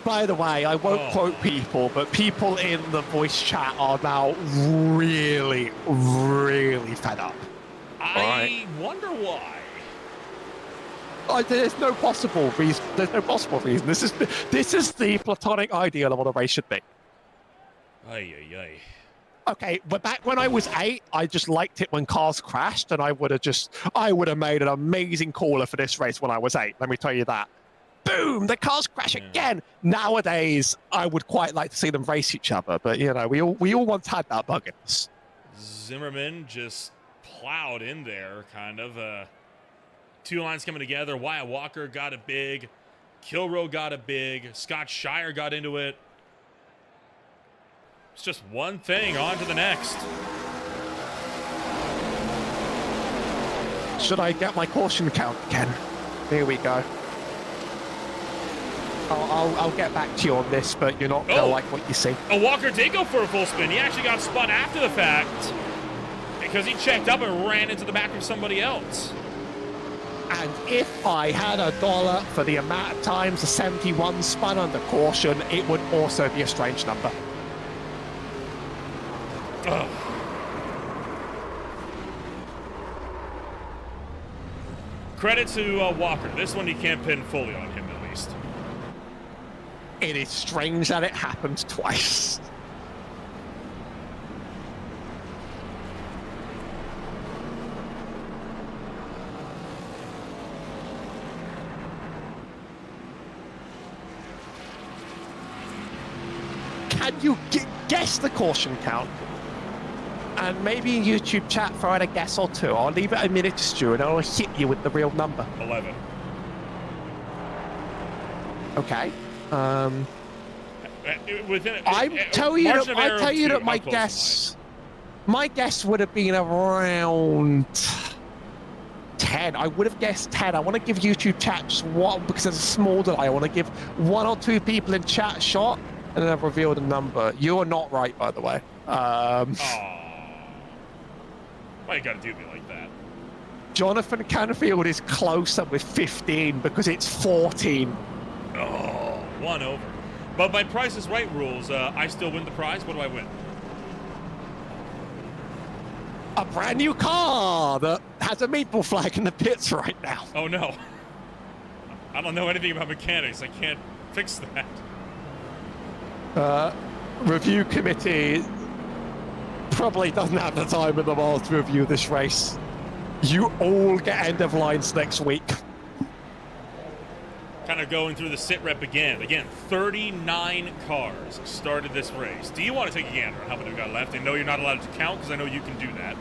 By the way, I won't quote people, but people in the voice chat are now really, really fed up. I wonder why. There's no possible reason. There's no possible reason. This is the platonic ideal of what a race should be. Ay, ay, ay. Okay, but back when I was 8, I just liked it when cars crashed, and I would have made an amazing caller for this race when I was 8. Let me tell you that. Boom! The cars crash again. Nowadays, I would quite like to see them race each other, but you know, we all once had that bug in us. Zimmerman just plowed in there, kind of. 2 lines coming together. Wyatt Walker got it big. Kilroe got it big. Scott Shire got into it. It's just one thing, on to the next. Should I get my caution count again? Here we go. I'll get back to you on this, but you're not going to like what you see. Walker did go for a full spin. He actually got spun after the fact because he checked up and ran into the back of somebody else. And if I had $1 for the amount of times the 71 spun under caution, it would also be a strange number. Ugh. Credit to Walker. This one you can't pin fully on him, at least. It is strange that it happened twice. Can you guess the caution count? And maybe in YouTube chat throw out a guess or two. I'll leave it a minute to Stu and I'll hit you with the real number. 11. Okay. Within, I tell you that my guess would have been around 10. I would have guessed 10. I want to give YouTube chat just one because there's a small delay. I want to give 1 or 2 people in chat a shot and then I've revealed a number. You are not right, by the way. Why you gotta do me like that? Jonathan Canfield is closer with 15 because it's 14. Oh, 1 over. But by Price is Right rules, I still win the prize. What do I win? A brand new car that has a maple flag in the pits right now. Oh, no. I don't know anything about mechanics. I can't fix that. Review committee probably doesn't have the time in the world to review this race. You all get end of lines next week. Kind of going through the sit rep again. Again, 39 cars started this race. Do you want to take a gander on how many we got left? And no, you're not allowed to count because I know you can do that.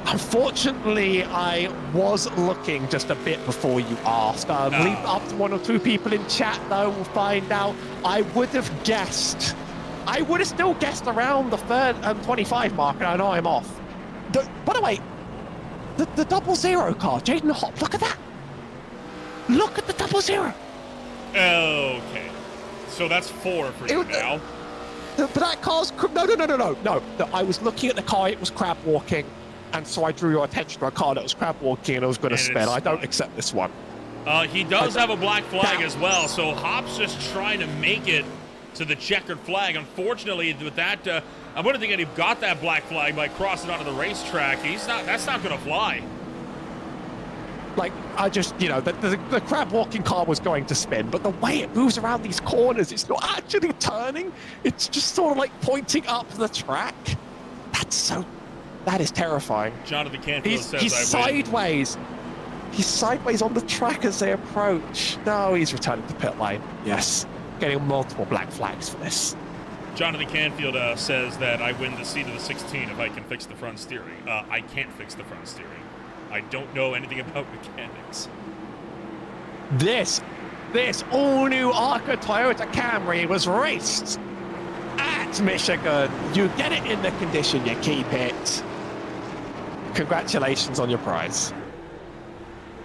Unfortunately, I was looking just a bit before you asked. Leave it up to one or two people in chat, though. We'll find out. I would have guessed. I would have still guessed around the third 25 mark, and I know I'm off. By the way, the 00 car, Jaden Hop, look at that. Look at the 00. Okay. So that's 4 for you now. But that car's... No. I was looking at the car, it was crab walking. And so I drew your attention to a car that was crab walking and it was going to spin. I don't accept this one. He does have a black flag as well, so Hop's just trying to make it to the checkered flag. Unfortunately, with that, I wouldn't think he got that black flag by crossing onto the racetrack. That's not going to fly. Like, I just, the crab walking car was going to spin, but the way it moves around these corners, it's not actually turning. It's just sort of like pointing up the track. That is terrifying. Jonathan Canfield says he's sideways. He's sideways on the track as they approach. No, he's returning to pit lane. Yes, getting multiple black flags for this. Jonathan Canfield says that I win the seat of the 16 if I can fix the front steering. I can't fix the front steering. I don't know anything about mechanics. This all-new Arca Toyota Camry was raced at Michigan. You get it in the condition, you keep it. Congratulations on your prize.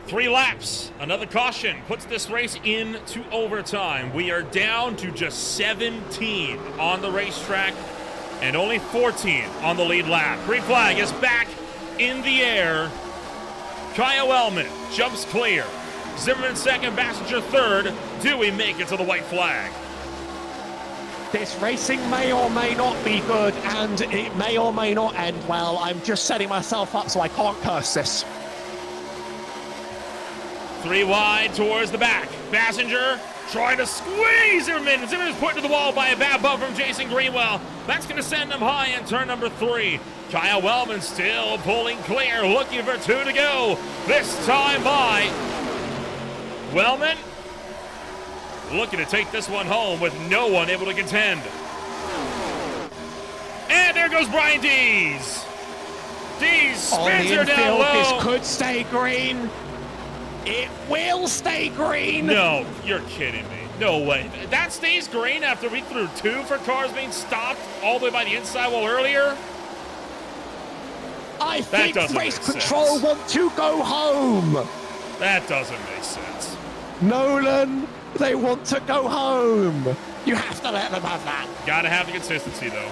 3 laps, another caution puts this race into overtime. We are down to just 17 on the racetrack and only 14 on the lead lap. Green flag is back in the air. Kyle Wellman jumps clear. Zimmerman second, Passenger third. Do we make it to the white flag? This racing may or may not be good, and it may or may not end well. I'm just setting myself up so I can't curse this. 3 wide towards the back. Passenger trying to squeeze Zimmerman. Zimmerman's put to the wall by a bad bump from Jason Greenwell. That's going to send him high in turn number 3. Kyle Wellman still pulling clear, looking for 2 to go. This time by Wellman. Looking to take this one home with no one able to contend. And there goes Brian Dees. Dees spins her down low. This could stay green. It will stay green. No, you're kidding me. No way. That stays green after we threw 2 for cars being stopped all the way by the inside wall earlier? I think race control want to go home. That doesn't make sense. Nolan, they want to go home. You have to let them have that. Gotta have the consistency, though.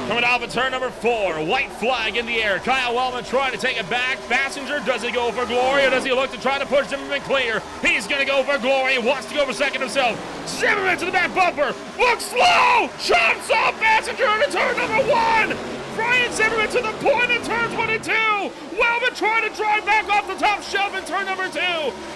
Coming off of turn number 4, white flag in the air. Kyle Wellman trying to take it back. Passenger, does he go for glory or does he look to try to push Zimmerman clear? He's gonna go for glory. He wants to go for second himself. Zimmerman to the back bumper. Looks slow. Jumps off Passenger into turn number 1. Brian Zimmerman to the point in turns 1 and 2. Wellman trying to drive back off the top shelf in turn number 2.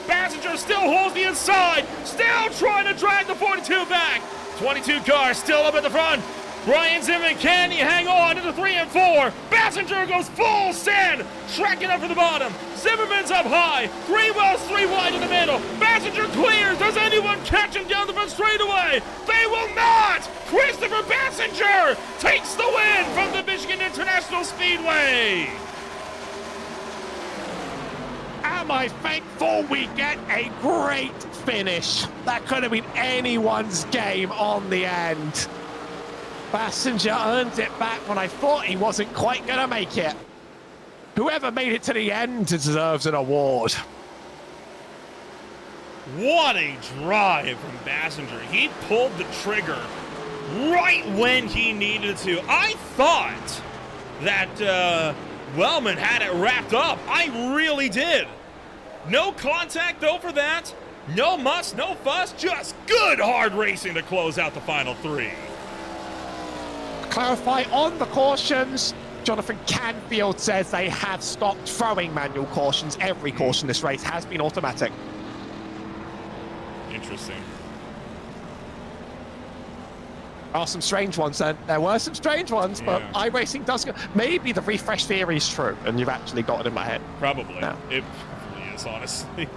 Passenger still holds the inside. Still trying to drag the 42 back. 22 car still up at the front. Brian Zimmerman, can he hang on into 3 and 4? Passenger goes full send, tracking up for the bottom. Zimmerman's up high. Greenwell's 3 wide in the middle. Passenger clears. Does anyone catch him down the front straightaway? They will not. Christopher Passenger takes the win from the Michigan International Speedway. Am I thankful we get a great finish? That could have been anyone's game on the end. Passenger earns it back when I thought he wasn't quite going to make it. Whoever made it to the end deserves an award. What a drive from Passenger. He pulled the trigger right when he needed to. I thought that Wellman had it wrapped up. I really did. No contact though for that. No muss, no fuss, just good hard racing to close out the final 3. Clarify on the cautions. Jonathan Canfield says they have stopped throwing manual cautions. Every caution this race has been automatic. Interesting. There are some strange ones then. There were some strange ones, but iRacing does go. Maybe the refresh theory is true, and you've actually got it in my head. Probably. No. It probably is, honestly.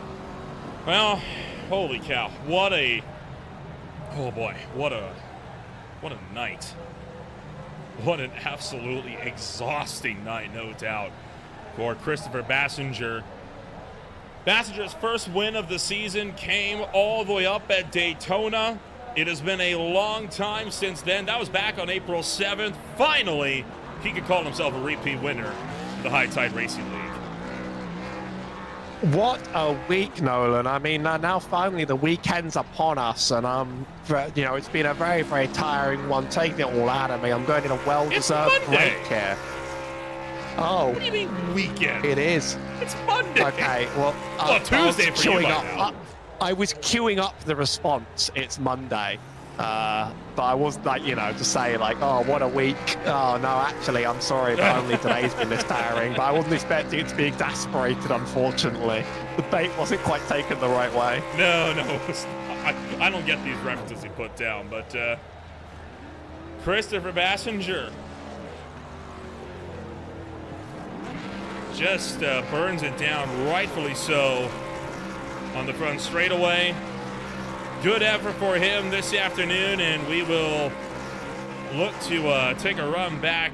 Well, holy cow. What a... Oh boy. What a night. What an absolutely exhausting night, no doubt, for Christopher Bassinger. Bassinger's first win of the season came all the way up at Daytona. It has been a long time since then. That was back on April 7th. Finally, he could call himself a repeat winner of the High Tide Racing League. What a week, Nolan. I mean, now finally the weekend's upon us, and you know, it's been a very, very tiring one, taking it all out of me. I'm going in a well-deserved break here. Oh. What do you mean weekend? It is. It's Monday. Okay, well, Tuesday for you by now. I was queuing up the response. It's Monday. But I wasn't like, you know, to say like, oh, what a week. Oh, no, actually, I'm sorry, but only today's been this tiring. But I wasn't expecting it to be exasperated, unfortunately. The bait wasn't quite taken the right way. No, I don't get these references he put down, but Christopher Bassinger just burns it down, rightfully so, on the front straightaway. Good effort for him this afternoon, and we will look to take a run back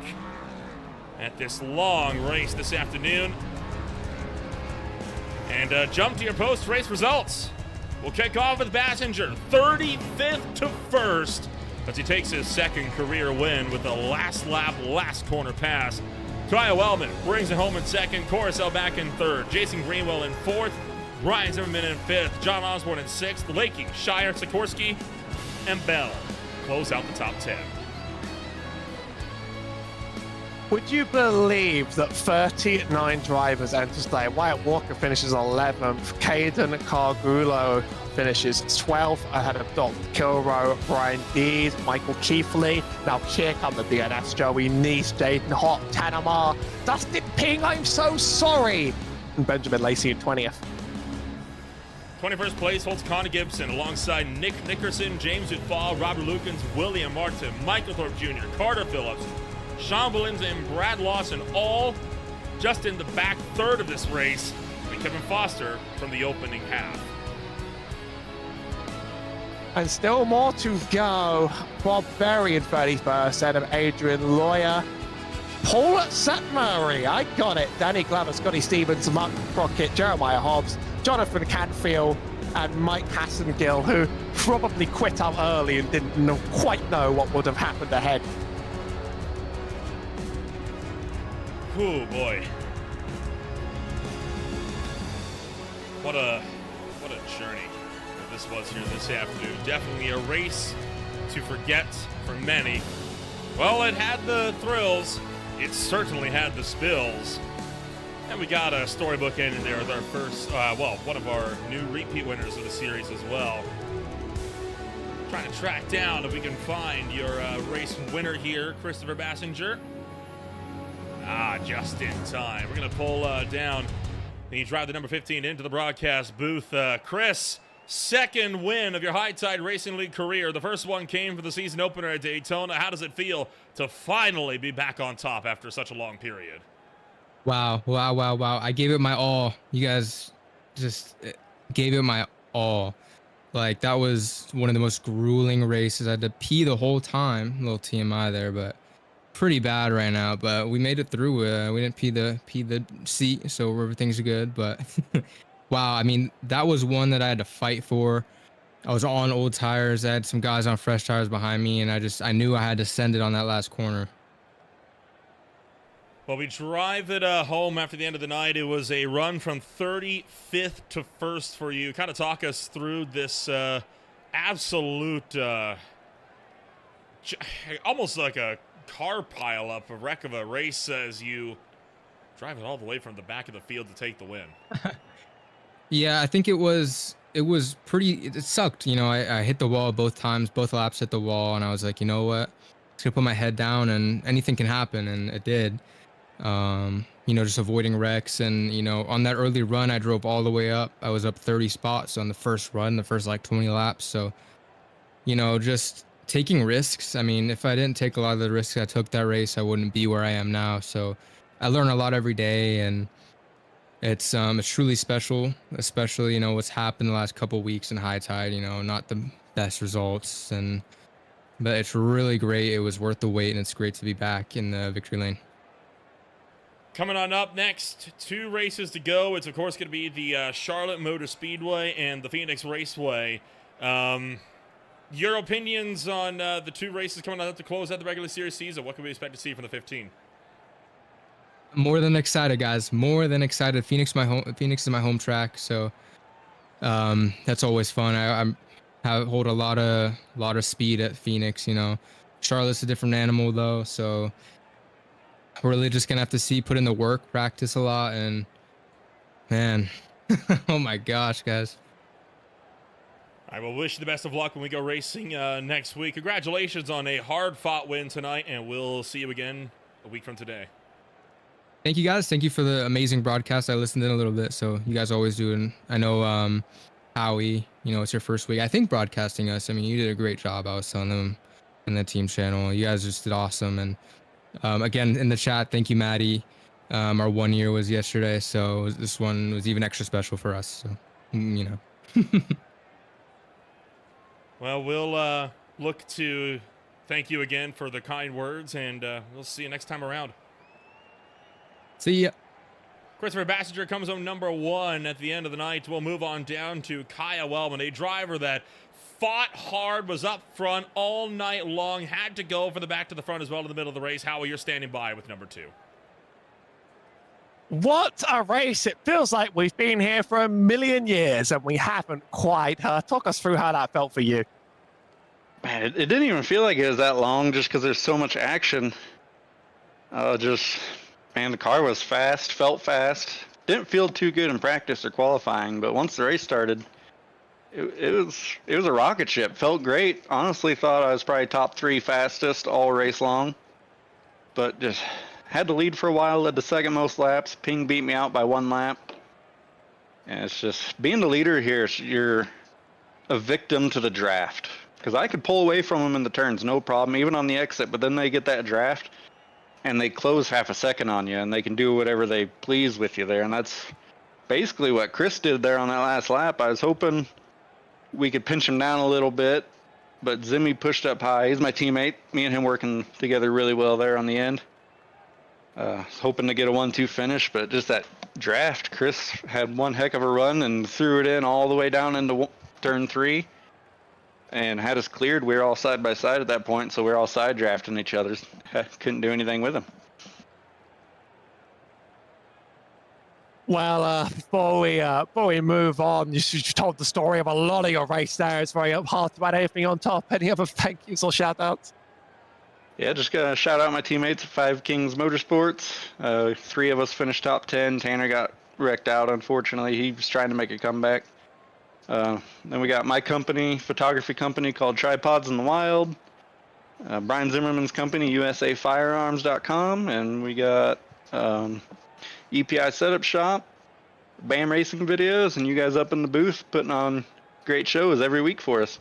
at this long race this afternoon and jump to your post-race results. We'll kick off with Bassinger, 35th to 1st, as he takes his second career win with the last lap, last corner pass. Kyle Wellman brings it home in second, Coruscant back in third, Jason Greenwell in fourth, Ryan Zimmerman in fifth, John Osborne in sixth, Lakey, Shire, Sikorsky, and Bell close out the top 10. Would you believe that 39 drivers enter today? Wyatt Walker finishes 11th, Caden Cargulo finishes 12th ahead of Dalton Kilroe, Brian Dees, Michael Keithley. Now here come the DNS, Joey Neese, Jaden Hott, Tanamar, Dustin Ping, I'm so sorry, and Benjamin Lacey in 20th. 21st place holds Connor Gibson alongside Nick Nickerson, James Udfall, Robert Lukens, William Martin, Michael Thorpe Jr., Carter Phillips, Sean Valenza, and Brad Lawson, all just in the back third of this race, and Kevin Foster from the opening half. And still more to go. Bob Berry in 31st, ahead of Adrian Lawyer. Paul Setmurray, I got it. Danny Glover, Scotty Stevens, Mark Crockett, Jeremiah Hobbs, Jonathan Canfield, and Mike Hassengill, who probably quit out early and didn't quite know what would have happened ahead. Oh boy. What a journey that this was here this afternoon. Definitely a race to forget for many. Well, it had the thrills. It certainly had the spills. And we got a storybook in there with our first, one of our new repeat winners of the series as well. Trying to track down if we can find your race winner here, Christopher Bassinger. Just in time. We're going to pull down the drive the number 15 into the broadcast booth. Chris, second win of your High Tide Racing League career. The first one came for the season opener at Daytona. How does it feel to finally be back on top after such a long period? Wow. I gave it my all. You guys just gave it my all. Like, that was one of the most grueling races. I had to pee the whole time. A little TMI there, but pretty bad right now. But we made it through. We didn't pee the seat, so everything's good. But wow, I mean, that was one that I had to fight for. I was on old tires. I had some guys on fresh tires behind me, and I knew I had to send it on that last corner. Well, we drive it home after the end of the night. It was a run from 35th to 1st for you. Kind of talk us through this absolute, almost like a car pileup, a wreck of a race as you drive it all the way from the back of the field to take the win. Yeah, I think it was pretty, it sucked. You know, I hit the wall both times, both laps hit the wall, and I was like, you know what? I'm just gonna put my head down and anything can happen, and it did. You know, just avoiding wrecks, and you know, on that early run I drove all the way up. I was up 30 spots on the first run, the first like 20 laps. So, you know, just taking risks. I mean, if I didn't take a lot of the risks I took that race, I wouldn't be where I am now. So I learn a lot every day, and it's truly special, especially, you know, what's happened the last couple weeks in High Tide. You know, not the best results, and but it's really great. It was worth the wait, and it's great to be back in the victory lane. Coming on up next, 2 races to go. It's, of course, going to be the Charlotte Motor Speedway and the Phoenix Raceway. Your opinions on the 2 races coming up to close out the regular series season? What can we expect to see from the 15? More than excited, guys. More than excited. Phoenix is my home track, so that's always fun. I hold a lot of speed at Phoenix. You know, Charlotte's a different animal though, so we're really just gonna have to put in the work, practice a lot, and man, oh my gosh, guys. I will wish you the best of luck when we go racing next week. Congratulations on a hard-fought win tonight, and we'll see you again a week from today. Thank you, guys. Thank you for the amazing broadcast. I listened in a little bit, so you guys always do. And I know Howie, you know, it's your first week, I think, broadcasting us. I mean, you did a great job. I was telling them in the team channel. You guys just did awesome. And again, in the chat, thank you, Maddie. Our 1 year was yesterday, so this one was even extra special for us. So, you know. Well, we'll look to thank you again for the kind words, and we'll see you next time around. See ya. Christopher Bassinger comes home number 1 at the end of the night. We'll move on down to Kaya Wellman, a driver that fought hard, was up front all night long, had to go for the back to the front as well in the middle of the race. Howie, you're standing by with number 2. What a race. It feels like we've been here for a million years and we haven't quite. Talk us through how that felt for you. Man, it didn't even feel like it was that long just because there's so much action. Man, the car was fast, felt fast. Didn't feel too good in practice or qualifying, but once the race started, it was a rocket ship. Felt great. Honestly, thought I was probably top 3 fastest all race long, but just had to lead for a while. Led the second most laps. Ping beat me out by 1 lap. And it's just being the leader here. You're a victim to the draft because I could pull away from them in the turns, no problem, even on the exit. But then they get that draft. And they close half a second on you, and they can do whatever they please with you there. And that's basically what Chris did there on that last lap. I was hoping we could pinch him down a little bit, but Zimmy pushed up high. He's my teammate. Me and him working together really well there on the end. Hoping to get a 1-2 finish, but just that draft, Chris had one heck of a run and threw it in all the way down into turn 3. And had us cleared. We were all side by side at that point, so we were all side drafting each other. Couldn't do anything with them. Well, before we move on, you told the story of a lot of your race there. It's very hard to add anything on top. Any other thank yous or shout outs? Yeah, just gotta shout out my teammates at 5 Kings Motorsports. 3 of us finished top 10. Tanner got wrecked out, unfortunately. He was trying to make a comeback. Then we got my company, photography company called Tripods in the Wild. Brian Zimmerman's company, USAFirearms.com. And we got EPI Setup Shop, BAM Racing Videos, and you guys up in the booth putting on great shows every week for us.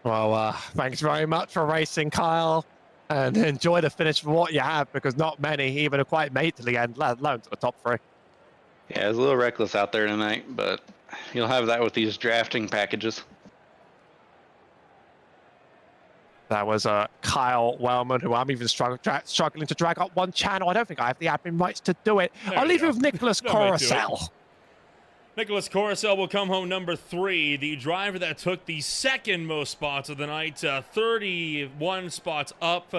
Well, thanks very much for racing, Kyle. And enjoy the finish for what you have, because not many even have quite made to the end, let alone to the top 3. Yeah, it was a little reckless out there tonight, but you'll have that with these drafting packages. That was Kyle Wellman, who I'm even struggling to drag up one channel. I don't think I have the admin rights to do it. There I'll leave go. you with Nicholas Coruscant. Nicholas Coruscant will come home number 3, the driver that took the second most spots of the night, 31 spots up.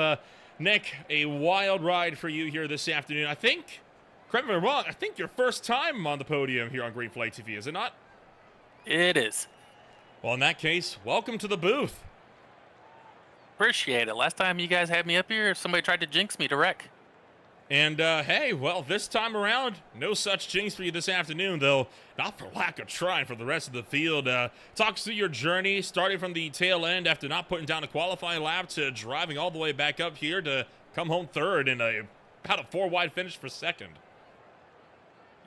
Nick, a wild ride for you here this afternoon. I think, correct me if I'm wrong, I think your first time on the podium here on Green Flag TV, is it not? It is. Well, in that case, welcome to the booth. Appreciate it. Last time you guys had me up here, somebody tried to jinx me to wreck. And, hey, well, this time around, no such jinx for you this afternoon, though not for lack of trying for the rest of the field. Talk us through your journey, starting from the tail end after not putting down a qualifying lap to driving all the way back up here to come home third in about a 4-wide finish for second.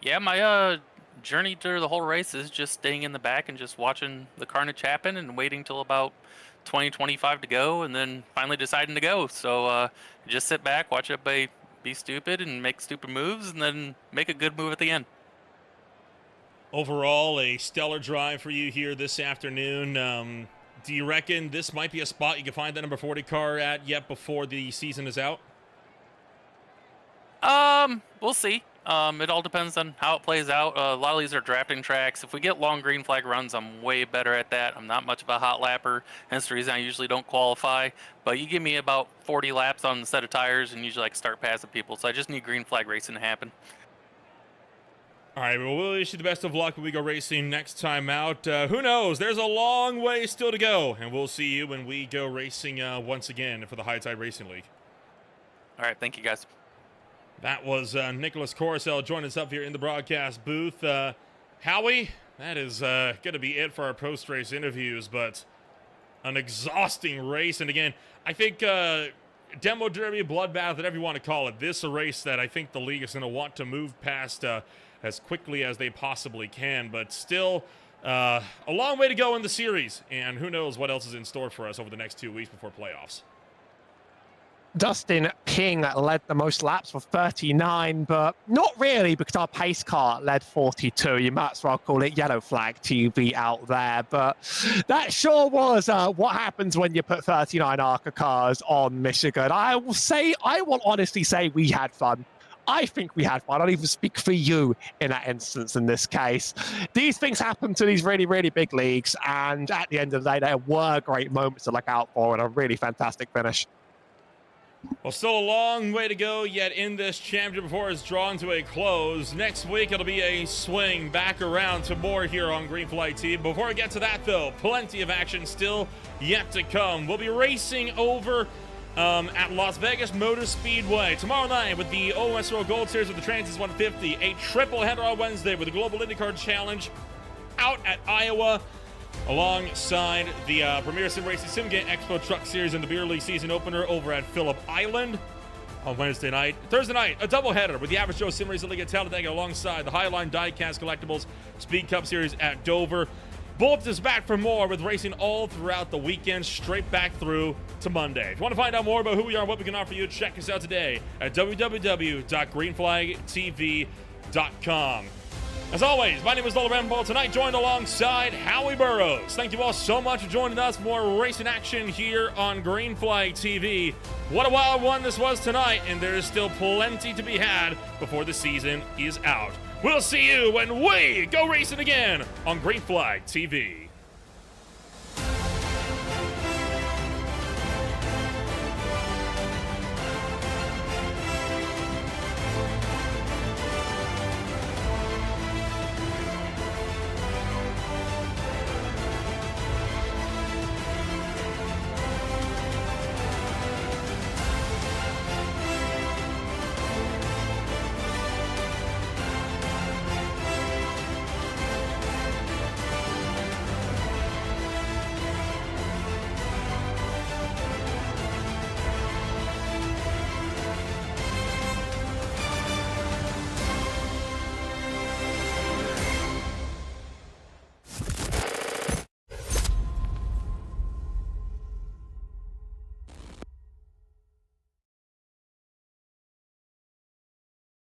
Yeah, my journey through the whole race is just staying in the back and just watching the carnage happen and waiting till about 20-25 to go, and then finally deciding to go. So just sit back, watch everybody be stupid and make stupid moves, and then make a good move at the end. Overall, a stellar drive for you here this afternoon. Do you reckon this might be a spot you can find that number 40 car at yet before the season is out? We'll see. It all depends on how it plays out. A lot of these are drafting tracks. If we get long green flag runs, I'm way better at that. I'm not much of a hot lapper. Hence the reason I usually don't qualify. But you give me about 40 laps on the set of tires and usually I can start passing people. So I just need green flag racing to happen. All right, well, we'll wish you the best of luck when we go racing next time out. Who knows? There's a long way still to go, and we'll see you when we go racing once again for the High Tide Racing League. All right, thank you, guys. That was Nicholas Coruscant joining us up here in the broadcast booth. Howie, that is going to be it for our post-race interviews, but an exhausting race. And again, I think Demo Derby, Bloodbath, whatever you want to call it, this is a race that I think the league is going to want to move past as quickly as they possibly can. But still, a long way to go in the series, and who knows what else is in store for us over the next 2 weeks before playoffs. Dustin King led the most laps with 39, but not really because our pace car led 42. You might as well call it yellow flag TV out there, but that sure was what happens when you put 39 ARCA cars on Michigan. I will honestly say we had fun. I think we had fun. I'll even speak for you in that instance in this case. These things happen to these really, really big leagues, and at the end of the day, there were great moments to look out for and a really fantastic finish. Well, still a long way to go yet in this championship before it's drawn to a close. Next week, it'll be a swing back around to more here on Green Flag TV. Before we get to that, though, plenty of action still yet to come. We'll be racing over at Las Vegas Motor Speedway tomorrow night with the OSRO Gold Series with the Transits 150. A triple header on Wednesday with the Global IndyCar Challenge out at Iowa, alongside the Premier Sim Racing Sim Game Expo Truck Series and the Beer League season opener over at Phillip Island on Wednesday night. Thursday night, a doubleheader with the Average Joe Sim Racing League at Talladega alongside the Highline Diecast Collectibles Speed Cup Series at Dover. Bolt is back for more with racing all throughout the weekend, straight back through to Monday. If you want to find out more about who we are and what we can offer you, check us out today at www.greenflagtv.com. As always, my name is Lola Rambo, tonight joined alongside Howie Burrows. Thank you all so much for joining us. More racing action here on Green Flag TV. What a wild one this was tonight, and there is still plenty to be had before the season is out. We'll see you when we go racing again on Green Flag TV.